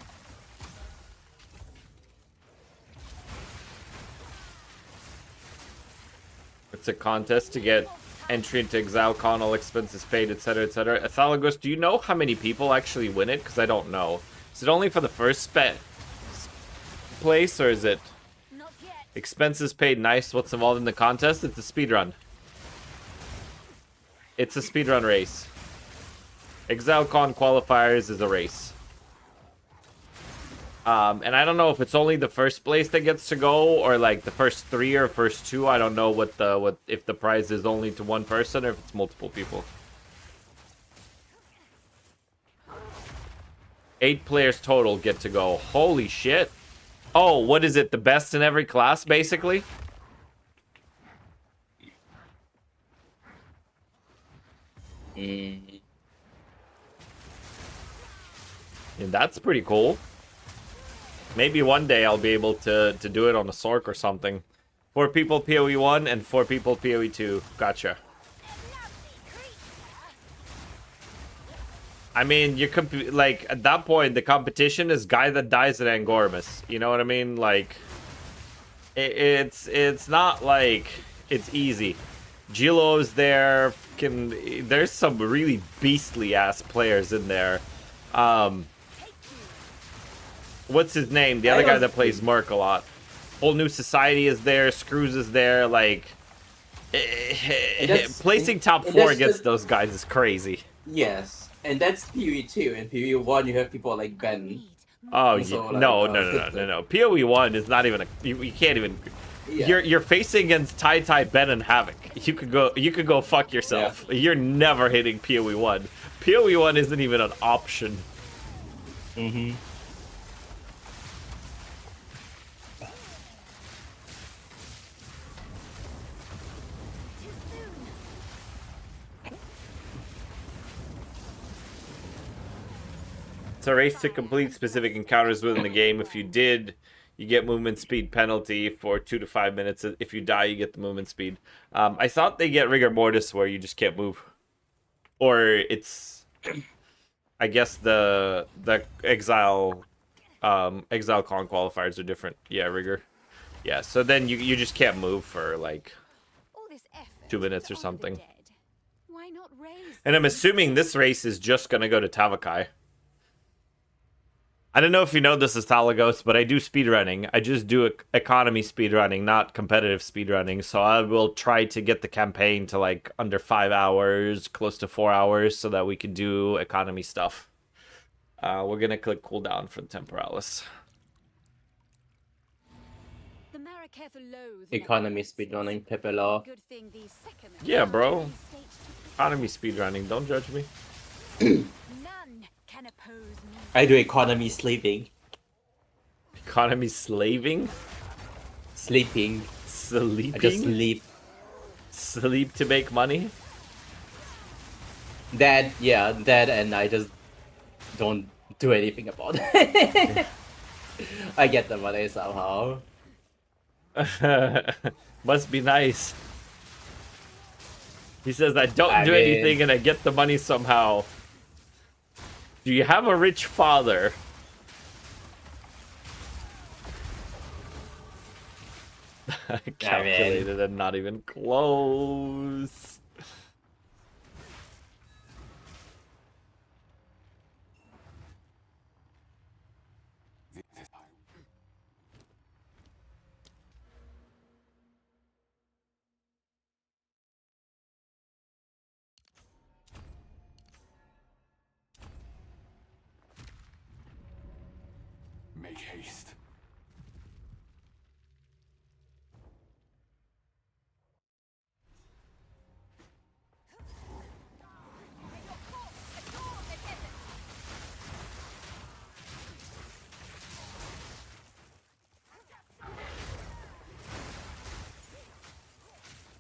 It's a contest to get entry into ExileCon, all expenses paid, etc., etc. Athalagos, do you know how many people actually win it? Because I don't know. Is it only for the first place, or is it expenses paid? Nice. What's involved in the contest? It's a speedrun. It's a speedrun race. ExileCon qualifiers is a race. And I don't know if it's only the first place that gets to go, or like the first 3 or first 2. I don't know if the prize is only to one person or if it's multiple people. 8 players total get to go. Holy shit. Oh, what is it? The best in every class, basically? Yeah, that's pretty cool. Maybe one day I'll be able to do it on a Sork or something. 4 people PoE 1 and 4 people PoE 2. Gotcha. I mean, you could like at that point the competition is guy that dies at Angormus. You know what I mean? Like it's not like it's easy. Gilo's there. There's some really beastly ass players in there. What's his name? The other guy that plays Merc a lot. Whole New Society is there. Screws is there. Like, placing top 4 against those guys is crazy. Yes, and that's PoE 2. And PoE 1, you have people like Ben. Oh, yeah. So, like, no. PoE 1 is not even a... You can't even... Yeah. You're facing against Tai, Ben, and Havoc. You could go fuck yourself. Yeah. You're never hitting PoE 1. PoE 1 isn't even an option. Mm-hmm. It's a race to complete specific encounters within the game. If you did, you get movement speed penalty for 2 to 5 minutes. If you die, you get the movement speed. I thought they get rigor mortis where you just can't move. Or it's... I guess the ExileCon qualifiers are different. Yeah, rigor. Yeah, so then you just can't move for like 2 minutes or something. And I'm assuming this race is just going to go to Tavakai. I don't know if you know this is Talagos, but I do speedrunning. I just do economy speedrunning, not competitive speedrunning. So I will try to get the campaign to like under 5 hours, close to 4 hours, so that we can do economy stuff. We're going to click cooldown for the Temporalis. Economy speedrunning, Pepe Law. Yeah, bro. Economy speedrunning, don't judge me. I do economy sleeping. Economy slaving? Sleeping. Sleeping? I just sleep. Sleep to make money? That, and I just don't do anything about it. I get the money somehow. Must be nice. He says, I don't do anything and I get the money somehow. Do you have a rich father? Calculated and not even close. Make haste.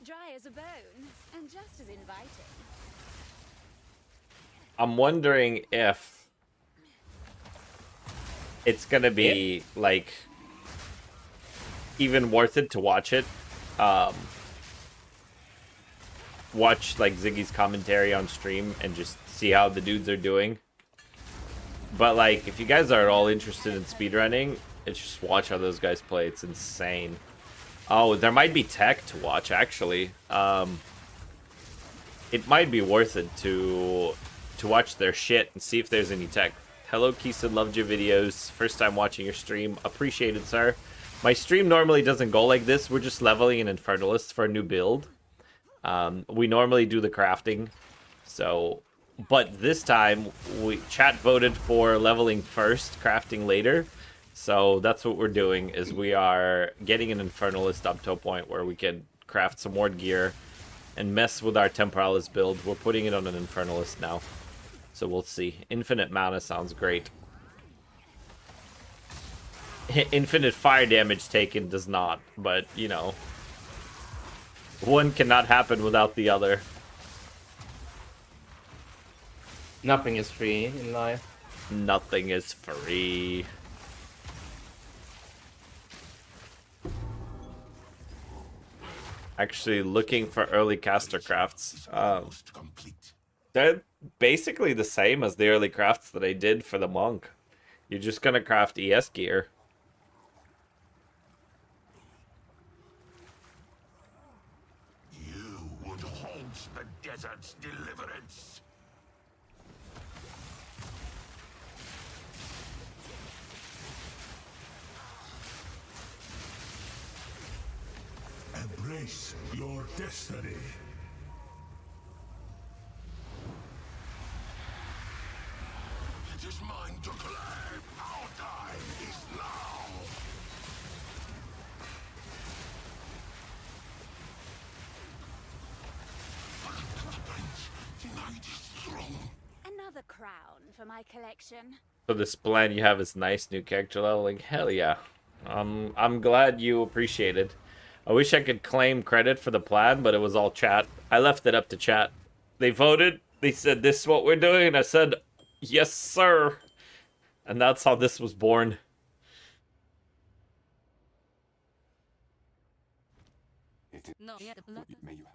Dry as a bone, and just as inviting. I'm wondering if it's gonna be like even worth it to watch it. Watch like Ziggy's commentary on stream and just see how the dudes are doing. But like, if you guys are at all interested in speedrunning, it's just watch how those guys play. It's insane. Oh, there might be tech to watch, actually. It might be worth it to watch their shit and see if there's any tech. Hello, Keeson, loved your videos. First time watching your stream. Appreciated, sir. My stream normally doesn't go like this. We're just leveling an Infernalist for a new build. We normally do the crafting. So, but this time, chat voted for leveling first, crafting later. So that's what we're doing, is we are getting an Infernalist up to a point where we can craft some more gear and mess with our Temporalis build. We're putting it on an Infernalist now. So we'll see. Infinite mana sounds great. Infinite fire damage taken does not, but, you know. One cannot happen without the other. Nothing is free in life. Nothing is free. Actually looking for early caster crafts. They're basically the same as the early crafts that I did for the monk. You're just gonna craft ES gear. You would halt the desert's deliverance. Embrace your destiny. It is mine to claim. Our time is now. The night is strong. Another crown for my collection. So this plan you have is nice, new character leveling. Hell yeah. I'm glad you appreciate it. I wish I could claim credit for the plan, but it was all chat. I left it up to chat. They voted. They said, this is what we're doing. And I said, yes, sir. And that's how this was born. No, yeah, May you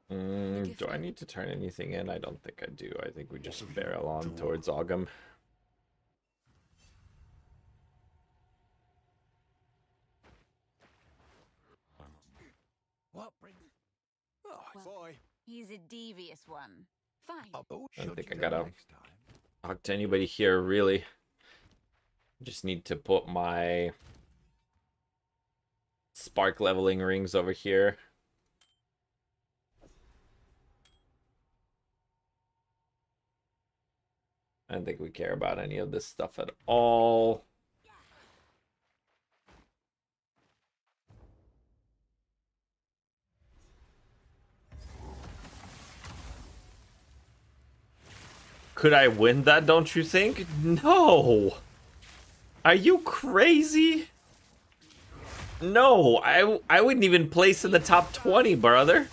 Do I need to turn anything in? I don't think I do. I think we just barrel on towards Ogum. What? Oh, boy. He's a devious one. Fine. I don't think I gotta talk to anybody here, really. Just need to put my spark leveling rings over here. I don't think we care about any of this stuff at all. Could I win that, don't you think? No! Are you crazy? No, I wouldn't even place in the top 20, brother.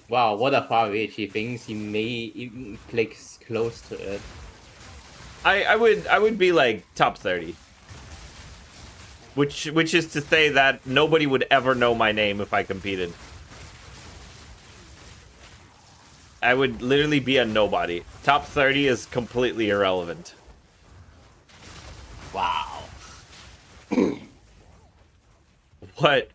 Wow, what a far reach. He thinks he may even place close to it. I would be like top 30. Which is to say that nobody would ever know my name if I competed. I would literally be a nobody. Top 30 is completely irrelevant. Wow. What?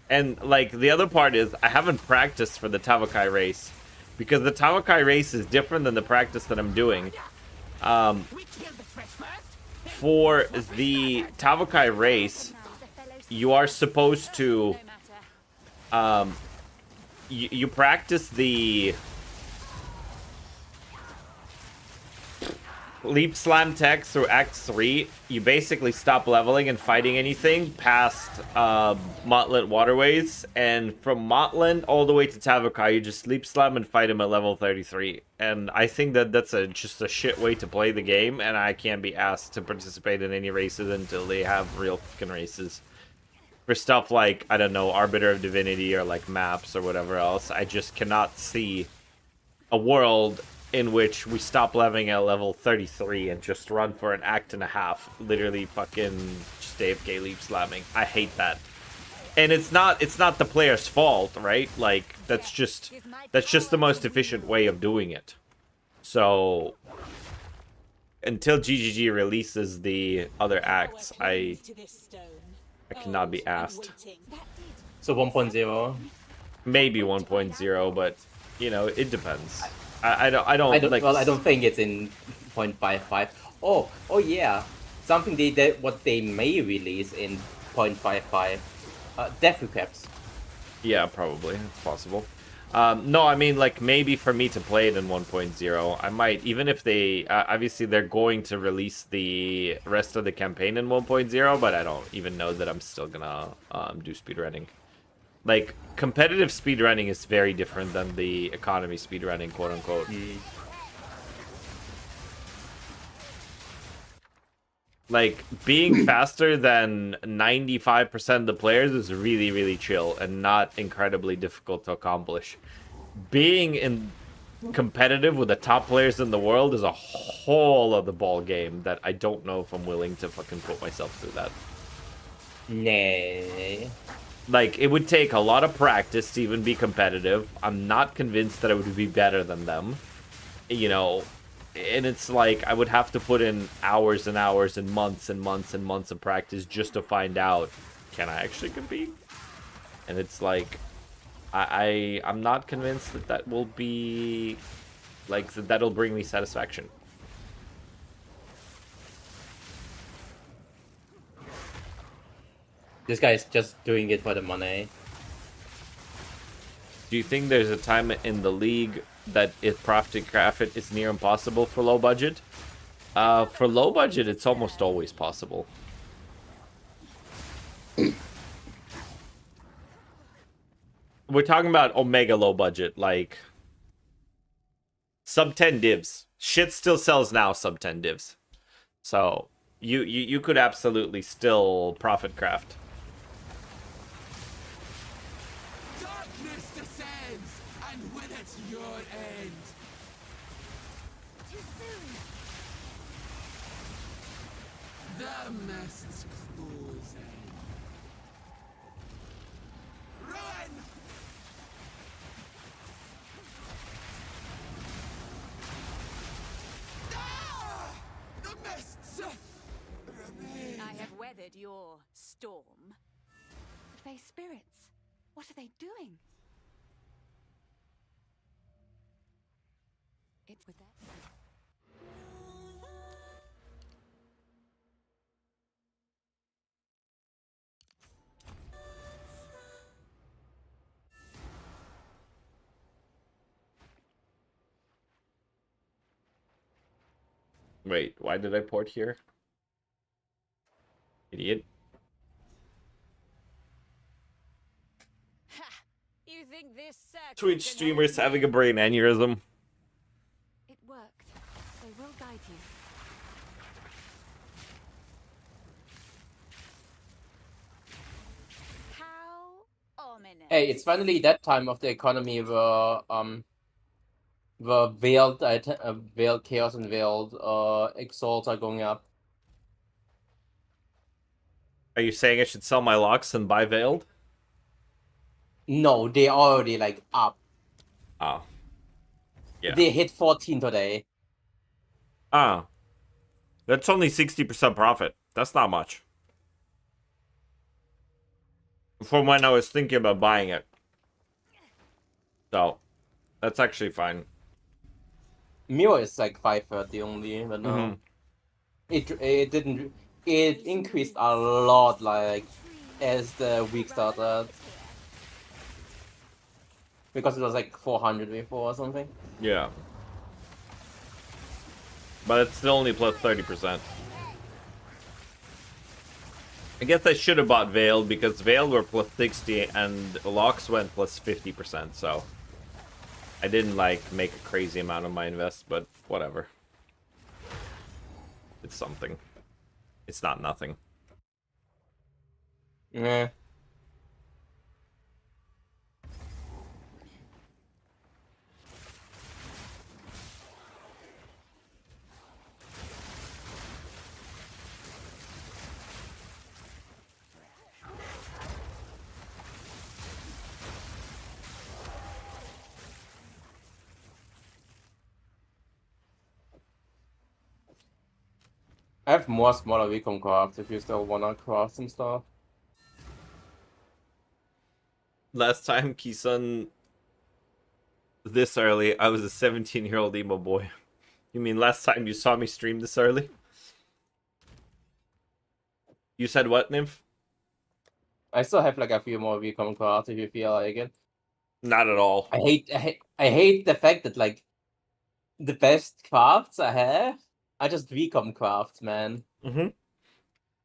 And, like, the other part is, I haven't practiced for the Tavakai race. Because the Tavakai race is different than the practice that I'm doing. For the Tavakai race, you are supposed to... You practice the... Leap Slam Tech through Act 3, you basically stop leveling and fighting anything past Motland Waterways, and from Motland all the way to Tavakai, you just Leap Slam and fight him at level 33. And I think that that's just a shit way to play the game, and I can't be asked to participate in any races until they have real fucking races. For stuff like, I don't know, Arbiter of Divinity or like maps or whatever else, I just cannot see a world in which we stop leveling at level 33 and just run for an act and a half. Literally fucking just AFK leap slamming. I hate that. And it's not the player's fault, right? Like that's just the most efficient way of doing it. So until GGG releases the other acts, I cannot be asked. So 1.0. Maybe 1.0, but you know, it depends. I don't like. Well, I don't think it's in 0.55. Oh yeah, something what they may release in 0.55. Death recaps. Yeah, probably. It's possible. No, I mean, like, maybe for me to play it in 1.0, I might, even if they, obviously they're going to release the rest of the campaign in 1.0, but I don't even know that I'm still gonna do speedrunning. Like, competitive speedrunning is very different than the economy speedrunning, quote-unquote. Like, being faster than 95% of the players is really, really chill and not incredibly difficult to accomplish. Being in competitive with the top players in the world is a whole other ball game that I don't know if I'm willing to fucking put myself through that. Nah. Like, it would take a lot of practice to even be competitive. I'm not convinced that I would be better than them. You know, and it's like I would have to put in hours and hours and months and months and months of practice just to find out, can I actually compete? And it's like, I'm not convinced that that will be, like, that'll bring me satisfaction. This guy is just doing it for the money. Do you think there's a time in the league that if profit craft it is near impossible for low budget? For low budget, it's almost always possible. We're talking about Omega low budget, like sub 10 divs. Shit still sells now, sub 10 divs. So you could absolutely still profit craft. Darkness descends, and with it your end. Too soon. The mist's closing. Run! Ah! The mists remain. I have weathered your storm. Fae spirits, what are they doing? It's with that. Wait, why did I port here? Idiot. Ha! You think this circle Twitch can streamers hold having a brain aneurysm. It worked. They will guide you. How ominous. Hey, it's finally that time of the economy where veiled veiled chaos and veiled exalt are going up. Are you saying I should sell my locks and buy Veiled? No, they already like up. Oh. Yeah. They hit 14 today. Ah. That's only 60% profit. That's not much. From when I was thinking about buying it. So, that's actually fine. Mio is like 530 only, but no. It didn't. It increased a lot, like as the week started, because it was like 400 before or something. Yeah. But it's still only plus 30%. I guess I should have bought Veiled because Veiled were plus 60 and Locks went plus 50%, so I didn't like make a crazy amount of my invest, but whatever. It's something. It's not nothing. Yeah. I have more smaller recon crafts if you still wanna craft some stuff. Last time Kisun this early, I was a 17-year-old emo boy. You mean last time you saw me stream this early? You said what, Nymph? I still have like a few more recon crafts if you feel like it. Not at all. I hate the fact that like the best crafts I have are just recon crafts, man. Mm-hmm.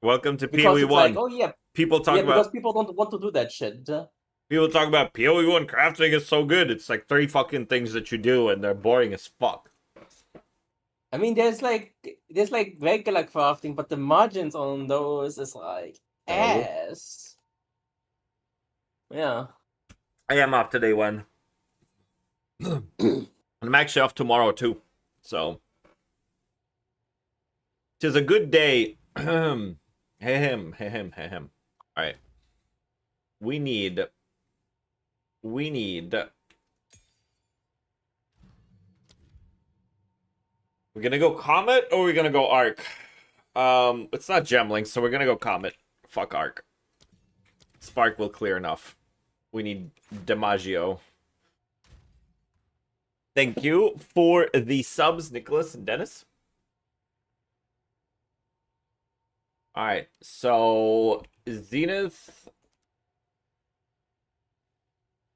Welcome to Because PoE it's like, 1. oh yeah, People talk because about people don't want to do that shit. people talk about PoE 1 crafting is so good. It's like 3 fucking things that you do and they're boring as fuck. I mean, there's like regular crafting, but the margins on those is like No. ass. Yeah. I am off today one. I'm actually off tomorrow too. So tis a good day. Hey him. Alright. We need we're gonna go Comet or we're gonna go Arc? It's not Gemling, so we're gonna go Comet. Fuck Arc. Spark will clear enough. We need DiMaggio. Thank you for the subs, Nicholas and Dennis. Alright, so Zenith.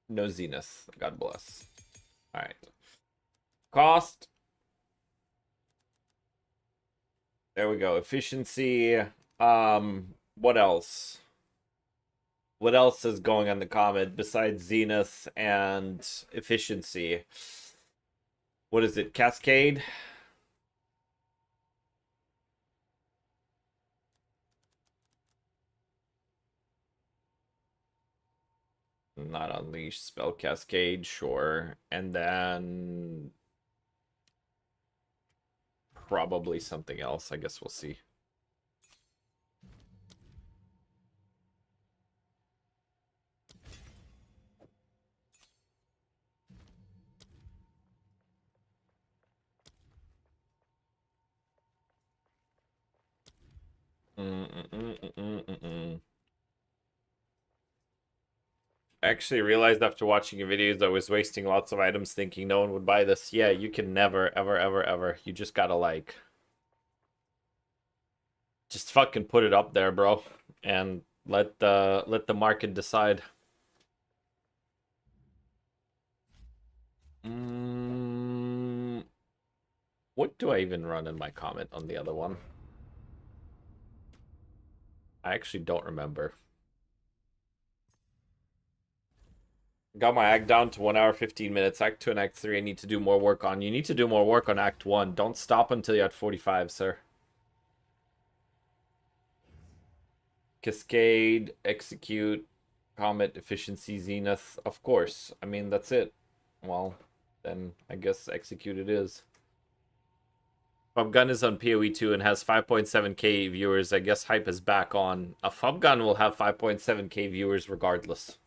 No Zenith. God bless. Alright. Cost. There we go. Efficiency. What else? What else is going on the Comet besides Zenith and efficiency? What is it? Cascade? Not Unleash, Spell Cascade, sure. And then probably something else. I guess we'll see. I actually realized after watching your videos I was wasting lots of items thinking no one would buy this. Yeah, you can never, ever. You just gotta like just fucking put it up there, bro. And let the market decide. What do I even run in my comment on the other one? I actually don't remember. Got my act down to 1 hour 15 minutes. Act 2 and Act 3 I need to do more work on. You need to do more work on Act 1. Don't stop until you're at 45, sir. Cascade, Execute, Comet, Efficiency, Zenith. Of course. I mean, that's it. Well, then I guess Execute it is. Fubgun is on PoE 2 and has 5.7k viewers. I guess hype is back on. A Fubgun will have 5.7k viewers regardless.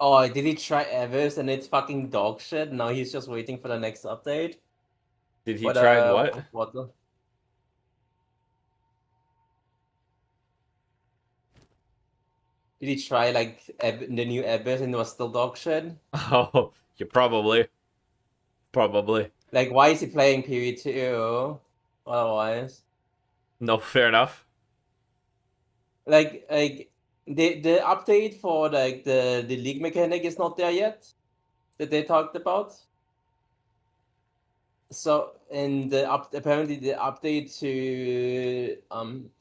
Oh, did he try Evers and it's fucking dog shit? Now he's just waiting for the next update. Did he try what? Did he try like the new Evers and it was still dog shit? Oh, you probably. Like, why is he playing PV2? Otherwise, no, fair enough. Like the update for like the league mechanic is not there yet that they talked about. So and apparently the update to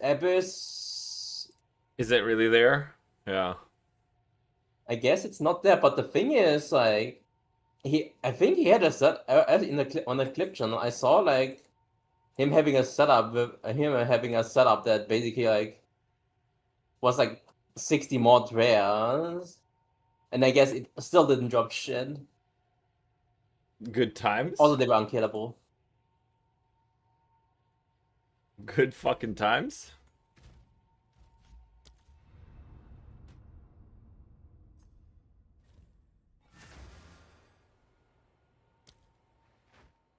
Abyss, is it really there? Yeah. I guess it's not there, but the thing is like I think he had a set in the on the clip channel. I saw like him having a setup that basically like was like 60 mod rares, and I guess it still didn't drop shit. Good times. Although they were unkillable. Good fucking times.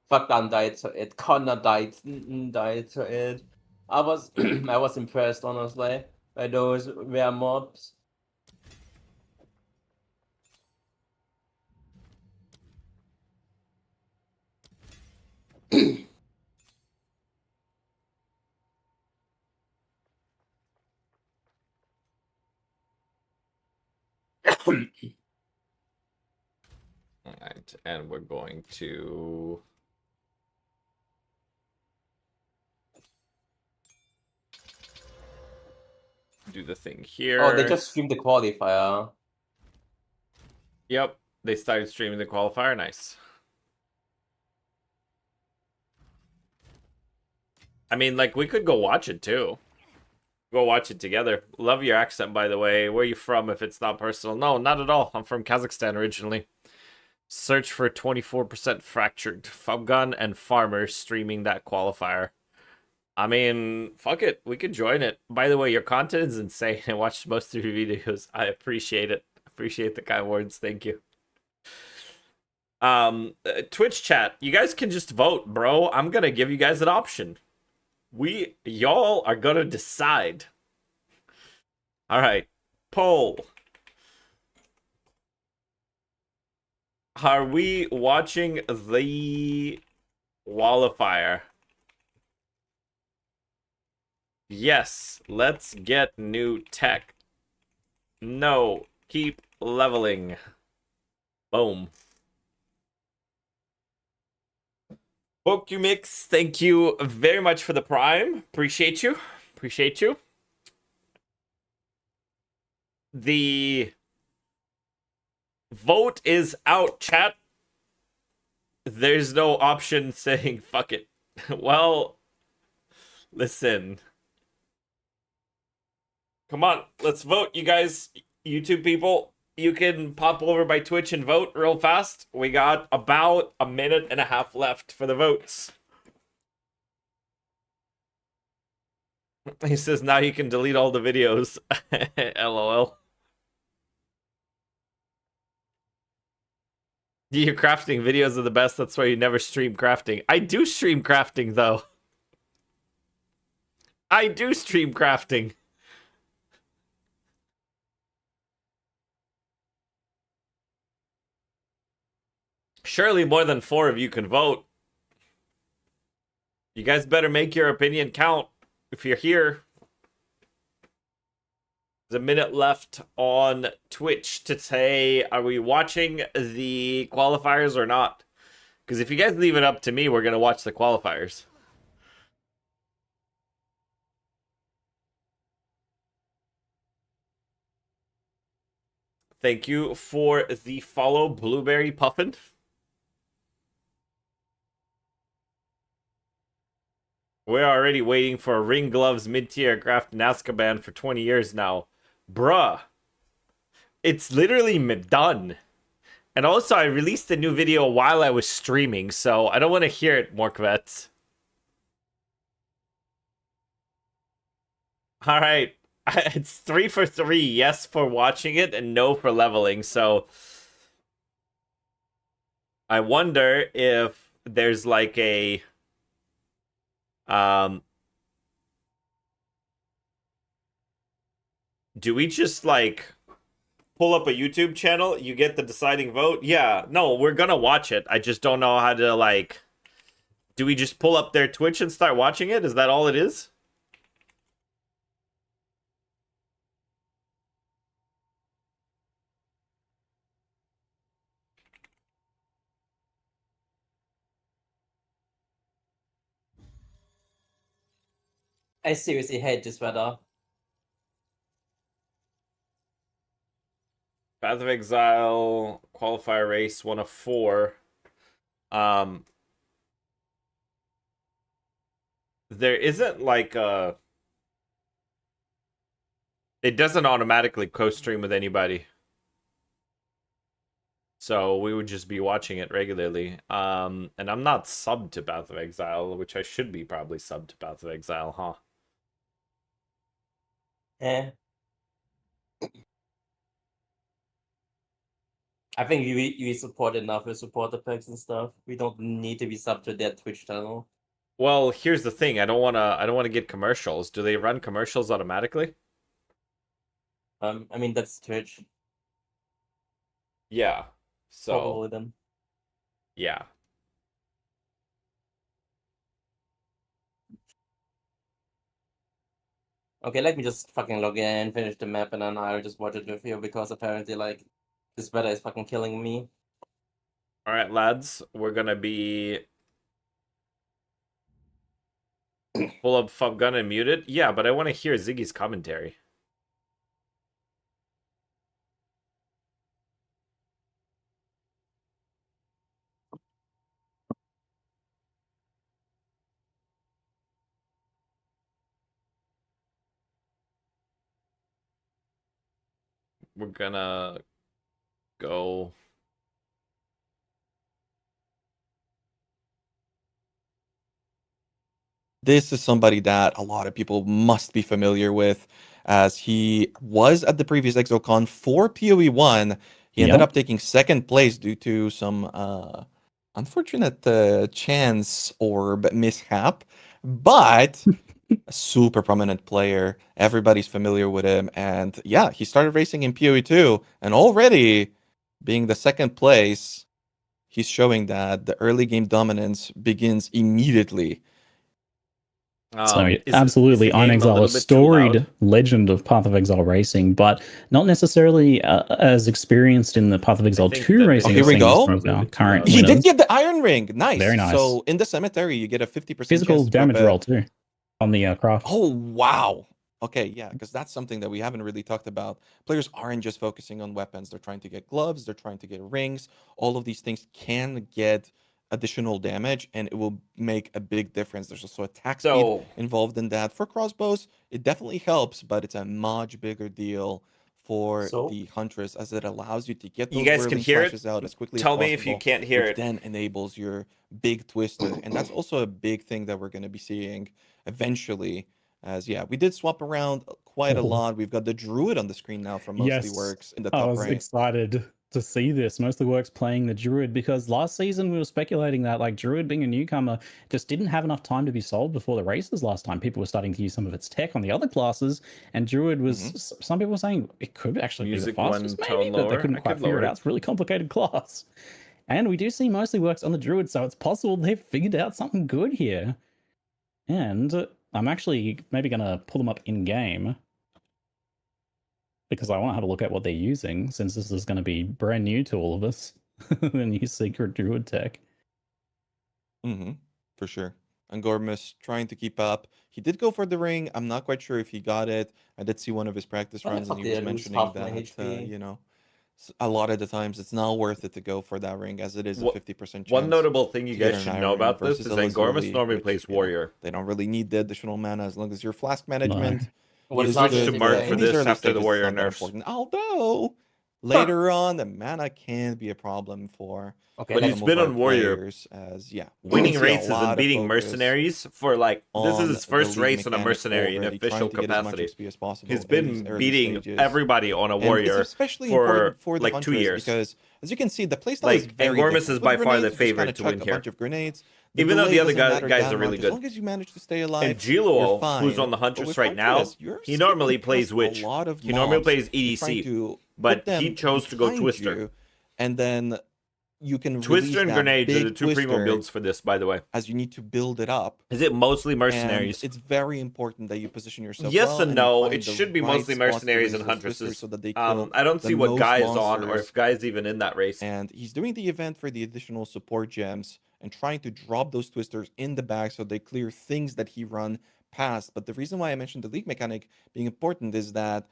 Fakran died to it. Connor died to it. I was I was impressed, honestly, by those rare mobs. Alright, and we're going to do the thing here. Oh, they just streamed the qualifier. Yep, they started streaming the qualifier. Nice. I mean, like, we could go watch it too. Go watch it together. Love your accent, by the way. Where are you from, if it's not personal? No, not at all. I'm from Kazakhstan originally. Search for 24% fractured. Fubgun and Farmer streaming that qualifier. I mean, fuck it. We could join it. By the way, your content is insane. I watched most of your videos. I appreciate it. Appreciate the kind words. Thank you. Twitch chat. You guys can just vote, bro. I'm gonna give you guys an option. Y'all are gonna decide. All right. Poll. Are we watching the qualifier? Yes, let's get new tech. No, keep leveling. Boom. Pokemix, thank you very much for the prime. Appreciate you. Appreciate you. The vote is out, chat. There's no option saying fuck it. Well, listen. Come on, let's vote, you guys. YouTube people, you can pop over by Twitch and vote real fast. We got about a minute and a half left for the votes. He says now you can delete all the videos. LOL. Your crafting videos are the best. That's why you never stream crafting. I do stream crafting, though. I do stream crafting. Surely more than 4 of you can vote. You guys better make your opinion count if you're here. There's a minute left on Twitch to say, are we watching the qualifiers or not? Because if you guys leave it up to me, we're going to watch the qualifiers. Thank you for the follow, Blueberry Puffin. We're already waiting for Ring Gloves mid-tier craft in Azkaban for 20 years now. Bruh. It's literally done. And also, I released a new video while I was streaming, so I don't want to hear it, Morkvet. Alright. It's 3 for 3. Yes for watching it, and no for leveling, so... I wonder if there's like a... do we just, like, pull up a YouTube channel? You get the deciding vote? Yeah, no, we're gonna watch it. I just don't know how to, like... Do we just pull up their Twitch and start watching it? Is that all it is? I seriously hate this weather. Path of Exile, qualifier race, 1 of 4. There isn't like a... It doesn't automatically co-stream with anybody. So we would just be watching it regularly. And I'm not subbed to Path of Exile, which I should be probably subbed to Path of Exile, huh? I think we support enough with supporter packs and stuff. We don't need to be sub to their Twitch channel. Well, here's the thing. I don't wanna get commercials. Do they run commercials automatically? I mean that's Twitch. Yeah. So Probably then. yeah. Okay, let me just fucking log in, finish the map, and then I'll just watch it with you because apparently like this weather is fucking killing me. All right, lads, we're gonna be pull up Fub Gun and mute it. Yeah, but I want to hear Ziggy's commentary. We're gonna go. This is somebody that a lot of people must be familiar with, as he was at the previous ExoCon for PoE 1. He ended up taking second place due to some unfortunate chance orb mishap, but a super prominent player. Everybody's familiar with him, and yeah, he started racing in PoE 2, and already being the second place, he's showing that the early game dominance begins immediately. So absolutely, Iron Exile, a storied legend of Path of Exile racing, but not necessarily as experienced in the Path of Exile 2 racing. Here we go. Current he winners. did get the Iron Ring. Nice. Very nice. So in the cemetery, you get a 50% Physical chance damage roll too on the craft. Oh, wow. Okay, yeah, because that's something that we haven't really talked about. Players aren't just focusing on weapons. They're trying to get gloves. They're trying to get rings. All of these things can get additional damage, and it will make a big difference. There's also attack speed involved in that. For crossbows, it definitely helps, but it's a much bigger deal for the Huntress, as it allows you to get those You guys can whirling hear flashes it? out as quickly Tell as me possible. if you can't hear which it. then enables your big twister, and that's also a big thing that we're going to be seeing eventually. As yeah, we did swap around quite a lot. We've got the Druid on the screen now from Mostly Works in the top I was right. excited to see this. Mostly Works playing the Druid, because last season we were speculating that like Druid being a newcomer just didn't have enough time to be sold before the races last time. People were starting to use some of its tech on the other classes, and Druid was some people were saying it could actually Music be the fastest, one maybe, tone but they lower. couldn't I quite could figure lower it it. out. It's a really complicated class. And we do see Mostly Works on the Druid, so it's possible they've figured out something good here. And I'm actually maybe going to pull them up in-game, because I want to have a look at what they're using, since this is going to be brand new to all of us. The new Secret Druid tech. For sure. And Gormus trying to keep up. He did go for the ring. I'm not quite sure if he got it. I did see one of his practice runs, and he was mentioning that, you know, a lot of the times it's not worth it to go for that ring, as it is a 50% chance. One notable thing you to get guys an should Iron know Ring about this versus is that Elizabeth Gormus Lee, normally which, plays you know, Warrior. they don't really need the additional mana as long as your flask management. What is is not good. should mark for In these this early after the stages, it's Warrior not that nerfs. important. Although later on, the mana can be a problem for But he's been on Warrior players, as yeah, winning we see a races lot and of beating focus mercenaries for like this is on his first the league race on a mechanic mercenary in already, official trying to get as much capacity. XP as possible He's in these been early beating stages. everybody on a And Warrior it's especially for important for the like 2 Huntress, years. because as you can see, the playstyle Like, is and very Gormus different. is With by far grenades, the you just kinda favorite to win chuck here. a bunch of grenades. The Even though delay the other doesn't matter guys that are really much. good. As long as you manage to stay alive, And you're Gilo, fine. who's on the But Huntress with right now, Huntress, you're he normally skipping plays past a Witch. lot of He normally mobs. plays You're trying EDC, to but put he them chose to go behind Twister. you, and then you can Twister release and that Grenades are the big two primo Twister builds for this, by the way. as you need to build it up. Is it mostly And mercenaries? it's very important that you position yourself Yes well and you no. find It the should be right mostly spots to mercenaries raise and those twisters huntresses. so that they kill I don't the see what most Guy is on, or monsters. if Guy's even in that race. And he's doing the event for the additional support gems and trying to drop those twisters in the bag so they clear things that he run past. But the reason why I mentioned the league mechanic being important is that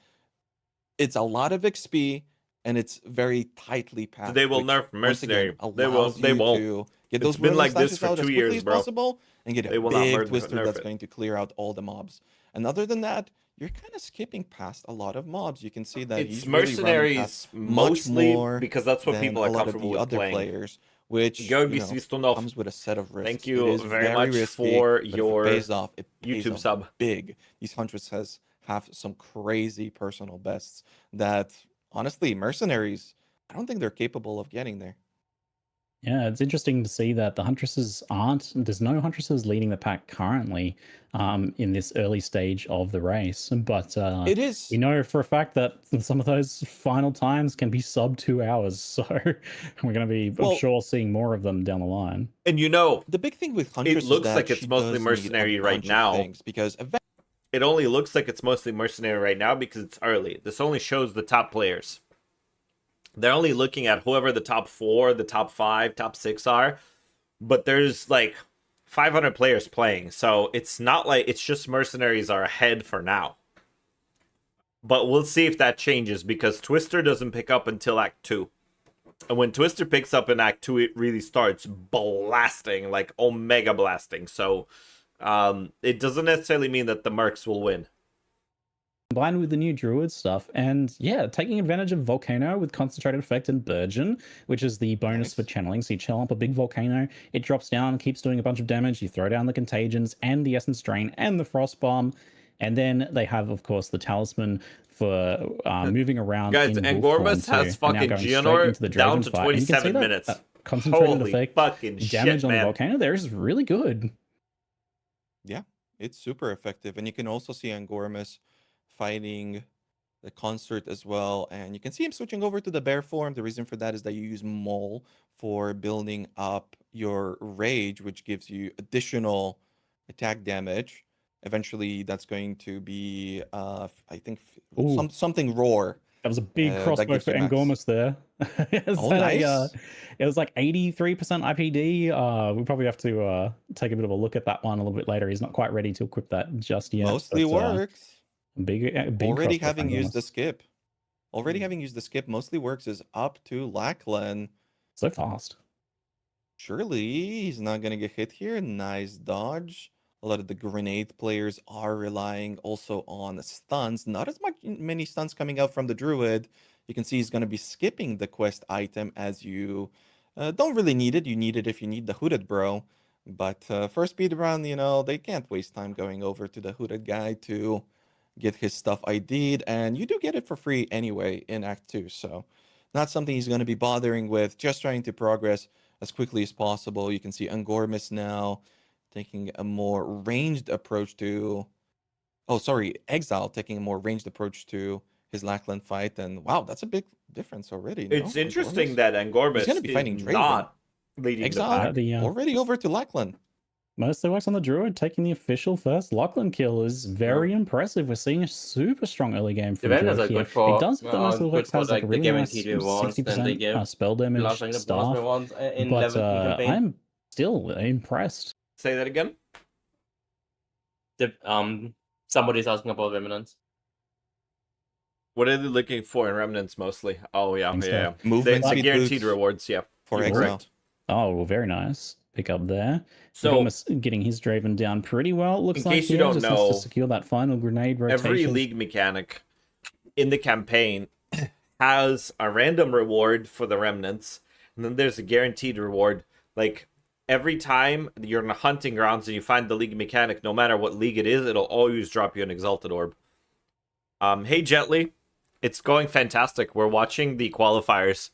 it's a lot of XP and it's very tightly packed. They will which, nerf once again, mercenary. They will. allows They you won't. to get It's those been whirling like this slashes for out as 2 quickly years, as bro. possible and get They a will not big nerf twister that's it. going to clear out all the mobs. And other than that, you're kind of skipping past a lot of mobs. You can see that It's he's really running mercenaries past much mostly more because that's what than people a are lot of comfortable the with other playing. players, which Georgi you know, Svistunov, comes with a set of risks. thank you it is very much risky, for but your if it pays off. It pays YouTube off sub. big. These Huntresses have some crazy personal bests that honestly mercenaries I don't think they're capable of getting there. Yeah, it's interesting to see that the Huntresses aren't. There's no Huntresses leading the pack currently in this early stage of the race. But It is. we know for a fact that some of those final times can be sub 2 hours. So we're going to be, I'm sure, seeing more of them down the line. And you know, the big thing with it Huntress is looks that like she it's mostly does need a mercenary right bunch of now. things because it only looks like it's mostly mercenary right now because it's early. This only shows the top players. They're only looking at whoever the top 4, the top 5, top 6 are. But there's like 500 players playing. So it's not like it's just mercenaries are ahead for now. But we'll see if that changes because Twister doesn't pick up until Act 2. And when Twister picks up in Act 2, it really starts blasting, like Omega blasting. So it doesn't necessarily mean that the Mercs will win. Combined with the new Druid stuff, and yeah, taking advantage of Volcano with Concentrated Effect and Burgeon, which is the bonus for channeling. So you channel up a big Volcano, it drops down, keeps doing a bunch of damage, you throw down the Contagions and the Essence Drain and the Frost Bomb, and then they have, of course, the Talisman for moving around. Guys, in Angormus has fucking Geonor down to 27 minutes. Concentrated Holy Effect fucking damage shit, on man. the Volcano there is really good. Yeah, it's super effective. And you can also see Angormus fighting the Consort as well. And you can see him switching over to the bear form. The reason for that is that you use Mole for building up your Rage, which gives you additional attack damage. Eventually, that's going to be, I think, something Roar. That was a big that crossbow gives for you max. Angormus there. Nice. It was like 83% IPD. We probably have to take a bit of a look at that one a little bit later. He's not quite ready to equip that just yet. Mostly works. Big Already crossbow having for used the Angormus. skip. Already having used the skip, mostly works is up to Lachlan. So fast. Surely he's not going to get hit here. Nice dodge. A lot of the grenade players are relying also on stuns. Not as many stuns coming out from the Druid. You can see he's going to be skipping the quest item as you don't really need it. You need it if you need the Hooded Bro. But for speed run, you know, they can't waste time going over to the Hooded guy to get his stuff ID'd. And you do get it for free anyway in Act 2. So not something he's going to be bothering with. Just trying to progress as quickly as possible. You can see Angormus now taking a more ranged approach to... Oh, sorry, Exile taking a more ranged approach to his Lachlan fight. And wow, that's a big difference already. It's no? interesting Angormus? that Angormus He's going to be fighting is Draven. not leading Exile the pack. already over to Lachlan. Mostly works on the Druid, taking the official first Lachlan kill is very impressive. We're seeing a super strong early game from The Druid vendors are here. good for. It does, but most of the works has like a the really nice guaranteed rewards. Then they 60% give spell damage like the bonus stuff. rewards in But level campaign. I'm still impressed. Say that again. Somebody's asking about Remnants. What are they looking for in Remnants mostly? Oh, yeah. Think so. Yeah. Movement The speed guaranteed boots rewards, yeah. for You're Exile. correct. Oh, well, very nice. Pick up there. So, Angormus getting his Draven down pretty well. It looks in like case you here, don't just has know, to secure that final grenade rotation. every league mechanic in the campaign has a random reward for the remnants, and then there's a guaranteed reward. Like every time you're in the hunting grounds and you find the league mechanic, no matter what league it is, it'll always drop you an exalted orb. Hey Jetly, it's going fantastic. We're watching the qualifiers.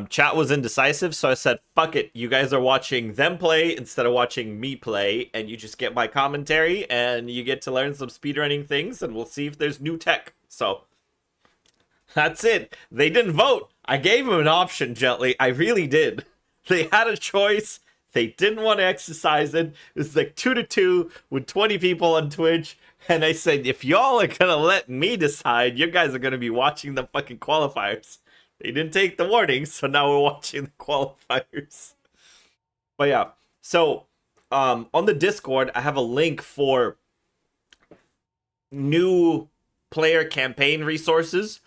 Chat was indecisive, so I said, fuck it. You guys are watching them play instead of watching me play, and you just get my commentary, and you get to learn some speedrunning things, and we'll see if there's new tech. So, that's it. They didn't vote. I gave them an option, Gently. I really did. They had a choice. They didn't want to exercise it. It was like 2-2 with 20 people on Twitch. And I said, if y'all are going to let me decide, you guys are going to be watching the fucking qualifiers. They didn't take the warning, so now we're watching the qualifiers. But yeah, so on the Discord, I have a link for new player campaign resources.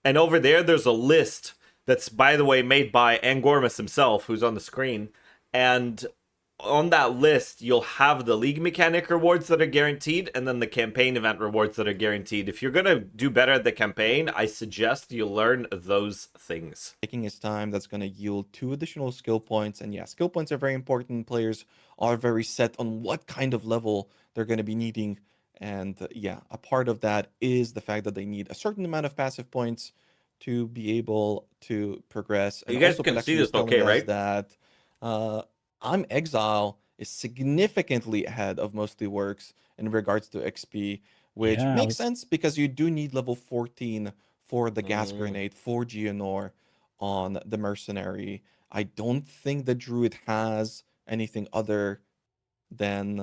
And over there, there's a list that's, by the way, made by Angormus himself, who's on the screen. And on that list, you'll have the league mechanic rewards that are guaranteed, and then the campaign event rewards that are guaranteed. If you're going to do better at the campaign, I suggest you learn those things. Taking his time, that's going to yield 2 additional skill points. And yeah, skill points are very important. Players are very set on what kind of level they're going to be needing. And yeah, a part of that is the fact that they need a certain amount of passive points to be able to progress. And You guys also, can see production is this telling okay, us right? that I'm Exile is significantly ahead of Mostly Works in regards to XP, which Yeah, I makes was sense because you do need level 14 for the gas Mm. grenade, for Geonor on the Mercenary. I don't think the Druid has anything other than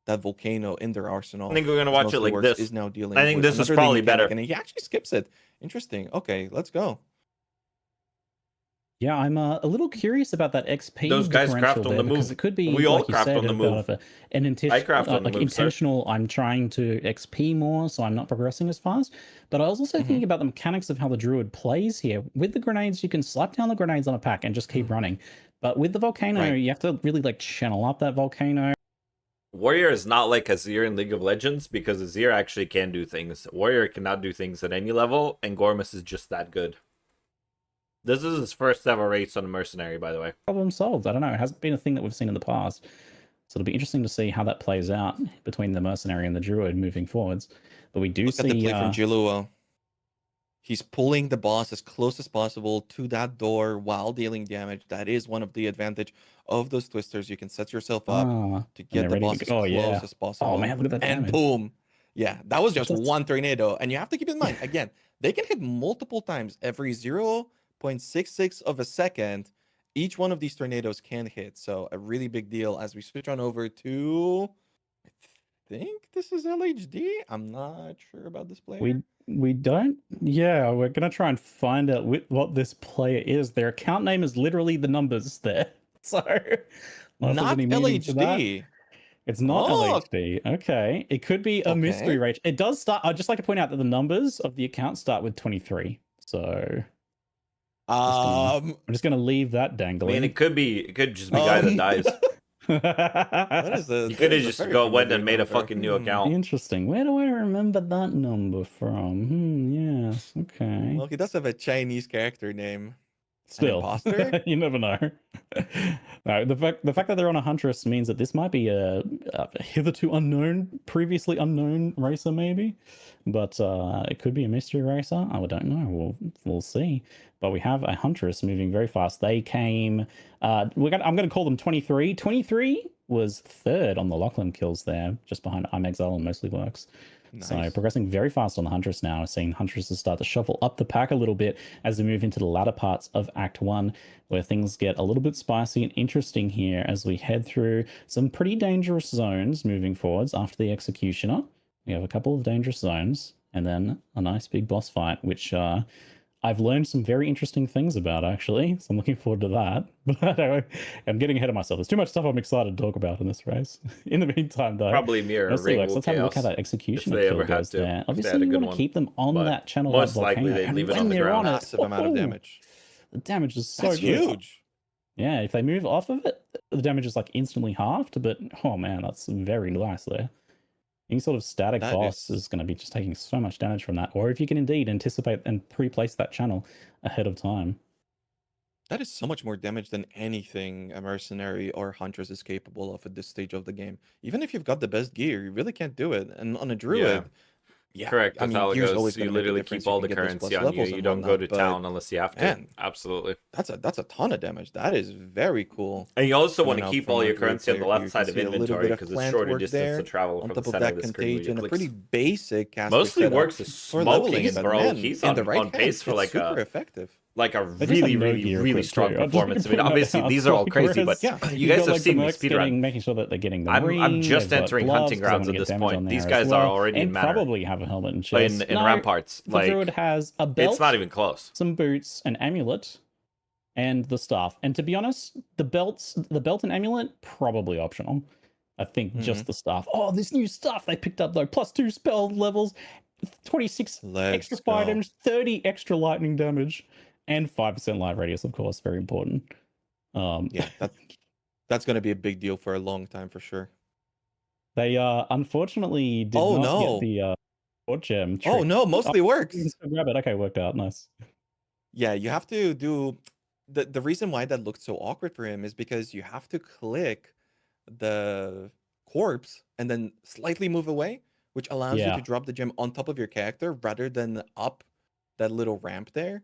that Volcano in their arsenal. I think we're gonna as watch it Mostly like Works this. is now dealing I think with this is another probably lane mechanic, better. and he actually skips it. Interesting. Okay, let's go. Yeah, I'm a little curious about that XP Those guys differential craft on there the because move. it could be, We all like you craft said, on the about move. an I craft on the like move, sir. intentional. I'm trying to XP more, so I'm not progressing as fast. But I was also thinking about the mechanics of how the druid plays here. With the grenades, you can slap down the grenades on a pack and just keep running. But with the volcano, Right. you have to really like channel up that volcano. Warrior is not like Azir in League of Legends because Azir actually can do things. Warrior cannot do things at any level, and Gormus is just that good. This is his first ever race on a mercenary, by the way. Problem solved. I don't know. It hasn't been a thing that we've seen in the past. So it'll be interesting to see how that plays out between the mercenary and the druid moving forwards. But we do Look see at the play from Jilua. He's pulling the boss as close as possible to that door while dealing damage. That is one of the advantage of those twisters. You can set yourself up to and get they're the ready boss to as go. close Yeah. as possible. Oh man, look at that And damage. boom. Yeah, that was just Just- one tornado. And you have to keep in mind, again, they can hit multiple times every 0.66 of a second. Each one of these tornadoes can hit. So a really big deal as we switch on over to, I think this is LHD. I'm not sure about this player. We don't. Yeah, we're gonna try and find out what this player is. Their account name is literally the numbers there. So Not LHD. It's not Oh. LHD. Okay, it could be a mystery Okay. race. It does start. I'd just like to point out that the numbers of the account start with 23. So I'm just gonna leave that I dangling. mean, it could just be guy that dies. That is a, You could that have is a just very went familiar and made a number. fucking new account. Interesting. Where do I remember that number from? Yes. Okay. Well, he does have a Chinese character name. Still, An imposter? you never know. No, the fact that they're on a huntress means that this might be a hitherto unknown, previously unknown racer, maybe. But it could be a mystery racer. I don't know. We'll see. But we have a huntress moving very fast. They came. I'm going to call them 23. 23 was third on the Lachlan kills there, just behind I'm Exile and Mostly Works. So Nice. progressing very fast on the Huntress now. Seeing Huntresses start to shuffle up the pack a little bit as we move into the latter parts of Act 1, where things get a little bit spicy and interesting here as we head through some pretty dangerous zones moving forwards after the Executioner. We have a couple of dangerous zones and then a nice big boss fight, which I've learned some very interesting things about, actually. So I'm looking forward to that. But I'm getting ahead of myself. There's too much stuff I'm excited to talk about in this race. In the meantime, though, Probably Mirror Mostly Works. Rainbow Let's have a look how Chaos, that Executioner if they kill ever had goes to, there. if they Obviously, had a you good want to one. keep them on But that channel. most that likely volcano. they'd And leave it when on the they're ground. it, Massive amount of damage. The damage is so That's good. huge. Yeah, if they move off of it, the damage is like instantly halved. But oh man, that's very nice there. Any sort of static That boss is going to be just taking so much damage from that. Or if you can indeed anticipate and pre-place that channel ahead of time. That is so much more damage than anything a mercenary or huntress is capable of at this stage of the game. Even if you've got the best gear, you really can't do it. And on a druid, yeah, Correct. I That's mean, how it gear's goes. always going You to make a literally difference. keep all You the can get those currency plus on you. levels You and don't go whatnot, to but, town unless you have to. man, Absolutely. that's a ton of damage. That is very cool. And you also want Coming to out keep from all our your druid currency on the player left here. side You of can see a little inventory bit of because it's plant shorter work distance there to travel on from top the of center that of the screen. contagion. Where A you pretty click. basic caster Mostly setup Works is for smoking leveling it, but bro. man, He's in the on right pace hands, for it's like super a effective. They just have no really, gear really equipped strong too. I'll just performance. I mean, point that obviously out. these are all Like, crazy, whereas but Yeah. you you've guys got, have like, seen the me mercs speedrun. making sure that they're getting the I'm ring. just they've got entering gloves, hunting 'cause I grounds wanna at get this damage point. on These there guys as are well. already and in Manor. probably have a helmet and chest. In No, Ramparts. the druid Like, has a belt, it's not even close. some boots, an amulet, and the staff. And to be honest, the belt and amulet probably optional. I think just the staff. Oh, this new stuff they picked up though. +2 spell levels, 26 Let's extra fire go. damage, 30 extra lightning damage, and 5% light radius. Of course, very important. Yeah, that's going to be a big deal for a long time for sure. They unfortunately did Oh, not no. get the port gem. Oh Trick. no, Mostly Works. You can still grab it. Okay, worked out. Nice. Yeah, you have to do the reason why that looked so awkward for him is because you have to click the corpse and then slightly move away, which allows you Yeah. to drop the gem on top of your character rather than up that little ramp there.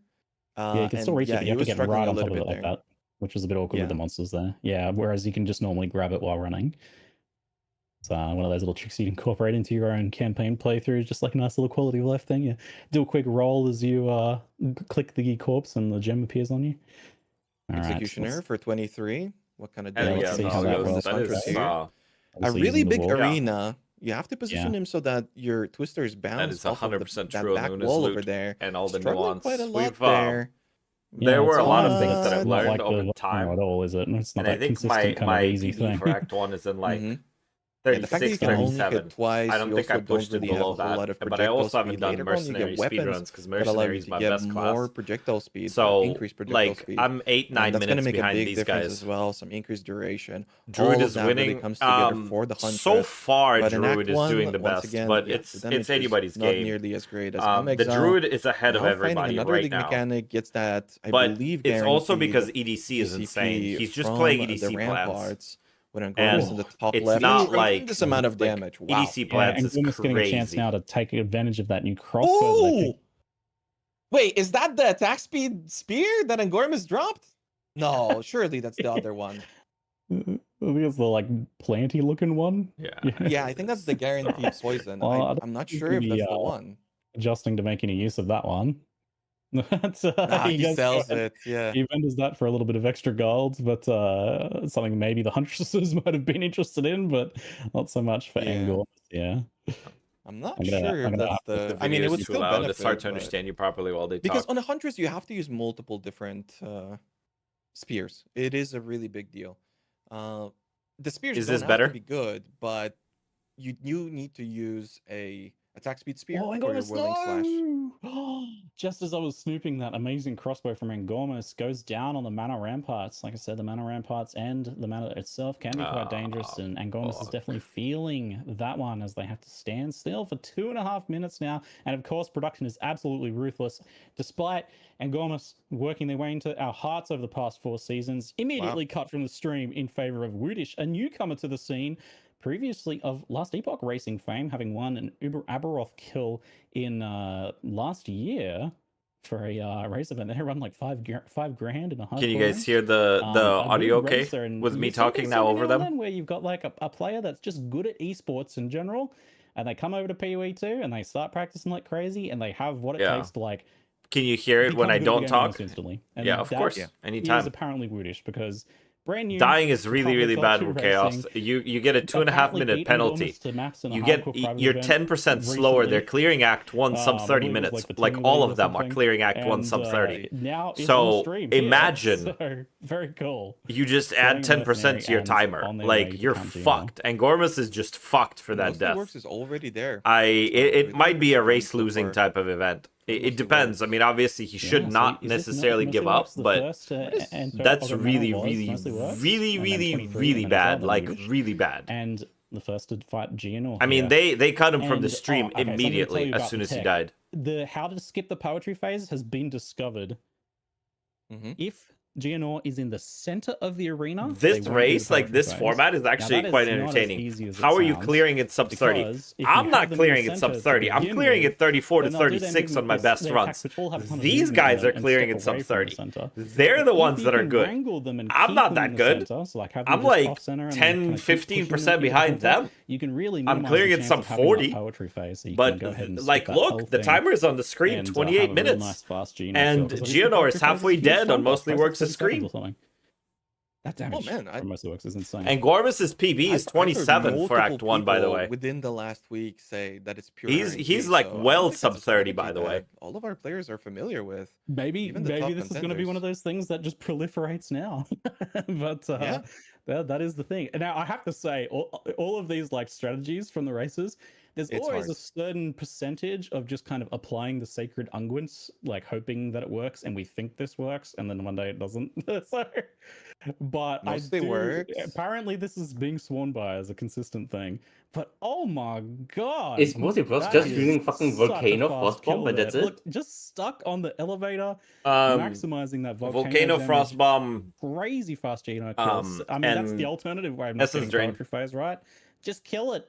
Yeah, you can still reach it, but you have to get struggling right a on top little of it bit like there. that, which was a bit awkward with the Yeah. monsters there. Yeah, whereas you can just normally grab it while running. It's one of those little tricks you can incorporate into your own campaign playthrough, just like a nice little quality of life thing. You do a quick roll as you click the corpse and the gem appears on you. All right, Executioner for 23. What kind of Hell damage yeah, can we how see that from works. this that Huntress is here? A Obviously really using the big wall. arena. You have to position Yeah. him so that your twisters That bounce is off of 100% that true on back Luna's wall over loot there. and all the Struggling nuance. quite a lot We've there. there were it's a lot of fine, things but that I've it's not learned like over the time. at all, is it? It's not And I that think consistent kind my of easy PB thing. for Act 1 is in like Yeah, the fact that you 36, can only 37. hit twice, I don't you think I also pushed don't it really have below a whole that. lot of But I projectile also haven't speed. done Later on, you mercenary get weapons speedruns because that allow you mercenary is to my get best class. more projectile speed, So, increased projectile like, speed. I'm 8, 9 And that's going to minutes make a behind big these difference guys. as well. Some increased duration. Druid All is of that really winning. comes together for the So Huntress. far, But in Act Druid is 1, doing the once best, again, but yeah, the it's damage is anybody's not game. nearly as great as The Druid is ahead of now finding everybody another right dig now. mechanic gets that, I But believe, it's also because guaranteed EDC is insane. CP He's just from playing the EDC plans. ramparts. When Angormus in the top it's left, not a like tremendous amount of damage. Wow. EDC plans is Angormus getting a chance crazy. now to take advantage of that new crossbow. that they Ooh! Wait, is that the attack speed spear that Angormus dropped? No, surely that's the other one. I think it's the like planty looking one. Yeah, I think that's the guaranteed poison. Well, I don't I'm not think sure if he'd be, that's the one. adjusting to make any use of that one. That's, He goes sells ahead- it, yeah. He vendors that for a little bit of extra gold, but something maybe the Huntresses might have been interested in, but not so much for Yeah. Angor. Yeah. I'm not I'm gonna- sure I'm if gonna that's have the. I mean, it would too still loud. benefit. It's hard to but- understand you properly while they Because talk. on a Huntress, you have to use multiple different spears. It is a really big deal. The spears Is don't this have better? to be good, but you need to use a attack speed spear Oh, for your Angormus, whirling slash. no! Just as I was snooping, that amazing crossbow from Angormus goes down on the mana ramparts. Like I said, the mana ramparts and the mana itself can be quite dangerous, and Angormus is definitely feeling that one as they have to stand still for 2.5 minutes now. And of course, production is absolutely ruthless, despite Angormus working their way into our hearts over the past 4 seasons. Immediately cut from the stream in favor of Wootish, a newcomer to the scene. Previously of Last Epoch Racing fame, having won an Uber Aberoth kill in last year for a race event. They run like $5 grand in a hardcore Can you guys rank. hear the A audio good okay? racer, and With me you see talking this now every over and them? then where you've got like a player that's just good at esports in general, and they come over to PoE 2 and they start practicing like crazy, and they have what it Yeah. takes to like Can you hear it when become I good at the don't game talk? almost instantly. And Yeah, of that course. Anytime. is apparently Wootish because brand new. Dying is to really, really public bad culture with chaos. racing, You get a 2.5 apparently minute beat penalty. Angormus to maps in a You get hardcore private you're event 10% slower. They're recently. clearing Act 1 sub I 30 believe it was minutes. like the Like Team all League or of them are something, clearing Act 1 and, sub 30. now it's on the So stream here, imagine so very cool. you just Playing add a 10% mercenary to your and timer. on their way Like to you're become GM. fucked. And Gormus is just fucked for that Mostly death. Works is already there. It might be a race so losing far. type of event. It depends. I mean, obviously he should Yeah, so not is this necessarily Mostly give up, Works the but first, enter that's Ogre really, Manor was really, Mostly Works, really, and then really, 23, really and then bad. Zelda Like Wootish, really bad. and the first to fight Geonor. I mean, here. they cut him from the And- stream okay, so I'm gonna tell immediately you as about soon the as he tech. died. The how to skip the poetry phase has been discovered. If Geonor is in the center of the arena, they This won't do the race, like poetry this phase. format, is Now, actually that is quite not as entertaining. easy as it How are you sounds, clearing it sub 30? because if you I'm have not them in the clearing it center sub to 30. I'm begin clearing with, it 34 to then they'll do their 36 on my movement, best their runs. attacks, which all have a ton of These movement guys in them, are and clearing step it sub away from the 30. center. They're the But if ones you that are can good. wrangle them and I'm keep not them that in the good. center, so like have them I'm just like off center and 10, kind of keep 15% pushing them into the behind center, them. you can really I'm minimize clearing the it chance sub of having that 40. poetry phase, so you But can go ahead and skip like, that whole look, the thing timer is on the screen, and, 28 have a real minutes. nice fast Geonor And kill, 'cause obviously Geonor is poetry phase halfway huge dead on number, Mostly close to Works' 30 seconds screen. or something. That damage from Mostly Works is insane. And Gormus's PB is I've heard 27 for Act multiple 1, by the people way. within the last week say that it's pure. He's RNG, like so I well don't think sub that's a 30, strategy by the way. that all of our players are familiar with. Maybe Even the top this is going to be one of those things that just proliferates now. But Yeah. that is the thing. And now I have to say, all of these like strategies from the races, there's It's always hard. a certain percentage of just kind of applying the sacred unguents, like hoping that it works, and we think this works, and then one day it doesn't. So, but Mostly I do. Works. Apparently, this is being sworn by as a consistent thing. But oh my god, Is Mostly Works that just is using fucking such a Volcano fast Frostbomb, kill but there. that's it? Look, just stuck on the elevator, Um, maximizing that volcano damage. Frostbomb. Crazy fast Geno kills. I mean, that's the and alternative way of not Essence getting Drain. poetry phase, right? Just kill it.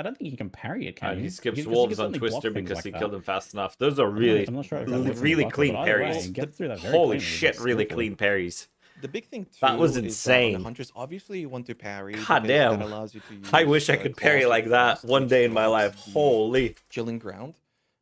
I don't think you can parry it, can you? He skips You can wolves on only block Twister things because like he that. killed him fast enough. Those are I'm really, not sure if that works in really Buckler, clean but either way, parries. get through that very Holy cleanly, shit, just really skillfully. clean parries. The big thing too That was is that on the insane. Huntress, obviously you want to parry God because damn. that allows you to use. I wish I could parry Claws like with that Frost, one which day in my drops life. the Holy. chilling ground,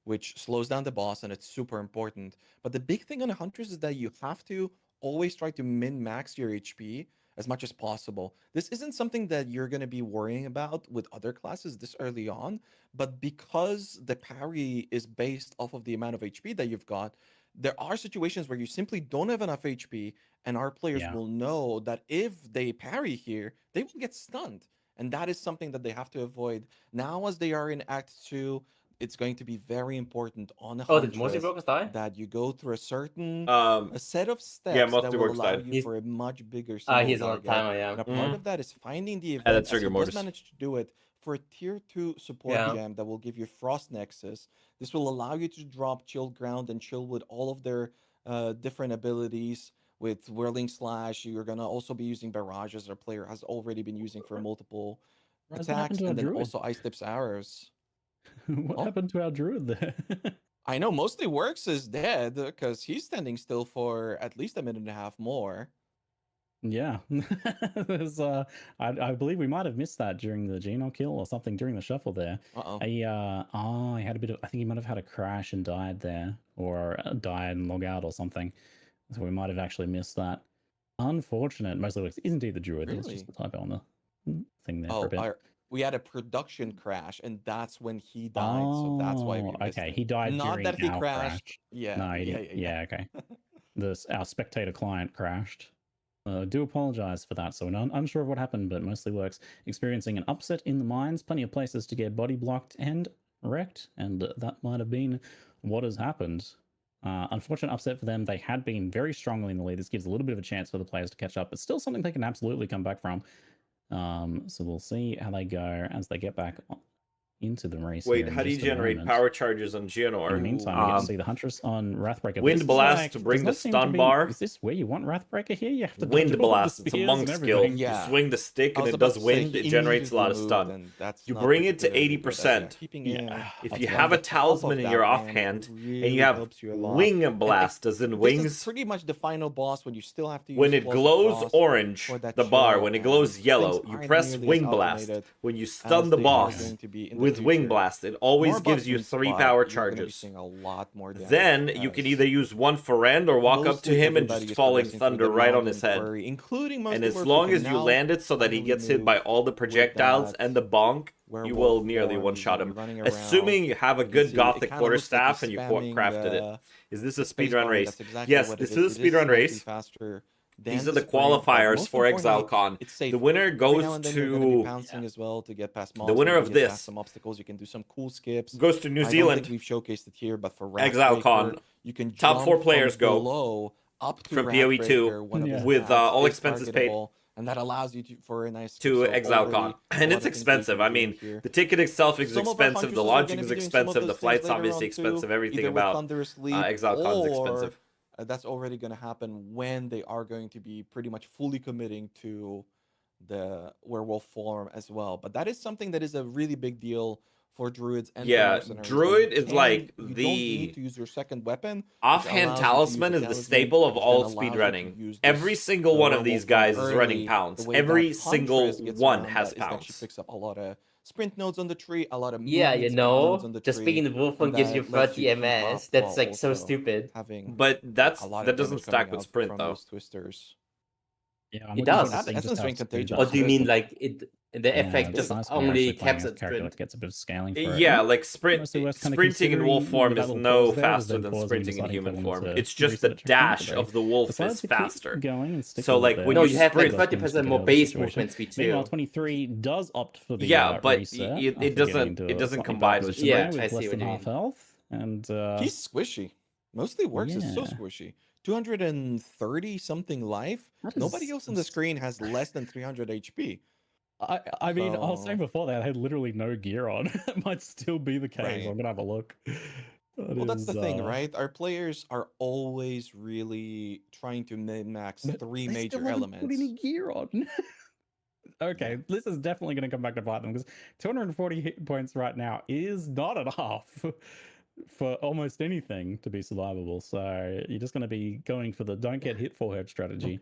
which slows down the boss, and it's super important. But the big thing on the Huntress is that you have to always try to min max your HP as much as possible. This isn't something that you're going to be worrying about with other classes this early on, but because the parry is based off of the amount of HP that you've got, there are situations where you simply don't have enough HP, and our players Yeah. will know that if they parry here, they will get stunned. And that is something that they have to avoid. Now, as they are in Act 2, it's going to be very important on a Oh, did Mostly Huntress Brokers die? that you go through a certain a set of Yeah, steps Mostly that will Brokers allow died. you He's- for a much bigger single he's on target. timer, yeah. And a part of that is finding the Yeah, event, that's as he rigor does mortis. manage to do it for a tier 2 support Yeah. gem that will give you Frost Nexus. This will allow you to drop Chill Ground and chill with all of their different abilities. With Whirling Slash, you're gonna also be using Barrages, our player has already been using for multiple Rise, what happened attacks, to our and then druid? also Ice Tips arrows. What Oh. happened to our druid there? I know Mostly Works is dead because he's standing still for at least a minute and a half more. Yeah, there's I believe we might have missed that during the Geno kill or something during the shuffle there. Uh-oh. He had a bit of, I think he might have had a crash and died there, or died and log out or something. So we might have actually missed that. Unfortunate. Mostly Works is indeed the druid. It's just Really? the typo on the thing there for a Oh, bit. we had a production crash, and that's when he died. So that's why we Oh, missed okay. it. He died Not during that he our crashed. crash. Yeah, No, he yeah, didn't. yeah. Okay. Our spectator client crashed. Do apologize for that. So we're not unsure of what happened, but Mostly Works experiencing an upset in the mines. Plenty of places to get body blocked and wrecked, and that might have been what has happened. Unfortunate upset for them. They had been very strongly in the lead. This gives a little bit of a chance for the players to catch up, but still something they can absolutely come back from. So we'll see how they go as they get back into the race. Wait, here in how do you just a generate moment. power charges on In Geonor? the meantime, we get to see the Huntress on Wrathbreaker. Wind This is Blast to does bring the not seem to stun be- bar. Is this where you want Wrathbreaker here? You have to Wind dodge all of the Blast. It's a spears monk and skill. everything. Yeah. You swing the stick I and was it about does to say, wind. he It generates a lot of immediately stun. moved, and that's You not bring it to particularly good. But yeah, 80%. keeping Yeah. in If That's you right. have a on the top talisman of in that, your man, offhand and really you have helps you a lot. Wing Blast, as in This is wings, pretty much the final boss when you still have to use when it Claws of glows Frost orange, for that the bar, chill, when it and glows yellow, things you aren't press nearly as Wing Blast. automated When you as stun the they are boss going to be in the with Wing future. Blast, it always More gives about you Moonspot, 3 power you're gonna be charges. seeing a lot more damage Then you can as either use one for Rend or walk up to mostly him and everybody just is falling progressing through thunder the right on mountain his head. quarry, including Mostly And as Works, who long can as you now land it so that he finally gets hit by move all the with projectiles that and the bonk, you werewolf will nearly form. one He's shot gonna be him. running Assuming you have a You can good see it gothic kinda looks like quarterstaff he's and you spamming, crafted it. Is this a space speedrun bar, race? that's exactly Yes, what this it is a It speedrun slightly race. faster than These are the the sprint, but qualifiers most for importantly, ExileCon. it's safe. The winner Every goes now and then you're gonna be to pouncing as well to get past the mobs, winner maybe of get past this some obstacles. You can do some cool skips. goes to New I don't Zealand. think we've showcased it here, but for ExileCon. Wrathbreaker, you can Top jump 4 players from go below up to from PoE 2 Wrathbreaker. One of his with attacks all is expenses paid targetable, and that allows you to for a nice to so ExileCon. overly, a And lot it's of things that you expensive. can I do mean, here. the ticket itself is Some of our expensive, the huntresses are lodging gonna is be doing some of expensive, the those things flight's later obviously on expensive, too, everything either with about Thunderous Leap ExileCon is or expensive. that's already going to happen when they are going to be pretty much fully committing to the werewolf form as well. But that is something that is a really big deal for druids and for Yeah, mercenaries. that druid you is like you don't the need to use your second weapon, which offhand allows you to use talisman a is the talisman, staple of which all then allows you to speedrunning. use Every this, single one of these werewolf form guys is running early. pounds. The way Every that single Huntress gets one around has that is that she pounds. picks up a lot of sprint nodes on the tree, a lot of Yeah, movement speed nodes on the just tree, being the wolf one and gives you that lets 30 you keep MS. up That's while like so also stupid. having But a lot that of doesn't damage stack coming with out sprint from though. those twisters. Yeah, I'm It looking does. forward to seeing Essence just how Ring speed Contagion. Or buffs do you it. mean like the Yeah, effect it's just nice when you're only actually playing caps as a at character sprint? that gets a bit of scaling for it. Yeah, Oh, like Mostly Works kinda sprinting in wolf considering form that is little no pause there, was faster then than pausing and sprinting in deciding human for them form. to It's just the reset a checkpoint, dash but of the wolf decided is to keep faster. going and stick So with like it when No, there. you you have like sprint, 30% Get more out of the base situation. movement speed Meanwhile, too. 23 does opt for the yeah, but reset it after getting doesn't into it a doesn't slightly bad combine with position Yeah, there sprint. I with see less what than you half mean. health. And He's squishy. Mostly Works is so yeah, squishy. 230 something life. that Nobody is. else on the screen has less than 300 HP. I mean, I was saying So, before that I had literally no gear on. It might still be the case. right. I'm gonna have a look. That Well, that's is, the thing, right? Our players are always really trying to min-max but three they major still haven't put any elements. gear on. Yeah. Okay, this is definitely going to come back to bite them because 240 hit points right now is not enough for almost anything to be survivable. So you're just going to be going for the don't get hit forehead strategy.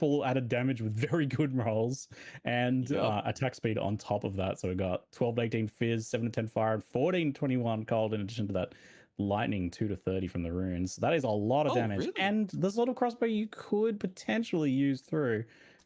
triple added damage with very good rolls and Yep. attack speed on top of that. So we got 12 to 18 fizz, 7 to 10 fire, and 14 to 21 cold in addition to that lightning 2 to 30 from the runes. That is a lot of Oh, damage. really? And the sort of crossbow you could potentially use through.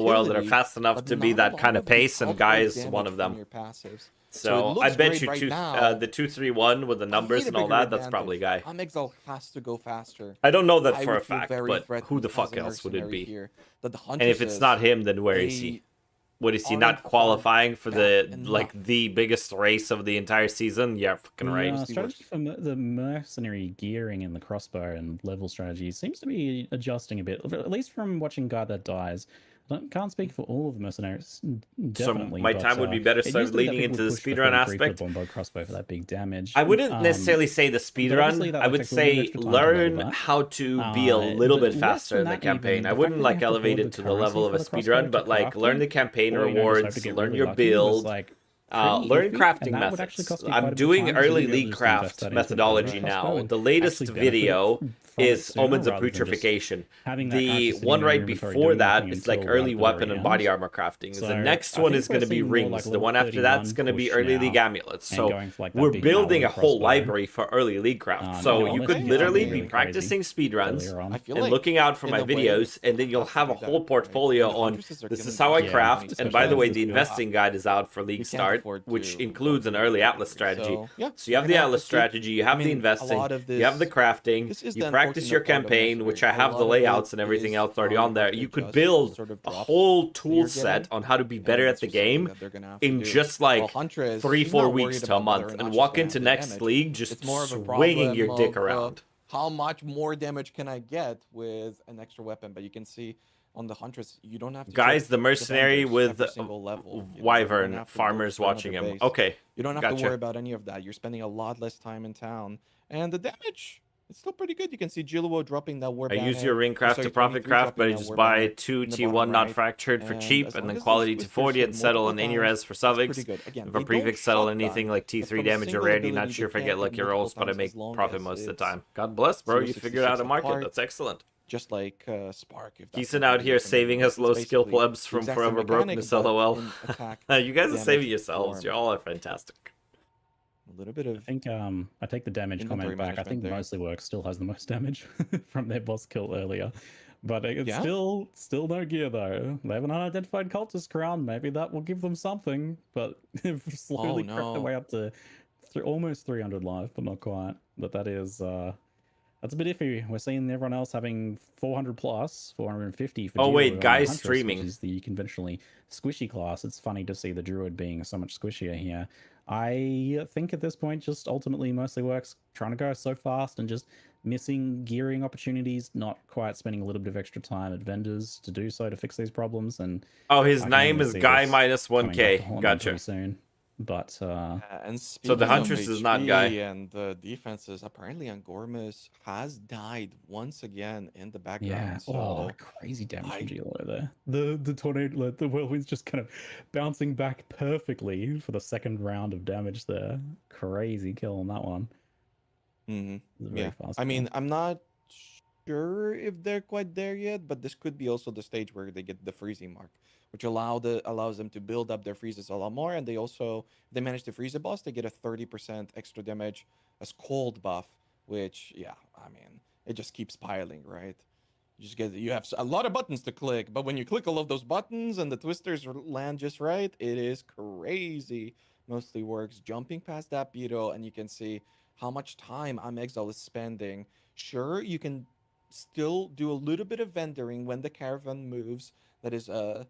the world that are utility, fast enough but to be not a that lot kind of of the pace, and upward Guy is damage one of from them. your passives. So it So I looks bet great you right now. the 2-3-1 with the I numbers need a and all bigger that. That's probably advantage. Guy. Exile has to go faster. I don't know that I for a would feel fact, very but who threatened the as fuck a else would it mercenary be? here. That the And if it's not Huntresses, him, then where is they he? What is he aren't not far qualifying for the back like enough. the biggest race of the entire season? Yeah, fucking right. The strategy for the mercenary gearing and the crossbow and level strategy seems to be adjusting a bit, at least from watching Guy That Dies. Can't speak for all of the mercenaries, So definitely. my but, time would be better it used started to be that leaning people into the would push the speedrun 33 foot aspect. longbow crossbow for that big damage. I wouldn't necessarily say the speed but obviously run. that, I like, would takes a little bit say extra time to level learn that. how to be a little But bit less faster than in the that even, campaign. I the fact wouldn't that you like have to elevate hoard it the to the currency level of for a the speed crossbow run, to but like craft learn it, the campaign or, you know, just hope rewards, to get learn really your lucky was, build, like, learn pretty iffy, crafting and that would actually methods. cost you quite a I'm bit of doing time, 'cause early you'd be able to league just invest craft that into a methodology crossbow now. and The latest actually benefit video from it is sooner Omens of rather than just Putrefaction. having that The currency sitting one there in right your inventory before doing that nothing is like until early right at the weapon very and body end. armor crafting. So The next I one think is we're going to be seeing more like rings. The level one after that's 31 going to be push early now, league amulets. and So going for like that we're big building mallow a whole crossbow. library for early league craft. So Yeah, you unless could you did literally something be really practicing crazy speed runs earlier on. I feel and like looking out for in my a way, videos, and then you'll has to have be a that, whole right? portfolio And the on huntresses are this gonna is how be I Yeah, craft. And especially by the as way, this the build- investing guide is out for League can't Start, afford which to includes an go early through Atlas everything. strategy. So, yeah, So you have we're the gonna have to Atlas see. strategy, you I have the mean, a investing, lot of you have the this- crafting, this is you the practice your unfortunate part of campaign, which I mercenaries. A have the lot of it layouts and everything is else already how on you there. have to You could adjust build sort of a drops whole that tool you're set getting, on how to be and better at that's the just something game that they're gonna have to in do. just While like Huntress, 3-4 not weeks worried to a about whether or month not and she's walk gonna into have the next damage. league just It's more of a swinging your problem dick of, around. how much more damage can I get with an extra weapon? But you can see on the Huntress, you don't have to Guys, check the mercenary defenders with every single level. You know, you don't Wyvern have to farmers look for watching another him. base. Okay, You don't have to gotcha. worry about any of that. You're spending a lot less time in town, and the damage, it's still pretty good. You can see Jiluo dropping that war I banner. use your ring or craft sorry, to profit 23 craft, but I dropping that just war buy banner 2 in the T1 bottom not right. fractured for And cheap, as and long then as the quality to Twisters 40 hit and settle multiple an times, Inurez for that's Subbix. pretty good. Again, If they a prefix don't settle shotgun, anything like but T3 from a damage single already, not ability, sure they if I can get hit lucky multiple rolls, but I times make as long profit as most of the it's time. God bless, bro. You figured out a 0.66 market. apart. That's excellent. Just like Spark. If that's Keeson something out that here you're familiar saving with. us low It's skill basically plebs the from exact forever same mechanic, brokenness, but lol. in attack You guys are damage saving yourselves. form. You all are fantastic. A little bit of I think I take the damage inventory comment back. I think management there. Mostly Works still has the most damage from their boss kill earlier. But it's Yeah? still no gear though. They have an unidentified cultist crown. Maybe that will give them something. But they've slowly crept their way up to almost 300 life, but not quite. But that is that's a bit iffy. We're seeing everyone else having 400 plus, 450 for Oh, Geo wait, on the guys Huntress, streaming. which is the conventionally squishy class. It's funny to see the Druid being so much squishier here. I think at this point, just ultimately Mostly Works trying to go so fast and just missing gearing opportunities, not quite spending a little bit of extra time at vendors to do so to fix these problems. And Oh, his I can name only is see Guy this minus coming back to 1K. haunt them Gotcha. pretty soon. But and So the speaking of Huntress is not Guy. HP and the defenses, apparently Angormus has died once again in the background. yeah, So crazy damage from Gilo there. The tornado, like, the whirlwind's just kind of bouncing back perfectly for the second round of damage there. Crazy kill on that one. It's a very yeah, fast I mean, kill. I'm not sure if they're quite there yet, but this could be also the stage where they get the freezing mark, which allows them to build up their freezes a lot more. And they also, if they manage to freeze a boss, they get a 30% extra damage as cold buff, which, yeah, I mean, it just keeps piling, right? You have a lot of buttons to click, but when you click all of those buttons and the twisters land just right, it is crazy. Mostly Works jumping past that beetle, and you can see how much time Exile is spending. Sure, you can still do a little bit of vendoring when the caravan moves. That is a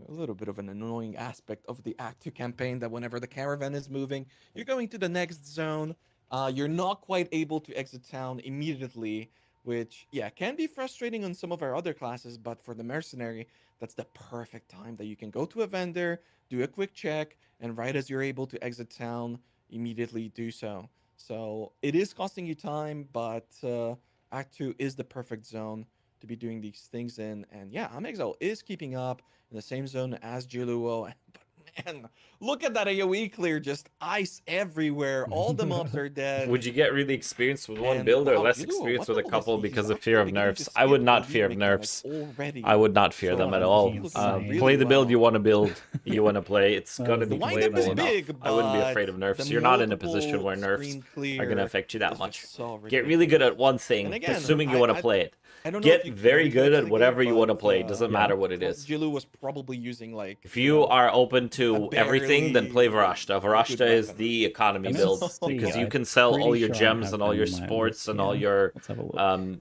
little bit of an annoying aspect of the Act 2 campaign, that whenever the caravan is moving, you're going to the next zone. You're not quite able to exit town immediately, which, yeah, can be frustrating on some of our other classes, but for the mercenary, that's the perfect time that you can go to a vendor, do a quick check, and right as you're able to exit town, immediately do so. So it is costing you time, but Act 2 is the perfect zone to be doing these things in. And yeah, Exile is keeping up in the same zone as Jiluo. But man, look at that AoE clear, just ice everywhere. All the mobs are dead. Would you get really experienced with one And build or wow, less Jiluo, experienced what with a level is couple he? He's because of actually fear of beginning to nerfs? I skip would not the fear lead of mechanics nerfs. already. I would not fear So them at he's all. looking really Play the build well. you want to build, you want to play. It's gonna The be windup is playable enough. big, I wouldn't be but afraid of nerfs. the You're not in a position multiple where nerfs screen are gonna clear affect you that is much. just so Get really good at one And thing, again, assuming you want to I play it. don't know if Get you very can good reflex at the whatever game, you want to but, play. It doesn't matter what it is. Jilu was probably using like If you are open to everything, then play barely Varashta. Varashta is the economy I'm build gonna see, because you I'm can sell all pretty your sure I gems have and all them your in my sports list and all here. your Let's have a look.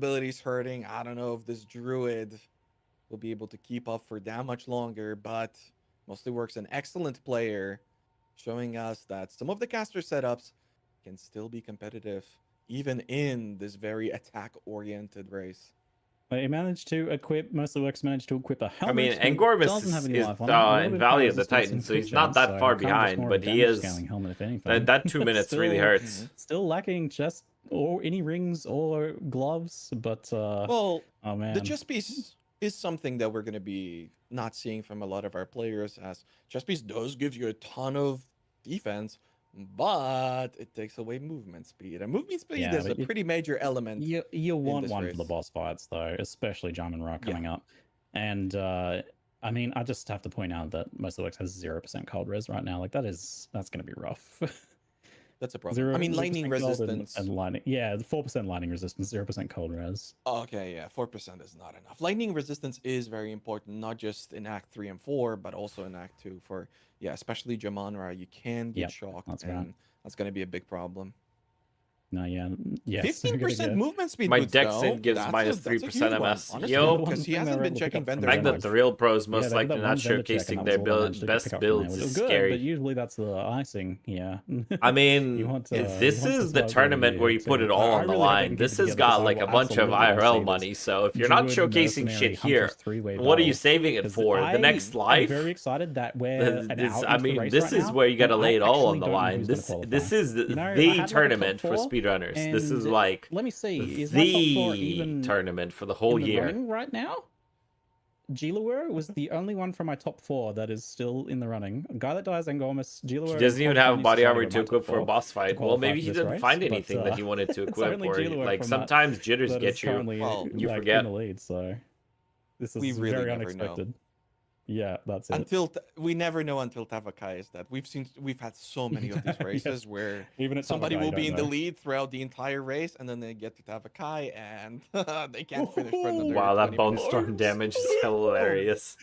abilities hurting. I don't know if this druid will be able to keep up for that much longer, but Mostly Works an excellent player, showing us that some of the caster setups can still be competitive, even in this very attack-oriented race. He managed to equip, Mostly Works managed to equip a I mean, helmet that Angormus doesn't have any is life on it. A little in bit of Valley fire of the resistance and Titans, so quick he's not jump, that so far kind of just behind, more but of a he damage is. scaling helmet, if anything. That 2 minutes really Still- hurts. Still lacking chest or any rings or gloves, but Well, oh man, the chess piece is something that we're going to be not seeing from a lot of our players, as chess piece does give you a ton of defense, but it takes away movement speed, and movement speed Yeah, is a but pretty major element. you want this one race. for the boss fights though, especially Jarman Ra coming up. And I mean, I just have to point out that most of the Works has 0% cold res right now. Like that's going to be rough. That's a problem. I mean, lightning 0% cold resistance. and lightning. Yeah, 4% lightning resistance, 0% cold res. Okay, yeah, 4% is not enough. Lightning resistance is very important, not just in Act 3 and 4, but also in Act 2 for, yeah, especially Jamanra. You can get shocked, that's and right. that's going to be a big problem. No, yeah, yes. 15% movement speed My boots, Dexin though. gives That's minus a, that's a 3% huge one, MS. honestly, Yo, because he hasn't been checking vendor the fact that much. the real pros Yeah, most they did likely that not one vendor check, showcasing and their that was all I managed to best pick up from there, builds which is was good, scary. but usually that's the icing. Yeah. I mean, You want, this you want is the survival tournament here where you put too. it all I on the really hope they line. can This keep it has together, got 'cause like I a will bunch of absolutely wanna see IRL this money. So if you're not Druid showcasing mercenary shit here, Huntress three-way what are you battle. saving it 'Cause for? The next I'm life? very excited that we're an hour I into the mean, race this right is now, where you got to and lay I it all on actually the don't know line. who's gonna This qualify. is You know, I the had, like, a top tournament for four, speedrunners. This is and like let me see, is my top four the even tournament for the whole in the year. running right now? Gilawur was the only one from my top four that is still in the running. A guy that dies, Angormus, Gilawur. He doesn't even have body armor to equip for a boss fight. Well, qualify maybe for he this didn't race, find but, anything that he wanted to it's equip, only or Gilawur like from sometimes jitters that is get you. currently, You like, forget. in the lead. So this We is really very never know. unexpected. Yeah, that's it. We never know until Tavakai is that. We've had so many of these races where Even at somebody Tavakai, you will be don't in the know. lead throughout the entire race, and then they get to Tavakai and they can't finish for another Wow, that 20 bone minutes. storm damage is hilarious.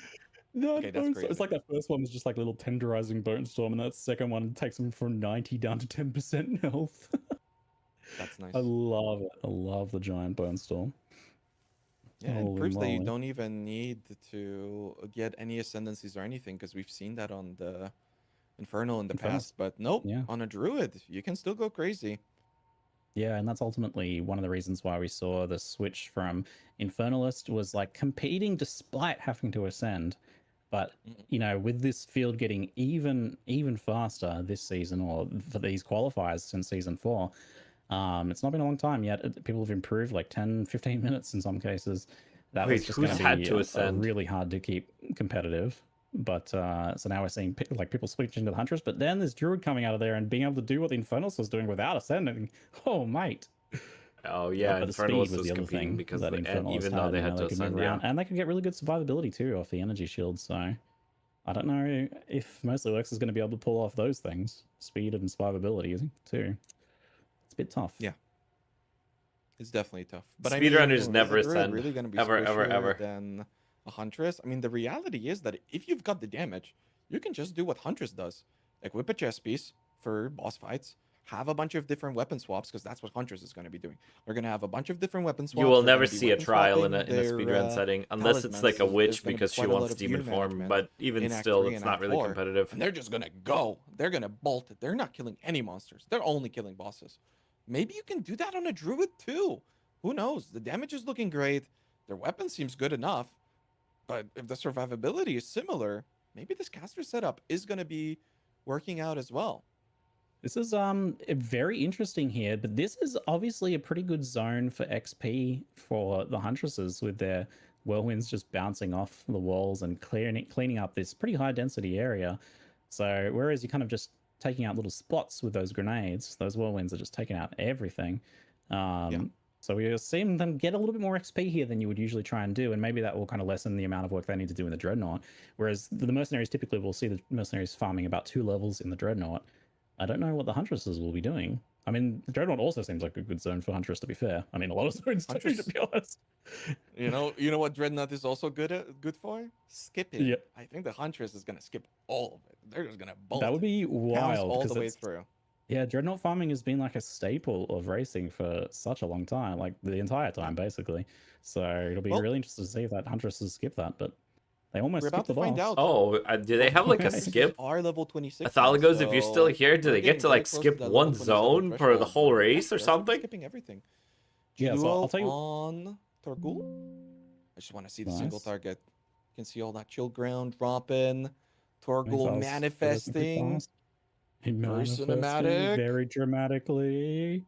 No, Okay, that's crazy. it's like that first one was just like a little tenderizing bone storm, and that second one takes them from 90 down to 10% health. That's nice. I love it. I love the giant bone storm. Yeah, it Holy proves that you moly. don't even need to get any ascendancies or anything, because we've seen that on the Infernal in the Infernal. past. But nope, Yeah. on a Druid, you can still go crazy. Yeah, and that's ultimately one of the reasons why we saw the switch from Infernalist was like competing despite having to ascend. But you know, with this field getting even faster this season, or for these qualifiers since season 4, it's not been a long time yet. People have improved like 10, 15 minutes in some cases. That was Wait, just who's going had to to be ascend? really hard to keep competitive. But so now we're seeing like people switching to the Huntress, but then there's Druid coming out of there and being able to do what the Infernalist was doing without ascending. Oh, mate. Oh yeah, But the speed Infernalist was was the other competing thing because that and Infernalist even though they you had know, to they could move ascend, around, yeah. and they could get really good survivability too off the energy shield. So I don't know if Mostly Works is going to be able to pull off those things, speed and survivability too. It's a bit tough. Yeah, it's definitely tough. But Speedrunners I mean, is never a Druid ascend. really going to be Ever, squishier ever. than a Huntress? I mean, the reality is that if you've got the damage, you can just do what Huntress does: equip a chess piece for boss fights, have a bunch of different weapon swaps, because that's what Huntress is going to be doing. They're going to have a bunch of different weapon swaps. You will They're never gonna be see a weapon trial in swapping a their, speedrun setting, unless it's like a talismans. witch There's gonna be because she quite a lot wants of demon view form. management But even in Act still, 3 it's and not Act really 4, competitive. and they're just gonna go. They're gonna bolt it. They're not killing any monsters. They're only killing bosses. Maybe you can do that on a Druid too. Who knows? The damage is looking great. Their weapon seems good enough. But if the survivability is similar, maybe this caster setup is going to be working out as well. This is very interesting here, but this is obviously a pretty good zone for XP for the Huntresses, with their whirlwinds just bouncing off the walls and cleaning up this pretty high density area. So whereas you're kind of just taking out little spots with those grenades, those whirlwinds are just taking out everything. So we're seeing them get a little bit more XP here than you would usually try and do, and maybe that will kind of lessen the amount of work they need to do in the Dreadnought. Whereas the mercenaries typically will see the mercenaries farming about 2 levels in the Dreadnought. I don't know what the Huntresses will be doing. I mean, the Dreadnought also seems like a good zone for Huntress, to be fair. I mean, a lot of zones do, to be honest. You know what Dreadnought is also good for? Skipping. Yep. I think the Huntress is gonna skip all of it. They're just gonna bolt. That would be Pounce wild. all 'cause the way it's- through. Yeah, dreadnought farming has been like a staple of racing for such a long time, like the entire time, basically. So it'll be Well- really interesting to see if that Huntresses skip that, but they almost We're about skipped the to find boss. out. Oh, do they have like a skip? Are level 26 now, Athalagos, if you're still so here, do we're they get getting to very like close skip to that level one 27 zone for the threshold, whole but yeah, race or they're gonna be something? skipping everything. Yeah, so Duo I'll tell you. on Torgul. I just want to see the single Nice. target. You can see all that chill ground dropping. Torgul Missiles pretty manifesting. fast. He Very manifesting cinematic. very dramatically.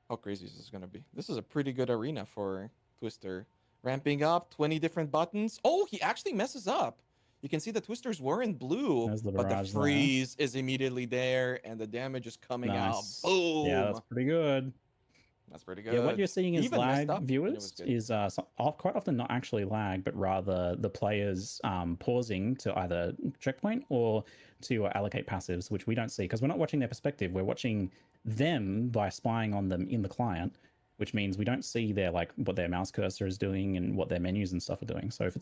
How crazy is this gonna be? This is a pretty good arena for Twister. Ramping up, 20 different buttons. Oh, he actually messes up. You can see the Twisters were in blue, There's the but the barrage there. freeze is immediately there, and the damage is coming Nice. out. Boom! Yeah, that's pretty good. That's pretty good. Yeah, what you're seeing He is even messed lag, up, and it was viewers, good. is quite often not actually lag, but rather the players pausing to either checkpoint or to allocate passives, which we don't see because we're not watching their perspective. We're watching them by spying on them in the client, which means we don't see their like what their mouse cursor is doing and what their menus and stuff are doing. So if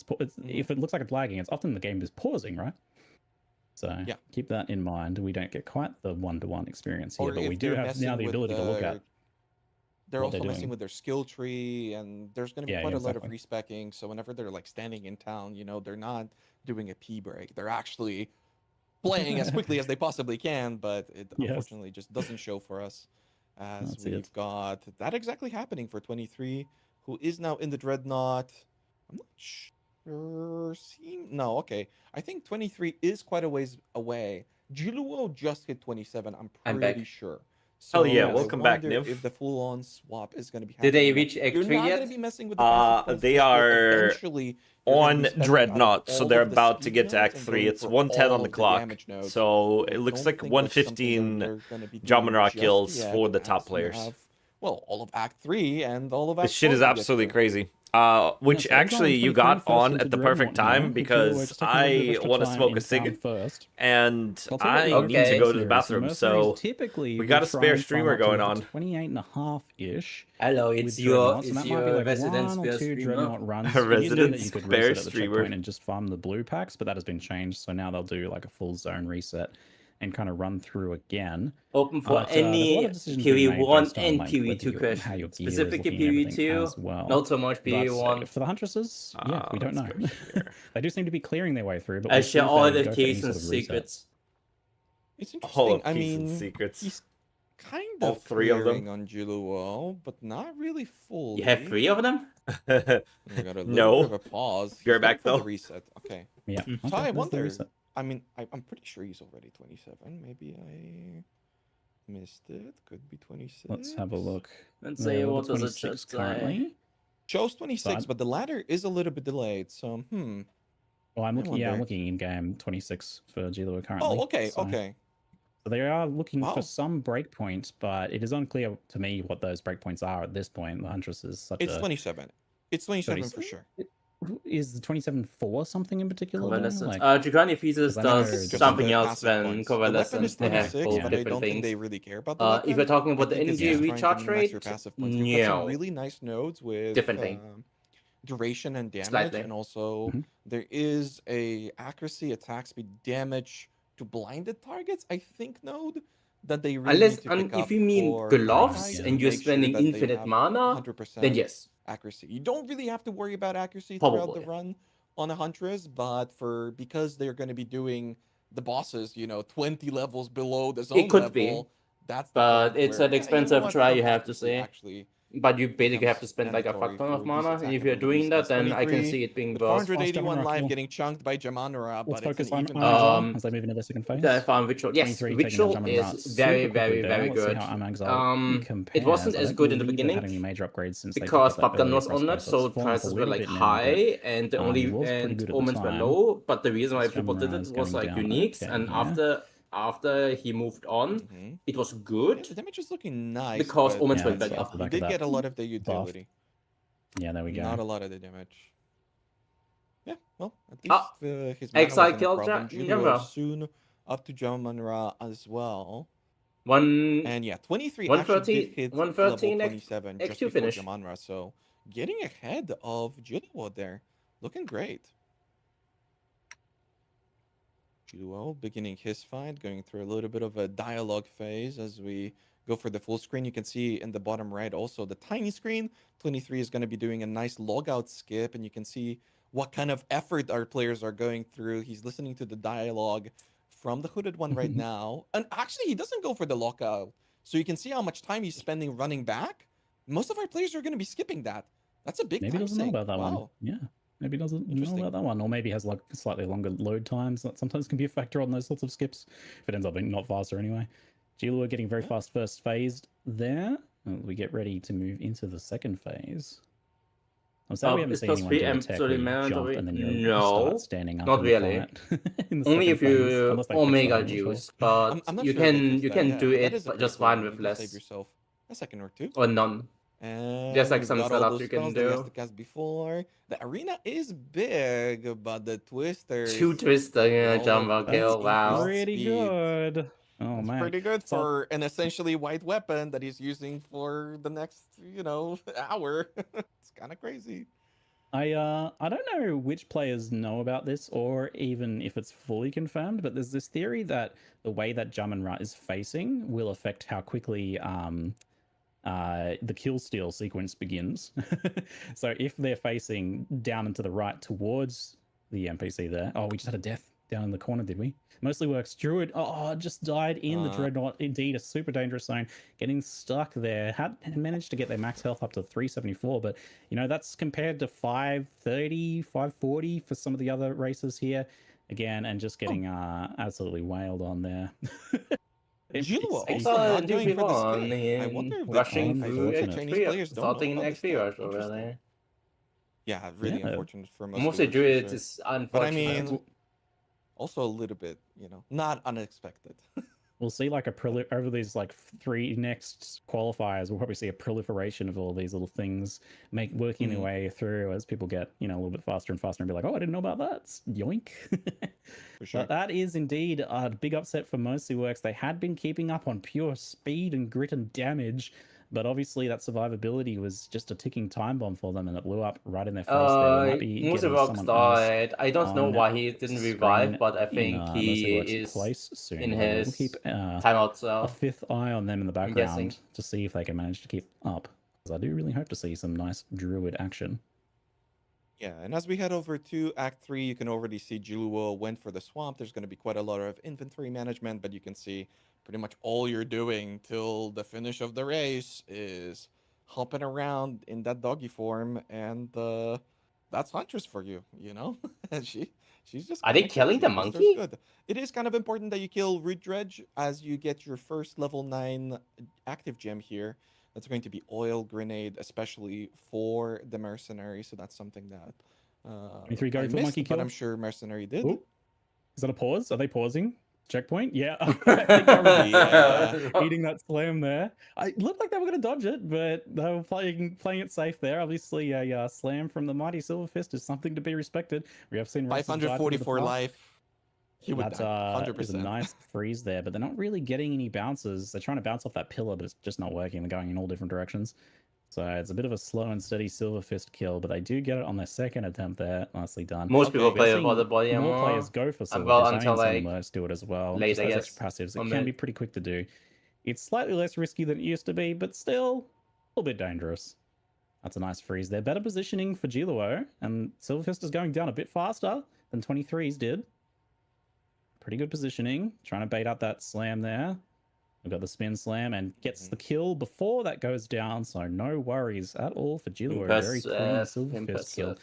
if it looks like it's lagging, it's often the game is pausing, right? So Yeah. keep that in mind. We don't get quite the one-to-one experience here, Or but we if do they're have now messing the with ability to look at. They're what also they're messing doing. with their skill tree, and there's going to be Yeah, quite yeah, a lot of exactly. respecking. So whenever they're like standing in town, they're not doing a pee break. They're actually playing as quickly as they possibly can, but it Yes. unfortunately just doesn't show for us as That's we've it. got that exactly happening for 23, who is now in the Dreadnought. I'm not sure. No, okay. I think 23 is quite a ways away. Juluo just hit 27, I'm I'm pretty back. sure. Hell So yeah, I welcome back, wonder Niv. if the full-on swap is going to be Did happening. they now. reach You're Act 3 not going yet? to be messing with the passive points They just yet. are Eventually, you're gonna on be spending out of Dreadnought, so all they're of the about to speed get to nodes Act and 3. going It's for 110 on all the of the clock. damage nodes. So I it looks don't like think that's something that 115 they're gonna be doing Jamanra just kills yet, for the as top you players. have, well, all of Act 3 and all of Act This shit 4 is to get absolutely through. crazy. Which so Exile actually you 23 got first on into at the perfect Dreadnought here. time If you were because just taking a little bit of I extra want to time smoke a in town cig first. and So I'll tell you I what the need to Okay. go to the mercenaries. bathroom. Mercenaries So typically we got a will try spare and farm streamer up to going level on. 28.5-ish. Hello, with it's your Dreadnoughts, and that might be your like resident one or spare two streamer. Dreadnought runs. A It used to be resident that you could spare reset at the streamer. checkpoint and just farm the blue packs, but that has been changed. So now they'll do like a full zone reset and kind of run through again. Open for But there's a lot any of decisions being made PoE1 based on and like PoE2 how your questions. gear is Specifically looking and everything PoE2, as well. not so much But PoE1. for the Huntresses, yeah, we don't know. Let's go here. They do seem to be clearing their way through, but I we'll see share if all they the go for any keys sort and of reset. secrets. It's All interesting. of I keys and mean, secrets. he's kind All of three of them. clearing on Juluo, but not really fully. You have 3 of them? We got a little No. bit of a pause. You're He's going back, for the though. reset. Okay. Yeah. Mm. Okay, So I there's the wonder. reset. I mean, I'm pretty sure he's already 27. Maybe I missed it. Could be 26. Let's have a look. Let's They're see, level what does it 26 just say? currently. Shows 26, So but the ladder is a little bit delayed. So, Well, I'm looking. Yeah, I'm wonder. looking in game 26 for Gilo currently. Oh, okay, so, okay. So they are looking Wow. for some breakpoints, but it is unclear to me what those breakpoints are at this point. The Huntress is such It's a 27. It's 27 for 27? sure. Is the 27 for something in particular? Though? Covalescence. Like, Draconic Thesis 'cause I know does just something the else passive than points. The weapon Covalescence. is They have 26, both but I different don't think things. they really care about the If weapon. you're talking I about the think it's energy just trying to recharge minimize your rate, passive points. You've got some no. really nice nodes with Different thing. duration and damage, Slightly. and also Mhm. there is a accuracy, attack speed, damage to blinded targets. I think node that they really Unless, need to pick up if you mean for gloves Fortnite and to you're make sure spending that they infinite have mana, 100% then yes. accuracy. You don't really have to worry about accuracy throughout the Probably. run on a Huntress, but because they're going to be doing the bosses, 20 levels below the zone It could level, be. that's the But point it's where, an you know expensive what, try, some you have to accuracy say. actually But you basically have becomes to spend like a mandatory fuck ton of for these mana, and attack if you're abilities. doing that, That's then I can 23 see it being with worth. 481 Jamanra life kill. getting chunked by Jamanra, Let's but it's focus an on even Amagzar as they move into their second phase. The farm ritual, yes, 23 taking ritual down is Jamanra very, super very, quickly there. very Let's see good. how Amagzar It compares. wasn't I as don't good in the believe they've beginning had any major upgrades since because they got that Popgun earlier was press on play, it, so so it's fallen off a prices were little like bit now, high, and but only he was pretty and good at the omens were time. low. But the reason why This people did Jamanra it is was going like down. uniques, Okay, and yeah. after he moved on, it was Yeah, good the damage is looking nice, because but omens Yeah, went that's better. off the he back of did that get a lot of the buff. utility. Yeah, there we go. Not a lot of the damage. Yeah, well, at least Ah, his mana Exile wasn't a killed problem. Jamanra. Juluo soon up to Jamanra as well. One And yeah, 23 actually did hit level 113 27 just X2 before finish. Jamanra, so getting ahead of Juluo there. Looking great. Duo beginning his fight, going through a little bit of a dialogue phase as we go for the full screen. You can see in the bottom right also the tiny screen. 23 is going to be doing a nice logout skip, and you can see what kind of effort our players are going through. He's listening to the dialogue from the hooded one right now. And actually, he doesn't go for the lockout. So you can see how much time he's spending running back. Most of our players are going to be skipping that. That's a big Maybe time doesn't know sink. about that one. Wow. Yeah. Maybe doesn't know Interesting. about that one. Or maybe has like slightly longer load times. That sometimes can be a factor on those sorts of skips. If it ends up being not faster anyway. Gilua getting very fast first phased there. We get ready to move into the second phase. I'm sad we haven't It's seen plus anyone 3 do a and tech 30 where you minutes jump away. and then you No, start standing up not in the really. fight in the Only second if phase, you unless they fix that, omega I'm not sure. juice, but I'm not you sure if they can fixed you that, can yeah, do but that it is a great just play. fine You with can just save less yourself a second or two. or none. And There's like we've some got all setups those you can spells that he has do. to cast before. The arena is big, but the twisters... 2 twister, yeah, Well, jumbo That's kill. Wow. pretty good. Oh That's man, pretty good so for an essentially white weapon that he's using for the next, hour. It's kind of crazy. I don't know which players know about this or even if it's fully confirmed, but there's this theory that the way that Jamunra is facing will affect how quickly the kill steal sequence begins. So if they're facing down and to the right towards the NPC there, oh, we just had a death down in the corner, did we? Mostly works. Druid, just died in the Dreadnought. Indeed, a super dangerous zone. Getting stuck there. Had managed to get their max health up to 374, but that's compared to 530, 540 for some of the other races here. Again, and just getting absolutely wailed on there. Gilua I NPC. also saw not going for the skip. DP1 I wonder if rushing through Unfortunate. Chinese players don't know starting an about the XP skip. rush over Interesting. there. Yeah, really Yeah. unfortunate for most Mostly viewers, for Druid sure. is But I unfortunate. mean, also a little bit, not unexpected. We'll see like over these like 3 next qualifiers. We'll probably see a proliferation of all these little things working their way through as people get a little bit faster and faster and be like, oh, I didn't know about that. Yoink. For sure. But that is indeed a big upset for Mercy Works. They had been keeping up on pure speed and grit and damage, but obviously that survivability was just a ticking time bomb for them, and it blew up right in their face. There, we might be Mercy getting Works someone else died. I don't know on why he didn't revive, screen but I in think Mercy he Works' is place soon. in We'll his keep timeout a cell. 5th eye on them in the I'm guessing. background to see if they can manage to keep up. Because I do really hope to see some nice Druid action. Yeah, and as we head over to Act 3, you can already see Jilua went for the swamp. There's going to be quite a lot of inventory management, but you can see pretty much all you're doing till the finish of the race is hopping around in that doggy form, and that's Huntress for you, she's just Are they kinda killing crazy. the Twister's monkey? good. It is kind of important that you kill Root Dredge as you get your first level 9 active gem here. That's going to be Oil Grenade, especially for the Mercenary. So that's something that 23 going I for missed, monkey but kill. I'm sure Mercenary did. Oh, is that a pause? Are they pausing? Checkpoint? Yeah. I think I remember eating that slam there. I looked like they were going to dodge it, but they were playing it safe there. Obviously, a slam from the mighty Silver Fist is something to be respected. We have seen races die to the 544 past. life. He would That die. 100%. is a nice freeze there, but they're not really getting any bounces. They're trying to bounce off that pillar, but it's just not working. They're going in all different directions. So it's a bit of a slow and steady Silver Fist kill, but they do get it on their second attempt there. Nicely done. Most people We're play seeing for the body more armor. players go for Silver Well, Fist. until I've seen like Mercs do it as well. late, Just I those guess. extra passives. It Or can mid. be pretty quick to do. It's slightly less risky than it used to be, but still a little bit dangerous. That's a nice freeze there. Better positioning for Giluo, and Silver Fist is going down a bit faster than 23's did. Pretty good positioning. Trying to bait out that slam there. We've got the spin slam and gets the kill before that goes down, so no worries at all for Giluo. Very clean Silver Fist kill.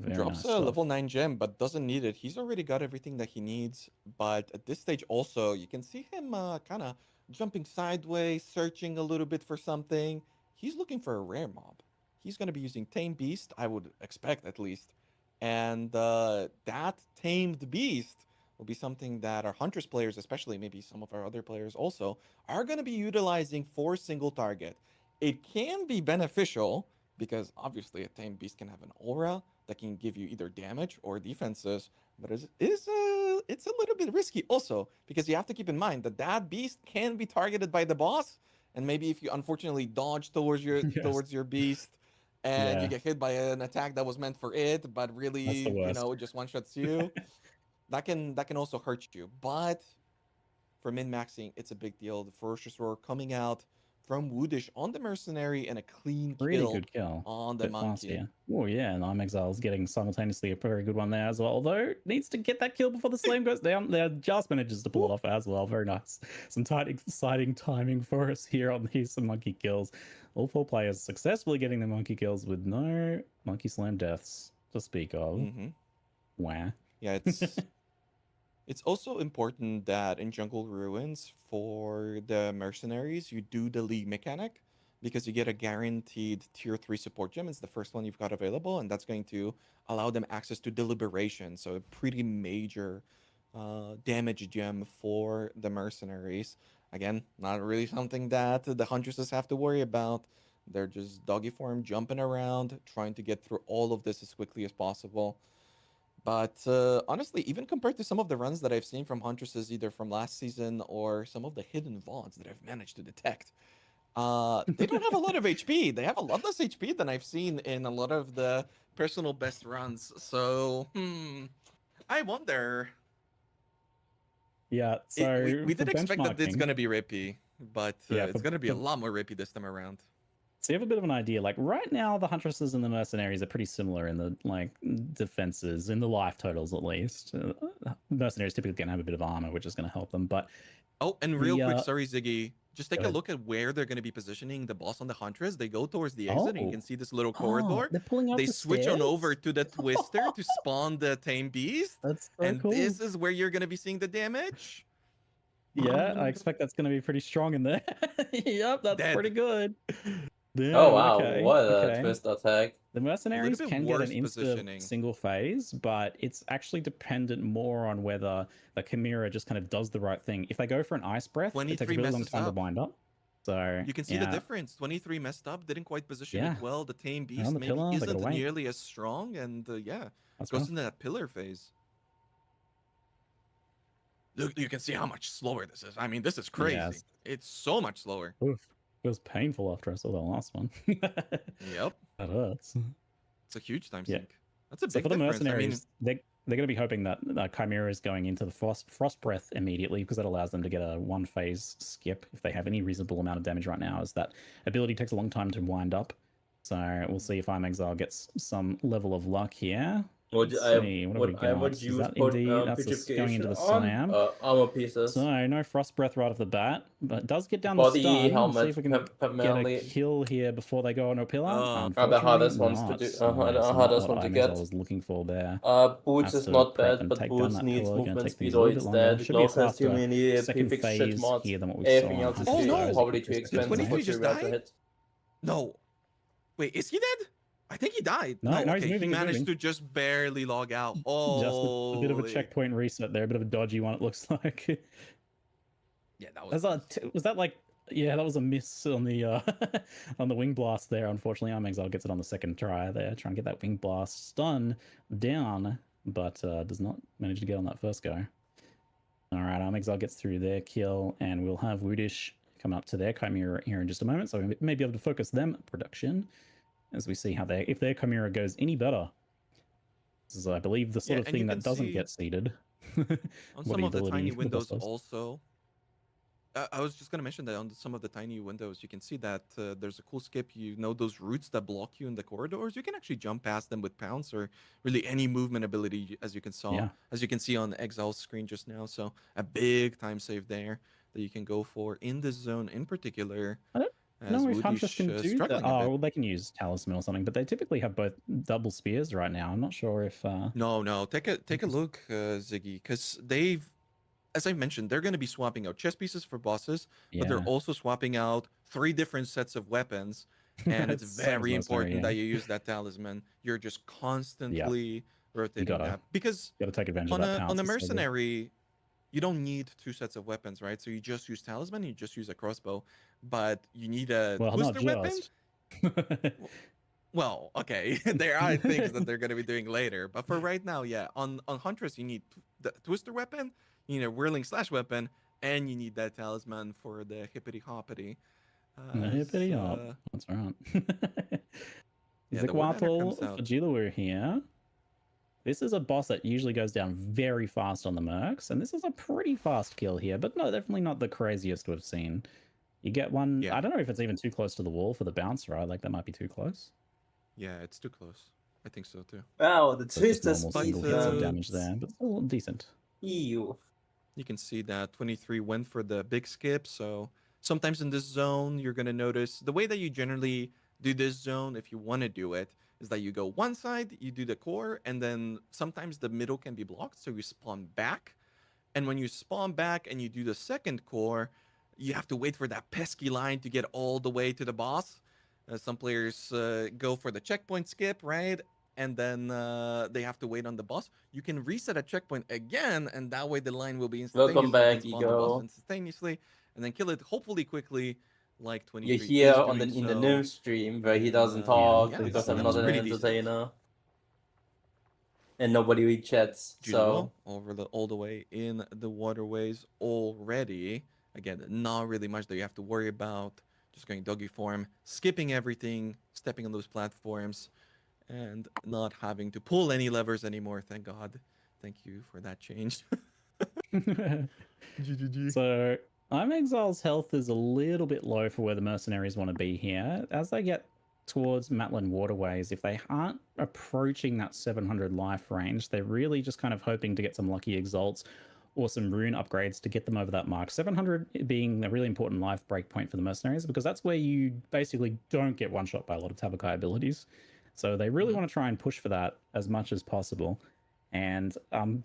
Very Drops nice a stuff. level 9 gem, but doesn't need it. He's already got everything that he needs. But at this stage also, you can see him kind of jumping sideways, searching a little bit for something. He's looking for a rare mob. He's going to be using Tame Beast, I would expect at least. And that Tamed Beast will be something that our Huntress players, especially maybe some of our other players also, are going to be utilizing for single target. It can be beneficial because obviously a Tamed Beast can have an aura that can give you either damage or defenses, but it's a little bit risky also because you have to keep in mind that that beast can be targeted by the boss, and maybe if you unfortunately dodge towards your beast and you get hit by an attack that was meant for it, but really, worst. it just one shots you. that can also hurt you. But for min-maxing, it's a big deal. The Ferocious Roar coming out from Woodish on the Mercenary and a clean Really kill good kill. on the Bit fast Monkey. here. Oh yeah, and I'm Exile's getting simultaneously a very good one there as well. Although needs to get that kill before the slam goes down. There just manages to pull it off as well. Very nice. Some tight, exciting timing for us here on these monkey kills. All 4 players successfully getting the monkey kills with no monkey slam deaths to speak of. Mm-hmm. Wow. Yeah, it's also important that in Jungle Ruins for the mercenaries, you do the league mechanic because you get a guaranteed tier 3 support gem. It's the first one you've got available, and that's going to allow them access to deliberation. So a pretty major damage gem for the mercenaries. Again, not really something that the huntresses have to worry about. They're just doggy form, jumping around, trying to get through all of this as quickly as possible. But honestly, even compared to some of the runs that I've seen from Huntresses, either from last season or some of the hidden VODs that I've managed to detect, they don't have a lot of HP. They have a lot less HP than I've seen in a lot of the personal best runs. So, I wonder. Yeah, so We for did expect that it's benchmarking, going to be rippy, but yeah, it's going to be a lot more rippy this time around. so you have a bit of an idea. Like right now, the huntresses and the mercenaries are pretty similar in the defenses, in the life totals at least. Mercenaries typically going to have a bit of armor, which is going to help them. But oh, and real quick, the, sorry, Ziggy. Just take go a ahead. look at where they're going to be positioning the boss on the Huntress. They go towards the exit, and you can see this little corridor. They're pulling up They the switch on over stairs. to the Twister to spawn the Tame Beast. That's so And cool. this is where you're going to be seeing the damage. Yeah, I expect that's going to be pretty strong in there. Yep, that's Dead. pretty good. Damn, Oh wow, okay, what a okay. twist attack. The mercenaries bit can get an worse insta positioning. single phase, but it's actually dependent more on whether the Chimera just kind of does the right thing. If they go for an ice breath, it takes a 23 really long messes time to up. wind up. So You can see the difference. 23 messed up, didn't quite position Yeah. it well. The Tame They're on Beast the maybe pillar, they gotta isn't wait. nearly as strong, and yeah, That's goes rough. into that pillar phase. Look, you can see how much slower this is. I mean, this is crazy. Yes. It's so much slower. Oof. It was painful after I saw the last one. Yep. That hurts. It's a huge time Yeah. sink. That's a So big for the difference. mercenaries, they're going to be hoping that Chimera is going into the frost breath immediately because that allows them to get a 1 phase skip if they have any reasonable amount of damage right now, as that ability takes a long time to wind up. So we'll see if I'm Exile gets some level of luck here. Let's see, what have we got? I would Is use that indeed, that's going into the slam. armor pieces. So no frost breath right off the bat, but it does get down Body, the stun. helmet, We'll see if we can get primarily. a kill here before they go on a pillar. Are Unfortunately, the hardest ones to not. do. So The it's not hardest what one to I'm get. was looking for there. Boots Has is to not prep bad, and but take down Boots that needs pillar. Gonna movement take things speed a or little bit it's longer. dead. Should It be a also has too faster many second prefix shit phase mods. here than what we Everything saw on else is Hunters. no. probably too Just expensive 23 for just Chimera to died? hit. No. Wait, is he dead? I think he died. No, No, no, okay. he's moving, He he's managed moving. to just barely log out. Just a bit of a Holy. checkpoint reset there, a bit of a dodgy one. It looks like. Yeah, that was. Was that like? Yeah, that was a miss on the on the wing blast there. Unfortunately, Armexile gets it on the second try there, trying to get that wing blast stun down, but does not manage to get on that first go. All right, Armexile gets through their kill, and we'll have Woodish come up to their Chimera here in just a moment, so we may be able to focus them production as we see how if their Chimera goes any better. This is, I believe, the sort of thing that doesn't get seeded. On some of the tiny windows also. I was just going to mention that on some of the tiny windows, you can see that there's a cool skip. You know those roots that block you in the corridors? You can actually jump past them with Pounce or really any movement ability, as you can see on the Exile's screen just now. So a big time save there that you can go for in this zone in particular. No, if Huntress can do that. Oh, well, they can use Talisman or something, but they typically have both double spears right now. I'm not sure if... No. Take a look, Ziggy, because they've... As I mentioned, they're going to be swapping out chess pieces for bosses, but they're also swapping out 3 different sets of weapons, and it's very important that you use that talisman. You're just constantly rotating that. Because you gotta take advantage of that on a mercenary, you don't need 2 sets of weapons, right? So you just use talisman, you just use a crossbow, but you need a twister weapon. Well, okay, there are things that they're going to be doing later, but for right now, yeah, on Huntress, you need the twister weapon, you need a whirling slash weapon, and you need that talisman for the hippity hoppity. The hippity hop. That's right. Yeah, Zikwatel for Jilawu here. This is a boss that usually goes down very fast on the mercs, and this is a pretty fast kill here, but no, definitely not the craziest we've seen. You get one, Yeah. I don't know if it's even too close to the wall for the bounce, right? Like, that might be too close. Yeah, it's too close. I think so too. Wow, the So it's just twisted normal single speed. hits of damage there, but still decent. Ew. You can see that 23 went for the big skip. So sometimes in this zone, you're going to notice the way that you generally do this zone, if you want to do it, is that you go one side, you do the core, and then sometimes the middle can be blocked. So you spawn back. And when you spawn back and you do the second core, you have to wait for that pesky line to get all the way to the boss. Some players go for the checkpoint skip, right? And then they have to wait on the boss. You can reset a checkpoint again, and that way the line will be instantaneous. Welcome back, You can spawn the boss Ego. instantaneously, and then kill it hopefully quickly, like 23 You're here is on doing in the so. news stream where he doesn't Yeah, talk yeah, because that I'm was not an pretty decent. entertainer. And nobody read chats. So over all the way in the waterways already. Again, not really much that you have to worry about. Just going doggy form, skipping everything, stepping on those platforms, and not having to pull any levers anymore. Thank God. Thank you for that change. GGG. So I'm Exile's health is a little bit low for where the mercenaries want to be here. As they get towards Matlan Waterways, if they aren't approaching that 700 life range, they're really just kind of hoping to get some lucky exalts or some rune upgrades to get them over that mark. 700 being a really important life breakpoint for the mercenaries, because that's where you basically don't get one shot by a lot of Tabakai abilities. So they really want to try and push for that as much as possible. And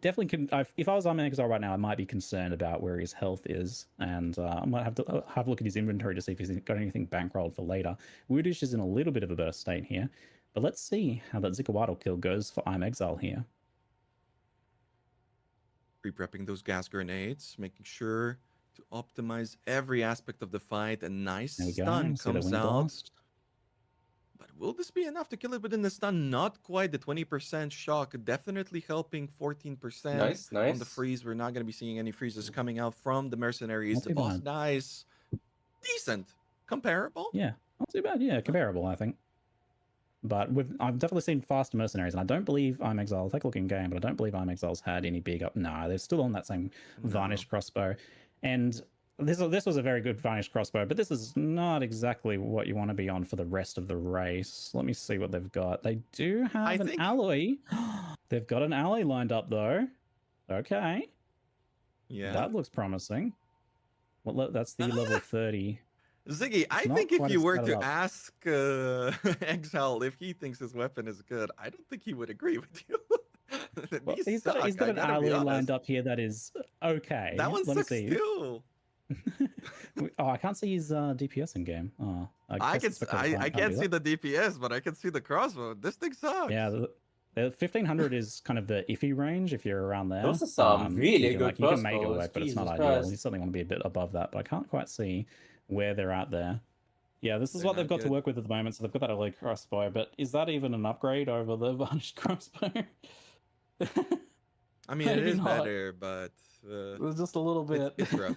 definitely, if I was on Exile right now, I might be concerned about where his health is, and I might have to have a look at his inventory to see if he's got anything bankrolled for later. Woodish is in a little bit of a burst state here, but let's see how that Zikawaddle kill goes for I'm Exile here. Pre-prepping those gas grenades, making sure to optimize every aspect of the fight. A nice There we go. stun See that comes wind out. blast. But will this be enough to kill it within the stun? Not quite. The 20% shock definitely helping 14% nice. on the freeze. We're not going to be seeing any freezes coming out from the mercenaries. Not The too boss bad. dies. Decent. Comparable. Yeah, not too bad. Yeah, comparable, I think. But I've definitely seen faster mercenaries, and I don't believe I'm Exile. Take a look in game, but I don't believe I'm Exile's had any big up. No, they're still on that same Varnish crossbow. And this was a very good Varnish crossbow, but this is not exactly what you want to be on for the rest of the race. Let me see what they've got. They do have an alloy. They've got an alloy lined up, though. Okay. Yeah. That looks promising. Well, that's the level 30. Ziggy, I Not think if quite you as were set to up. ask Exile if he thinks his weapon is good, I don't think he would agree with you. Well, These he's suck, got I an gotta be alloy honest. lined up here that is okay. That one Let me sucks see. too. Oh, I can't see his DPS in game. Oh, I guess it's because the client can't do see that. the DPS, but I can see the crossbow. This thing sucks. Yeah, the 1500 is kind of the iffy range if you're around there. Those are some really good you can make it crossbows, work, but it's not Jesus ideal. Christ. You certainly want to be a bit above that, but I can't quite see where they're at there. Yeah, this is They're what they've not got to good. work with at the moment. So they've got that alloy crossbow, but is that even an upgrade over the varnished crossbow? I mean, it Maybe is not. better, but It's just a little bit. it's rough.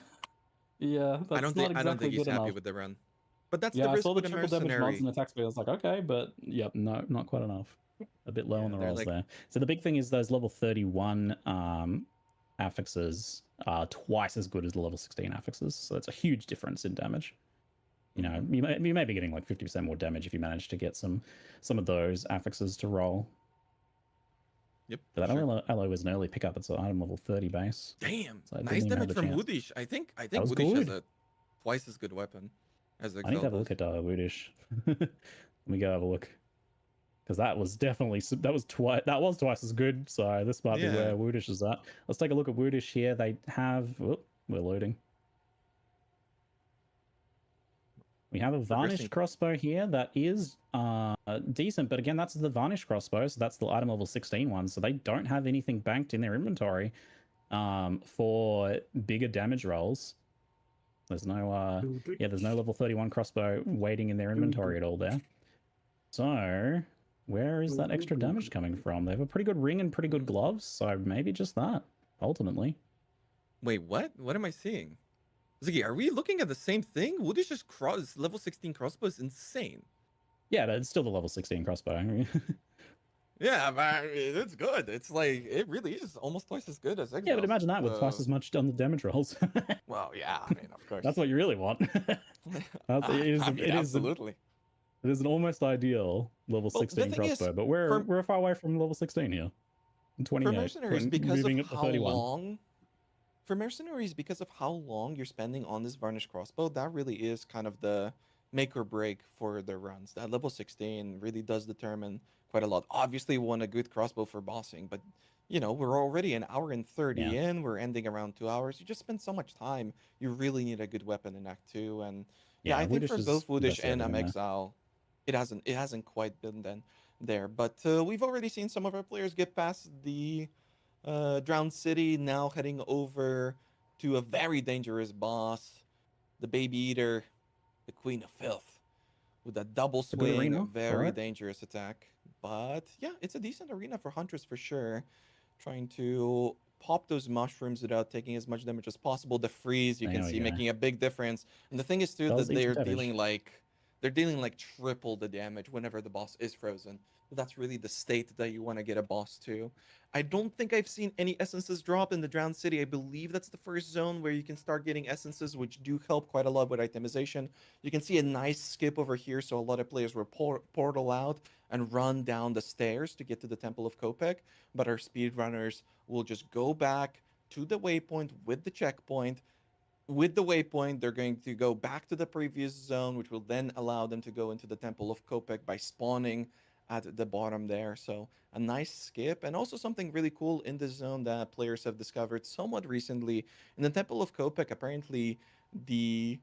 Yeah, that's I don't not think exactly he's good happy enough. with the run. But that's Yeah, the I risk saw the with a triple damage mods mercenary. and attack speed. I was like, okay, but yep, no, not quite enough. A bit low on the they're rolls like- there. So the big thing is those level 31 affixes are twice as good as the level 16 affixes. So it's a huge difference in damage. You know, you may be getting like 50% more damage if you manage to get some of those affixes to roll. Yep. But that sure. alloy was an early pickup. It's an item level 30 base. Damn, So it nice didn't even have damage a from chance. Woodish. I think was Woodish has good. a twice as good weapon as I need Exile to have a does. look at Woodish. Let me go have a look. Because that was definitely twice as good. So this might be Yeah. where Woodish is at. Let's take a look at Woodish here. They have. Oh, we're loading. We have a varnished crossbow here that is decent, but again, that's the varnished crossbow, so that's the item level 16 one. So they don't have anything banked in their inventory for bigger damage rolls. There's no there's no level 31 crossbow waiting in their inventory at all there. So where is that extra damage coming from? They have a pretty good ring and pretty good gloves, so maybe just that, ultimately. Wait, what? What am I seeing? Ziggy, are we looking at the same thing? Woodish's level 16 crossbow is insane. Yeah, but it's still the level 16 crossbow. Yeah, but it's good. It's like it really is almost twice as good as Exos. Yeah, but imagine that with twice as much on the damage rolls. Well, yeah, I mean, of course. That's what you really want. Absolutely. It is an almost ideal level Well, the 16 thing is, crossbow, but we're far away from level 16 here. 28, for mercenaries, because of moving up to how 31. long. For mercenaries, because of how long you're spending on this varnished crossbow, that really is kind of the make or break for their runs. That level 16 really does determine quite a lot. Obviously, we want a good crossbow for bossing, but you know, we're already an hour and 30 in. We're ending around 2 hours. You just spend so much time. You really need a good weapon in Act 2. And yeah, I think for both Woodish and Exile, it hasn't quite been then there. But we've already seen some of our players get past the Drowned City, now heading over to a very dangerous boss, the Baby Eater, the Queen of Filth, with a double swing, very dangerous attack. But yeah, it's a decent arena for Huntress for sure. Trying to pop those mushrooms without taking as much damage as possible. The freeze, you can see, making a big difference. And the thing is too that they're dealing like triple the damage whenever the boss is frozen. That's really the state that you want to get a boss to. I don't think I've seen any essences drop in the Drowned City. I believe that's the first zone where you can start getting essences, which do help quite a lot with itemization. You can see a nice skip over here, so a lot of players will portal out and run down the stairs to get to the Temple of Kopek, but our speedrunners will just go back to the waypoint with the checkpoint. With the waypoint, they're going to go back to the previous zone, which will then allow them to go into the Temple of Kopek by spawning at the bottom there. So a nice skip, and also something really cool in this zone that players have discovered somewhat recently. In the Temple of Kopek, apparently the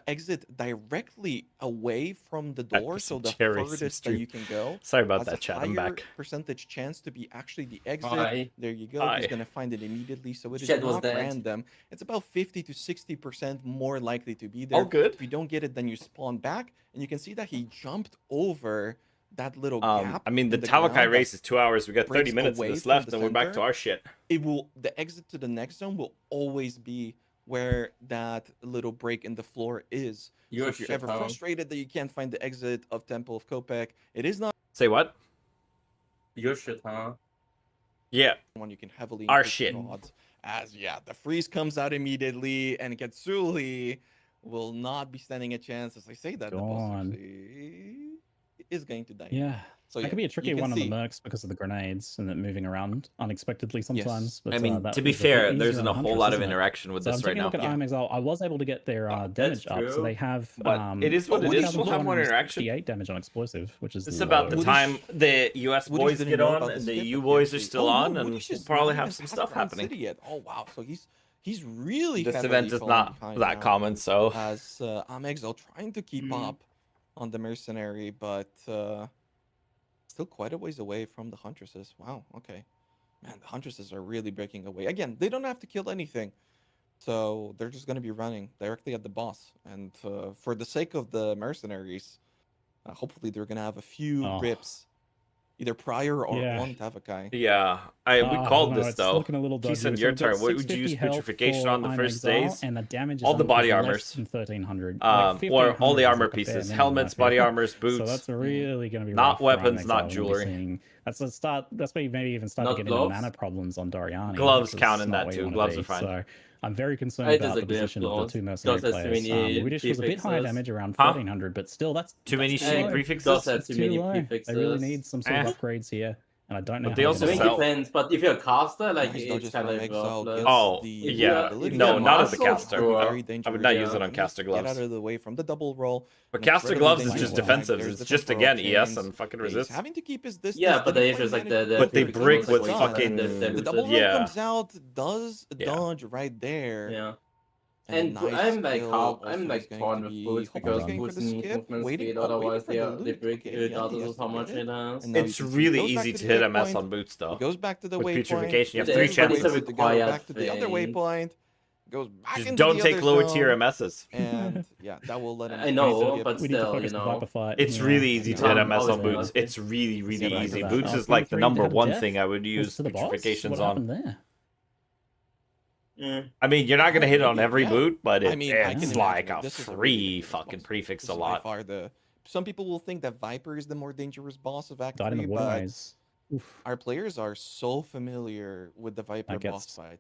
exit directly away from the door, so the furthest that you can go. Sorry about that, chat. I'm back. Percentage chance to be actually the exit. Hi. There you go. Hi. He's gonna find it immediately, so it is Chat was not dead. random. It's about 50 to 60% more likely to be there. Oh, good. If you don't get it, then you spawn back, and you can see that he jumped over that little gap. I mean, the in Tawakai ground race that is 2 hours. We got 30 breaks minutes of away this from left, the and we're back to center. our shit. The exit to the next zone will always be where that little break in the floor is. So if you're ever frustrated that you can't find the exit of Temple of Kopek, it is not. Say what? Your shit, huh? Yeah. One you can heavily Our increase shit. your odds. As the freeze comes out immediately, and Katsuli will not be standing a chance. As I say that, the boss actually is going to die. Yeah. So that could be a tricky one on the mercs because of the grenades and it moving around unexpectedly sometimes. But, I mean, that to be is a bit fair, there easier isn't on a whole Huntress, lot of isn't it? interaction with So this I'm right taking a now. look at Iron Exile. I was able to get their damage up, so they have. But it is what it is. We'll have more interaction. 58 damage on explosive, which is. It's about the time the US boys get on and the EU boys are still on, and we'll probably have some stuff happening. Oh wow! So he's really. This event is not that common, so. As Amexel trying to keep up on the mercenary, but still quite a ways away from the Huntresses. Wow. Okay. Man, the Huntresses are really breaking away. Again, they don't have to kill anything. So they're just going to be running directly at the boss. And for the sake of the mercenaries, hopefully they're going to have a few rips, either prior or on Tavakai. Yeah, we called this it's though. looking a little dodgy. Keeson, So your we've got turn. What would you use 650 health putrefaction for on the Iron first Exile, days? and the damage is All the body less armors. than 1300. Or all the 1500 is armor like a bare pieces, minimum, helmets, I feel. body armors, So boots. that's really going to be not rough for Iron weapons, Exile not when jewelry. we're seeing- That's the start. That's where you maybe even start to Not get gloves? into mana problems on Doriani. Gloves which is count in not that where you too. wanna Gloves be. are fine. So I'm very concerned I about the disagree with position of the gloves. two mercenary Gloves has too players. many Woodish was a bit high prefixes. damage around Huh? 1300, but still that's Too many that's shitty low. prefixes? Gloves have It's too too many low. prefixes. They really need some sort of upgrades here, and I don't know. But they how also they're I gonna mean, sell- do it. depends, but if you're a caster, like Nice it's dodges kind from of Exile worthless. gets Oh, the yeah. ability No, to not as a muscle caster. through very up. dangerous. I would not use it on He's caster Get gloves. out of the way from the double roll. But An caster incredibly gloves is dangerous just attack. defensive. There's It's the just temporal again ES chains. and fucking Yeah, he's resist. having to keep his distance. Yeah, but the didn't issue is quite like the manage But they to brick fix with it. fucking- The double roll yeah. comes out, does dodge right there. Yeah. And And a nice I'm like skill how also I'm is like going torn to with be boots hopefully because going for boots the need skip, movement waiting, speed. oh, waiting Otherwise, for they the are they loot. break Okay, regardless yes, of how to much get it has. And now you It's can see he really goes back easy to to the hit MS waypoint. on boots, He though. goes back to the With waypoint. putrefaction, you have It 3 is, but it's chances. a To go required back to the other thing. waypoint. Goes back Just into don't the take other lower zone, tier MSs. And yeah, that will let him. I know, skip. but We need to still, focus you on know. Hyper Fight. It's yeah, really easy and, to hit Um, MS on obviously boots. not. It's really, Let's really get back to easy. that. Boots is Speed like the 3 number had a one death? thing I would Was use to the boss? putrefations What on. happened there? I mean, you're not gonna hit it on Maybe, every yeah. boot, but I mean, I can it's imagine like that a this is a really free dangerous fucking boss. prefix This a is by lot. far the. Some people will think that Viper is the more dangerous boss of Act Died in 3, the but waterways. our players are so familiar with the Viper boss fight.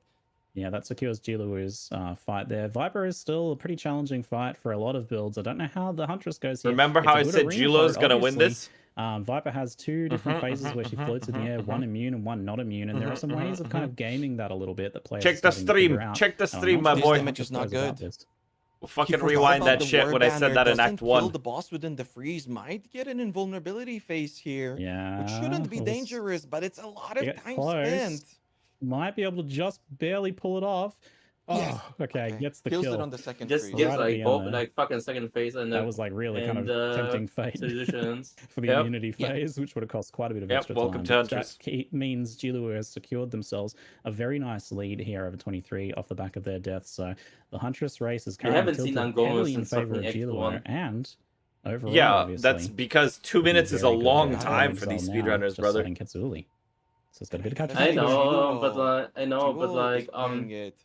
Yeah, that secures Jilu's fight there. Viper is still a pretty challenging fight for a lot of builds. I don't know how the Huntress goes here. Remember It's how a I good said arena Jilo's for it, gonna win obviously. this? Viper has two different phases where she floats in the air, one immune and one not immune, and there are some ways of kind of gaming that a little bit that players Check are the starting to figure stream. out. Check the And I'm stream, not my sure boy. how Damage is not Huntress goes about good. this. We'll fucking He forgot rewind about that the shit when I said Warbanner that in doesn't Act kill 1. the boss within the freeze might get an invulnerability phase here. Yeah, Which shouldn't be we'll dangerous, but it's a lot of get time close. spent. Might be able to just barely pull it off. Oh, Yes. okay, gets the Kills kill. it on the second Just freeze. gives Right at like the both, end there. like fucking second phase and That was like really kind of tempting fate solutions. for the Yep. immunity phase, which would have cost quite a bit of Yep, extra welcome time. to But Huntress. that means Jilu has secured themselves a very nice lead here over 23 off the back of their death. So the Huntress race is We currently haven't seen tilted Angola heavily in since favor of fucking Act Jilu 1. and overall, Yeah, obviously. that's because 2 would be minutes is a very good long against time for Exile these now, speedrunners, just brother. letting Ketsuli. So it's got a bit of catch. I know, but Jiluo is like playing it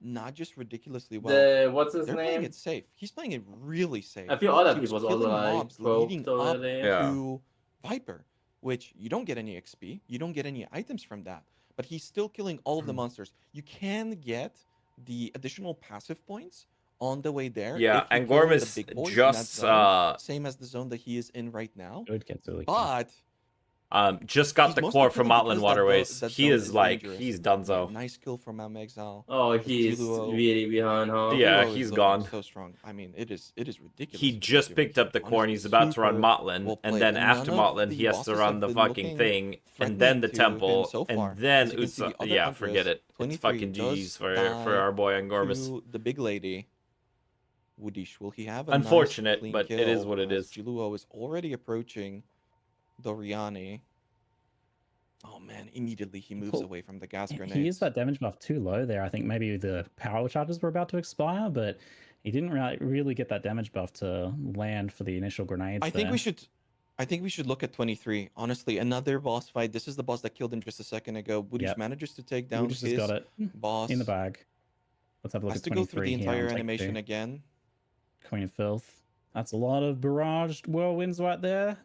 not just ridiculously well. the what's his They're playing name? it safe. He's playing it really safe. A few other He was people also killing like mobs broke leading up already. Yeah. to Viper, which you don't get any XP, you don't get any items from that. But he's still killing all of the monsters. You can get the additional passive points on the way there. Yeah, if you and kill Gorm the is big boys in that just zone, same as the zone that he is in right now. Good Ketsuli. But just got he's the mostly core from killing Motlin because Waterways. that He zone is like, dangerous. he's Yeah, donezo. nice kill from Exile. Oh, he's Jiluo- really behind, huh? Yeah, Jiluo is he's looking gone. So strong. I mean, it is ridiculous. He just picked up the core and he's about to run Motlin, and then after Motlin he has to run the fucking thing, and then the temple, and then Utsa. Yeah, forget it. It's fucking GG's for our boy Angormus. The big lady. Woodish, will he have a Unfortunate, nice, clean but kill it is what it as is. Jiluo is already approaching Doriani. Oh man, immediately he moves away from the gas grenade. He used that damage buff too low there. I think maybe the power charges were about to expire, but he didn't really get that damage buff to land for the initial grenades. I think we should look at 23. Honestly, another boss fight. This is the boss that killed him just a second ago. Woodish manages to take down Woodish his just got it boss. in the bag. Let's have a look Has at to 23 go through the here entire on take animation 2. again. Queen of Filth. That's a lot of barraged whirlwinds right there.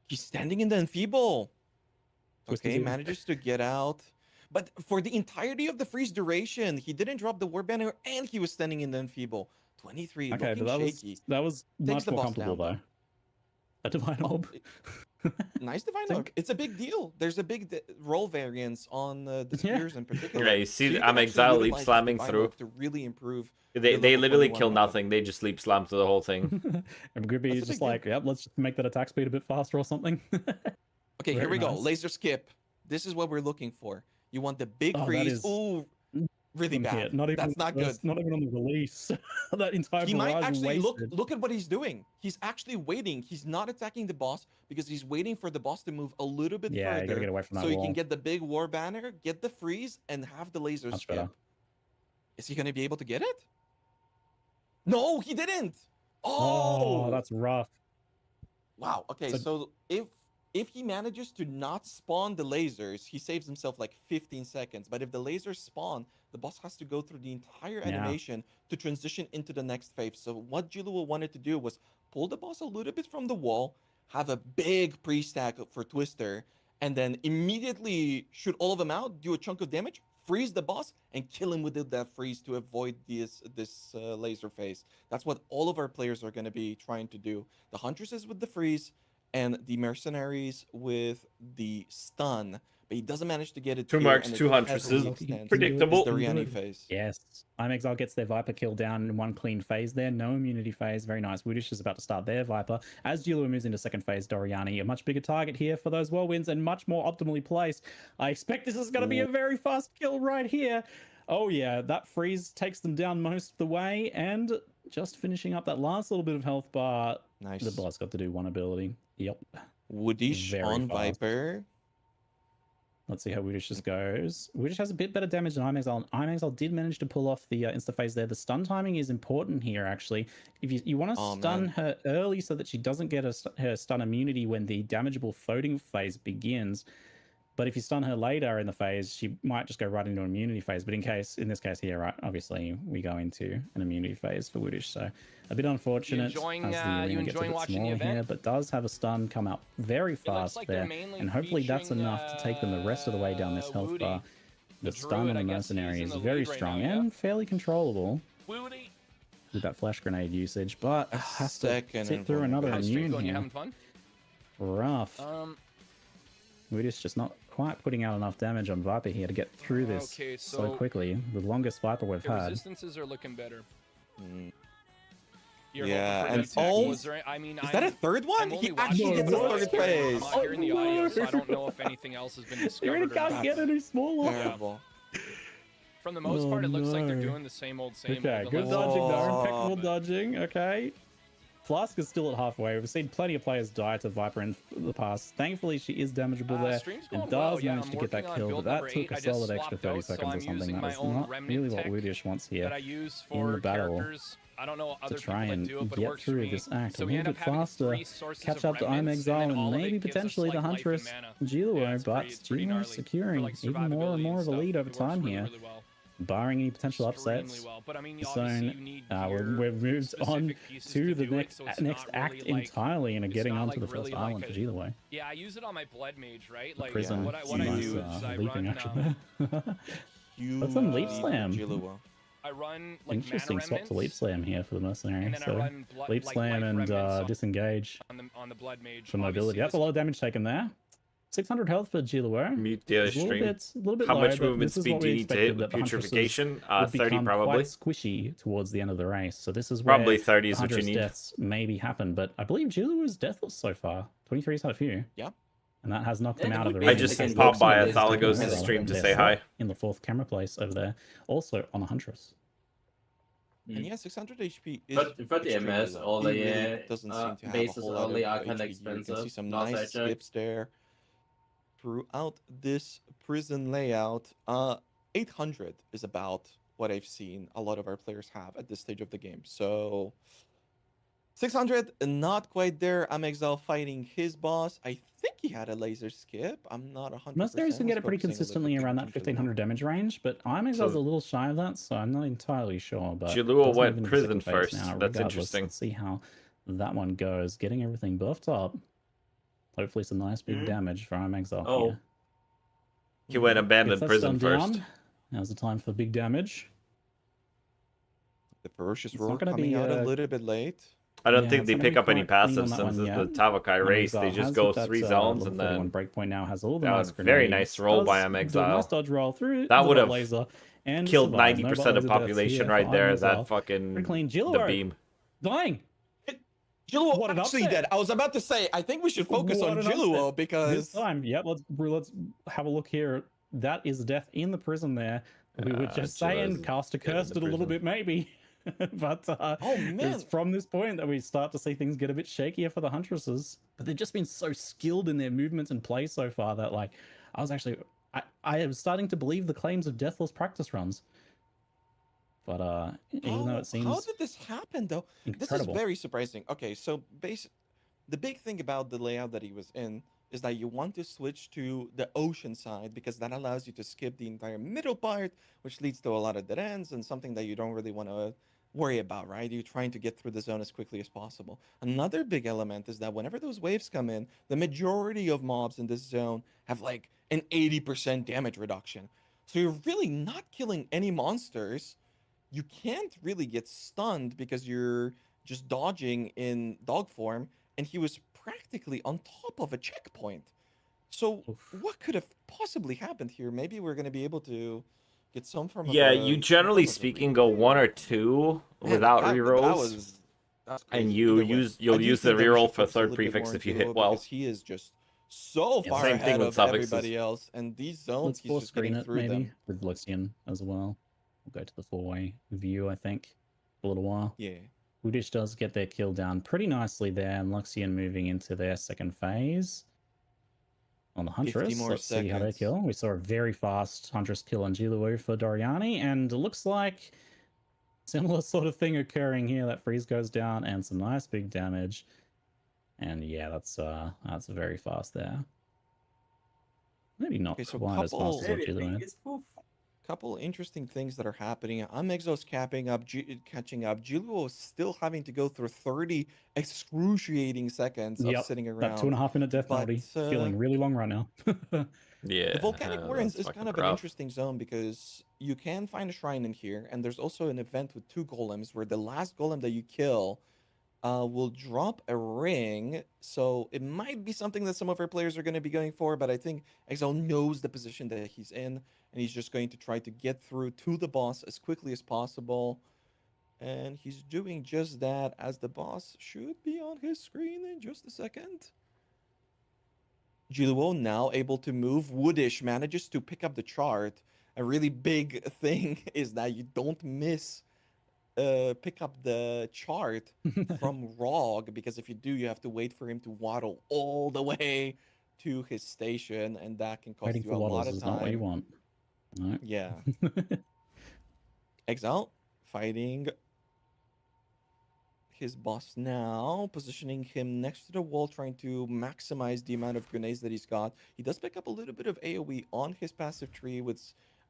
He's standing in the enfeeble. Twisted Okay, Zoo. manages to get out. But for the entirety of the freeze duration, he didn't drop the war banner and he was standing in the enfeeble. 23, Okay, looking but shaky. that was Takes much the more boss comfortable down, though. A divine orb. Nice divine orb. It's a big deal. There's a big roll variance on the spears in particular. Yeah, you see, So you I'm can actually Exile leap utilize this slamming divine through. orb to really improve. They your level literally 21 kill weapon. nothing. They just sleep slam through the whole thing. And Grippy is just like, yep, let's just make that attack speed a bit faster or something. Okay, here Very we go. nice. Laser skip. This is what we're looking for. You want the big Oh, that freeze. is Ooh, really Hit. bad. Not even That's not good. Not even on the release. That entire He might barrage actually wasted. look at what he's doing. He's actually waiting. He's not attacking the boss because he's waiting for the boss to move a little bit Yeah, you further gotta get away from that so he wall. can get the big war banner, get the freeze, and have the laser Much skip. better. Is he gonna be able to get it? No, he didn't. Oh, Oh, that's rough. wow. Okay, so if he manages to not spawn the lasers, he saves himself like 15 seconds. But if the lasers spawn, the boss has to go through the entire Yeah. animation to transition into the next phase. So what Jiluo wanted to do was pull the boss a little bit from the wall, have a big pre-stack for Twister, and then immediately shoot all of them out, do a chunk of damage, freeze the boss, and kill him with that freeze to avoid this laser phase. That's what all of our players are going to be trying to do. The Huntresses with the freeze, and the mercenaries with the stun, but he doesn't manage to get it. Two here, marks, and two it's huntresses. heavily extended. Predictable. It's the Riani phase. Yes. I'm Exile gets their Viper kill down in one clean phase there. No immunity phase. Very nice. Woodish is about to start their Viper. As Jiluo moves into second phase, Doriani, a much bigger target here for those whirlwinds and much more optimally placed. I expect this is going to be a very fast kill right here. Oh yeah, that freeze takes them down most of the way, and just finishing up that last little bit of health bar. Nice. The boss got to do one ability. Yep. Woodish Very on fast. Viper. Let's see how Woodish just goes. Woodish has a bit better damage than Imexile. Imexile did manage to pull off the insta phase there. The stun timing is important here, actually. If you want to stun her early so that she doesn't get her stun immunity when the damageable floating phase begins, But if you stun her later in the phase, she might just go right into an immunity phase. But in this case here, right, obviously we go into an immunity phase for Woodish. So a bit unfortunate as the arena gets a bit smaller here, but does have a stun come out very fast there. And hopefully that's enough to take them the rest of the way down this health bar. The stun on the mercenary is very strong and fairly controllable with that flash grenade usage, but has to sit through another immune here. Rough. We're just not quite putting out enough damage on Viper here to get through this so quickly. The longest Viper we've had. Resistances are looking better. Yeah, and is that a third one? He actually gets a third phase. I'm not hearing the audio, so I don't know if anything else has been discovered. You can't get any smaller. Terrible. From the most part, it looks like they're doing the same old, same Okay, old. good dodging though. Impeccable dodging. Okay. Flask is still at halfway. We've seen plenty of players die to Viper in the past. Thankfully, she is damageable there and does manage to get that kill, but that took a solid extra 30 seconds or something. That was not really what Woodish wants here in the battle. I don't know what other to try people and do, but it get works through for me. this act So a we little end bit up having faster, 3 sources catch of up to I'm remnants, Exile, and then all and of it maybe gives us, potentially like, the life and Huntress mana. Gilua, but it's pretty Gilua gnarly. securing For, like, even more and survivability more and of a stuff, lead over it works time really, here. really well. Barring any potential upsets, well. But I mean, the obviously zone, you need we've moved on to the next so it's next not act really, like, entirely and are it's getting not, onto the like, first really island like for a- Gilua. Yeah, I use it on my blood mage, right? Like Prison, what I do is I leaping run. action there. That's some leap slam. I run like Interesting mana swap to leap slam here for the mercenary. and then I So run leap slam and disengage on the blood mage for mobility. That's a lot of damage taken there. 600 health for Gilua. Mute the It's a little bit How low, much but movement this is speed what do we you need to expected, hit with that the Huntresses putrefaction? would 30 become probably. quite squishy towards the end of the race. So this is where Probably 30 is the what you Huntress need. deaths maybe happen, but I believe Gilua's deathless so far. 23's had a few. Yeah. And that has knocked him out of the I race. just popped by a Thalagos' stream to say hi. In the 4th camera place over there, also on a Huntress. And yeah, 600 HP is But the extremely MS, low. all He the really doesn't seem to have a bases whole lot only of are kind of HP. You can see expensive. some Last I nice checked. skips there throughout this prison layout. 800 is about what I've seen a lot of our players have at this stage of the game. So 600, not quite there. I'm Exile fighting his boss. I think he had a laser skip. I'm not 100%. Mercenaries can get it pretty focusing a little consistently bit around too that much on 1500 damage range, but I'm Exile's So- a little shy of that, so I'm not entirely sure. But Gilua does went move into prison second phase first. now, That's regardless. interesting. Let's see how that one goes. Getting everything buffed up. Hopefully some nice big damage for I'm Exile Oh. here. He went abandoned If that's prison done first. down, now's the time for big damage. The ferocious It's not roar gonna coming be, out a little bit late. I don't Yeah, think it's they gonna pick be up any quite clean on passives that since one it's the yet. Tavakai race. They Exile just has go hit that, 3 zones level and 31 then breakpoint now has all the that nice was very grenades. nice roll by Does M do a Exile. nice dodge roll through That the would bot have laser and killed survives. No 90% bot of laser deaths population here right for there. M That Exile. fucking Pretty clean. the Gilua beam. dying. Gilua What an actually upset. did. I was about to say, I think we should focus What on an Gilua upset. because This time, yep, let's have a look here. That is death in the prison there. We were just saying, Caster cursed it a little bit maybe. But it's from this point that we start to see things get a bit shakier for the Huntresses. But they've just been so skilled in their movements and play so far that like I was starting to believe the claims of deathless practice runs. But even though it seems how did this happen though? incredible. This is very surprising. Okay, so the big thing about the layout that he was in is that you want to switch to the ocean side because that allows you to skip the entire middle part, which leads to a lot of dead ends and something that you don't really want to worry about, right? You're trying to get through the zone as quickly as possible. Another big element is that whenever those waves come in, the majority of mobs in this zone have like an 80% damage reduction. So you're really not killing any monsters. You can't really get stunned because you're just dodging in dog form, and he was practically on top of a checkpoint. So what could have possibly happened here? Maybe we're going to be able to get some from Yeah, you generally speaking go 1 or 2 without rerolls. And you'll use the reroll for third prefix if you hit well. Because he is just so far Same thing ahead with of suffixes. everybody else, and these zones Let's he's full just screen getting it through maybe them. with Luxian as well. We'll go to the 4-way view, I think, for a little while. Yeah. Udish does get their kill down pretty nicely there, and Luxian moving into their second phase. On the 50 Huntress, more let's see how they seconds. kill. We saw a very fast Huntress kill on Gilua for Doriani, and it looks like similar sort of thing occurring here. That freeze goes down, and some nice big damage. And yeah, that's very fast there. Maybe not Okay, so quite as fast as what Maybe Jillo had. it's poof. Couple interesting things that are happening. Amexo's catching up. Jillo is still having to go through 30 excruciating seconds of Yep, sitting that around. 2.5-minute death But penalty. Feeling really long right now. Yeah, the Volcanic Warrens that's is kind fucking of an rough. interesting zone because you can find a shrine in here, and there's also an event with 2 golems where the last golem that you kill will drop a ring. So it might be something that some of our players are going to be going for, but I think Exile knows the position that he's in, and he's just going to try to get through to the boss as quickly as possible. And he's doing just that, as the boss should be on his screen in just a second. Jilwo now able to move. Woodish manages to pick up the chart. A really big thing is that you don't pick up the chart from Rog, because if you do, you have to wait for him to waddle all the way to his station, and that can cost Waiting you for a lot waddles of is time. not what you want. No. Yeah. Exile fighting his boss now, positioning him next to the wall, trying to maximize the amount of grenades that he's got. He does pick up a little bit of AoE on his passive tree, which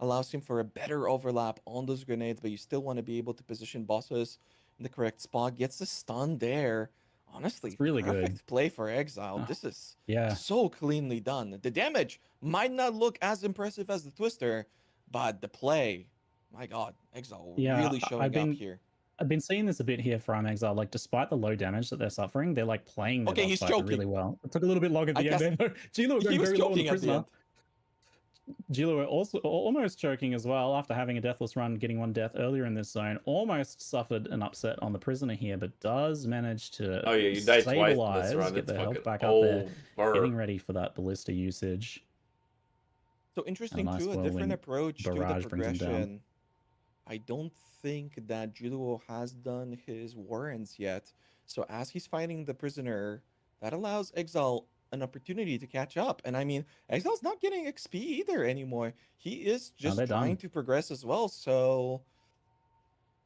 allows him for a better overlap on those grenades, but you still want to be able to position bosses in the correct spot. Gets the stun there. Honestly, it's really perfect good play for Exile. This is yeah, so cleanly done. The damage might not look as impressive as the Twister, but the play, my God, Exile really showing up here. I've been seeing this a bit here from Exile. Like, despite the low damage that they're suffering, they're like playing their Okay, dog he's fight choking. really well. It took a little bit longer at I the end guess there, though. Gilo he going was very low on the choking at the prisoner. end. Gilo also almost choking as well after having a deathless run, getting 1 death earlier in this zone. Almost suffered an upset on the prisoner here, but does manage to Oh yeah, you died twice in stabilize, this run. get It's their fucking health back up there, over. getting ready for that ballista usage. So interesting nice too, a different whirlwind approach to the barrage brings him down. progression. I don't think that Jilwo has done his warrants yet. So as he's fighting the prisoner, that allows Exile an opportunity to catch up. And I mean, Exile's not getting XP either anymore. He is just they're trying done. to progress as well. So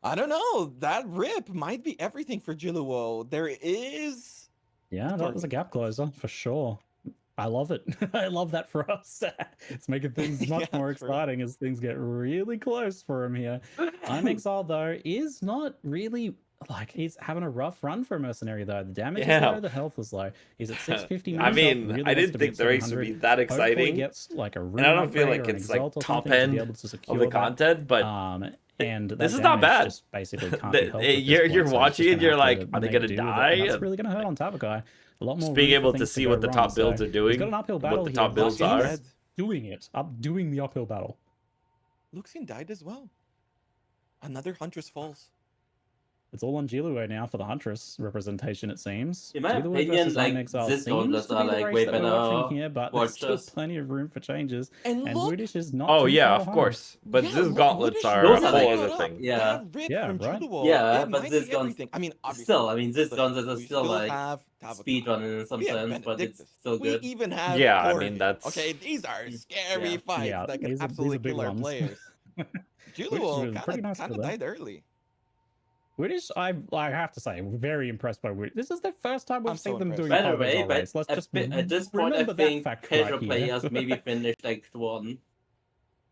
I don't know. That rip might be everything for Jilwo. There is Yeah, that was a gap closer for sure. I love it. I love that for us. It's making things much Yeah, more true. exciting as things get really close for him here. I'm Exile, though, is not really like he's having a rough run for a mercenary, though. The damage is Yeah. low, the health is low. He's at 650 I minus mean, health, really I wants didn't to be think at the race would be 700. that Hopefully exciting. gets like a And rune I don't feel upgrade like or an it's like exalt or top something to be end able to of secure the that. content, but And this that is not damage bad. just basically can't be helped. At this You're point, so he's watching just it, gonna you're have like, to are they make gonna do with it, die? and that's really going to hurt on Tabakai. A lot more Just being room for able to things see go what the wrong, top builds so are doing, He's got an uphill battle what the here. top builds Lucian are. is doing it. Doing the uphill battle. Lucian died as well. Another Huntress falls. It's all on Jilue now for the Huntress representation, it seems. In my Jilue opinion, versus like, Exile this seems gauntlets to are be the like race way that we're better watching here, but there's still watchers. plenty of room for changes. And look, Woodish is not Oh too yeah, far of behind. course. But Yeah, Ziz look, gauntlets Woodish are Those a are whole like- other got thing. up. Yeah. That rip Yeah, from right. Jilwo, Yeah, it but might this be gun everything. I mean, obviously, Still, I mean, this listen, gauntlets are we still like have Tavakai. speedrunning in some We have sense, but it's Benedictus. still We good. even have Yeah, I Corvi. mean, that's- Okay, these are scary Yeah. fights Yeah, that can these are absolutely big kill our ones. players. Woodish Jilwo was pretty nice kind for of that. died early. Woodish, I have to say, very impressed by Woodish. This is the first time we've I'm so seen them impressed. doing By a the PoE way, Exile but race. Let's just at this point, I remember that think fact casual right here. players maybe finished Act 1.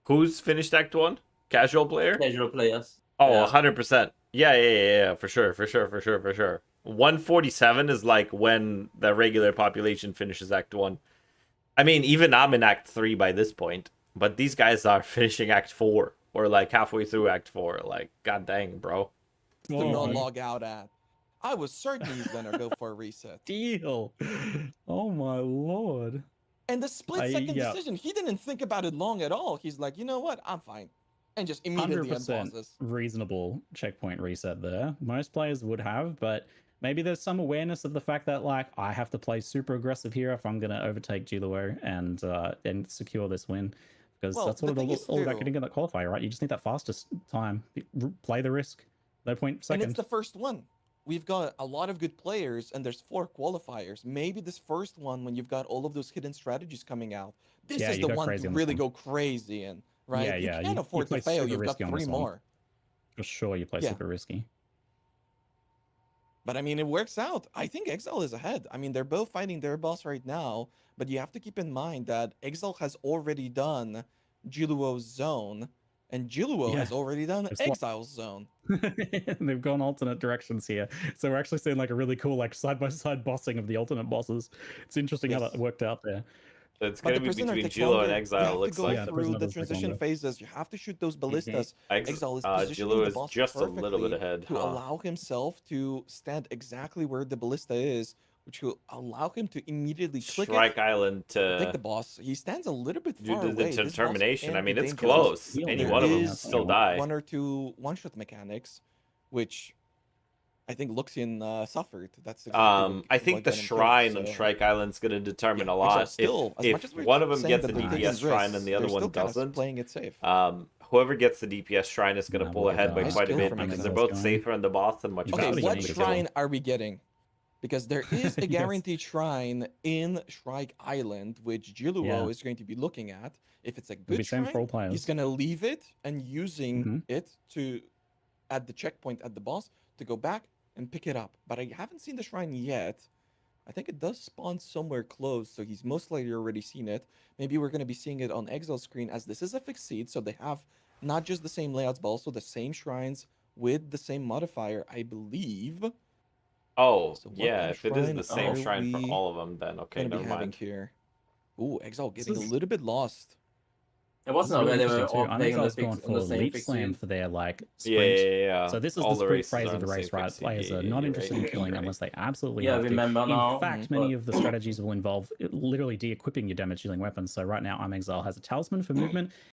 Who's finished Act 1? Casual player? Casual players. Oh, Yeah. 100%. Yeah, for sure. 147 is like when the regular population finishes Act 1. I mean, even I'm in Act 3 by this point, but these guys are finishing Act 4 or like halfway through Act 4. Like, god dang, bro. To Oh not my- log out at. I was certain he's gonna go for a reset. Deal. Oh my lord. And the split-second yeah. decision, he didn't think about it long at all. He's like, you know what? I'm fine. And just immediately 100% unpauses. reasonable checkpoint reset there. Most players would have, but maybe there's some awareness of the fact that like I have to play super aggressive here if I'm going to overtake Giluo and secure this win, because Well, that's what the it's thing is all about too- getting in that qualifier, right? You just need that fastest time. Play the risk. No point And second. it's the first one. We've got a lot of good players, and there's 4 qualifiers. Maybe this first one, when you've got all of those hidden strategies coming out, this Yeah, is you the go one crazy to on this really one. go crazy in, right? Yeah, you yeah, can't you afford to play fail. super You've got risky on 3 this one. more. For sure, you play Yeah. super risky. But I mean, it works out. I think Exile is ahead. I mean, they're both fighting their boss right now, but you have to keep in mind that Exile has already done Jiluo's zone, and Jiluo Yeah. has already done It's like- Exile's zone. They've gone alternate directions here. So we're actually seeing like a really cool like side-by-side bossing of the alternate bosses. It's interesting how that worked out there. It's But going to the be prisoner between takes Jilo longer. and You Exile, have to looks go like. Yeah, the through prisoner the does take transition longer. phases. You have to shoot those ballistas. Exile is positioning Jilo the is boss just a little bit perfectly ahead, to allow himself to stand exactly where the ballista is, which will allow him to immediately click Strike it, Island take the to boss. He stands a little bit do far the away. This boss determination. can I be mean, it's dangerous. close. Heal Any there one of them now, can so still die. one or two one-shot mechanics, which I think Luxian suffered. That's exactly I think what the got him killed, shrine on so- Strike Island's going to determine Yeah, a Exile lot. still, as much as If we're one of them saying gets that the they're taking DPS shrine and risks, the other they're still one kind of doesn't, playing it safe. whoever gets the DPS shrine is going to pull we'll get ahead by that. quite a Nice bit kill from because they're Exile. both safer in the boss and much Okay, Okay, faster what to kill. shrine are we getting? Because there is a Yes. guaranteed shrine in Strike Island, which Jiluo Yeah. is going to be looking at. If it's a It'll be good same shrine, for all players. he's going to leave it and using Mhm. it to at the checkpoint at the boss to go back and pick it up. But I haven't seen the shrine yet. I think it does spawn somewhere close, so he's most likely already seen it. Maybe we're going to be seeing it on Exile's screen, as this is a fixed seed, so they have not just the same layouts, but also the same shrines with the same modifier, I believe. Oh, So what yeah, kind of if it is shrine the same are shrine for we all of them, then okay, gonna be never having mind. here? Ooh, Exile This getting a is- little bit lost. It wasn't Really aware they were interesting all too. I'm playing on the, Exile's going on the for same Leap fixed Slam seed. for their like Yeah, sprint. yeah, yeah. So this is All the the sprint races phase are of on the the race, same right? fixed seed. Players Yeah, are yeah, not you're interested right, in killing you're unless they absolutely Yeah, I have to. remember In now. fact, Mhm. many of the strategies will involve literally de-equipping your damage dealing weapons. So right now, Exile has a talisman for movement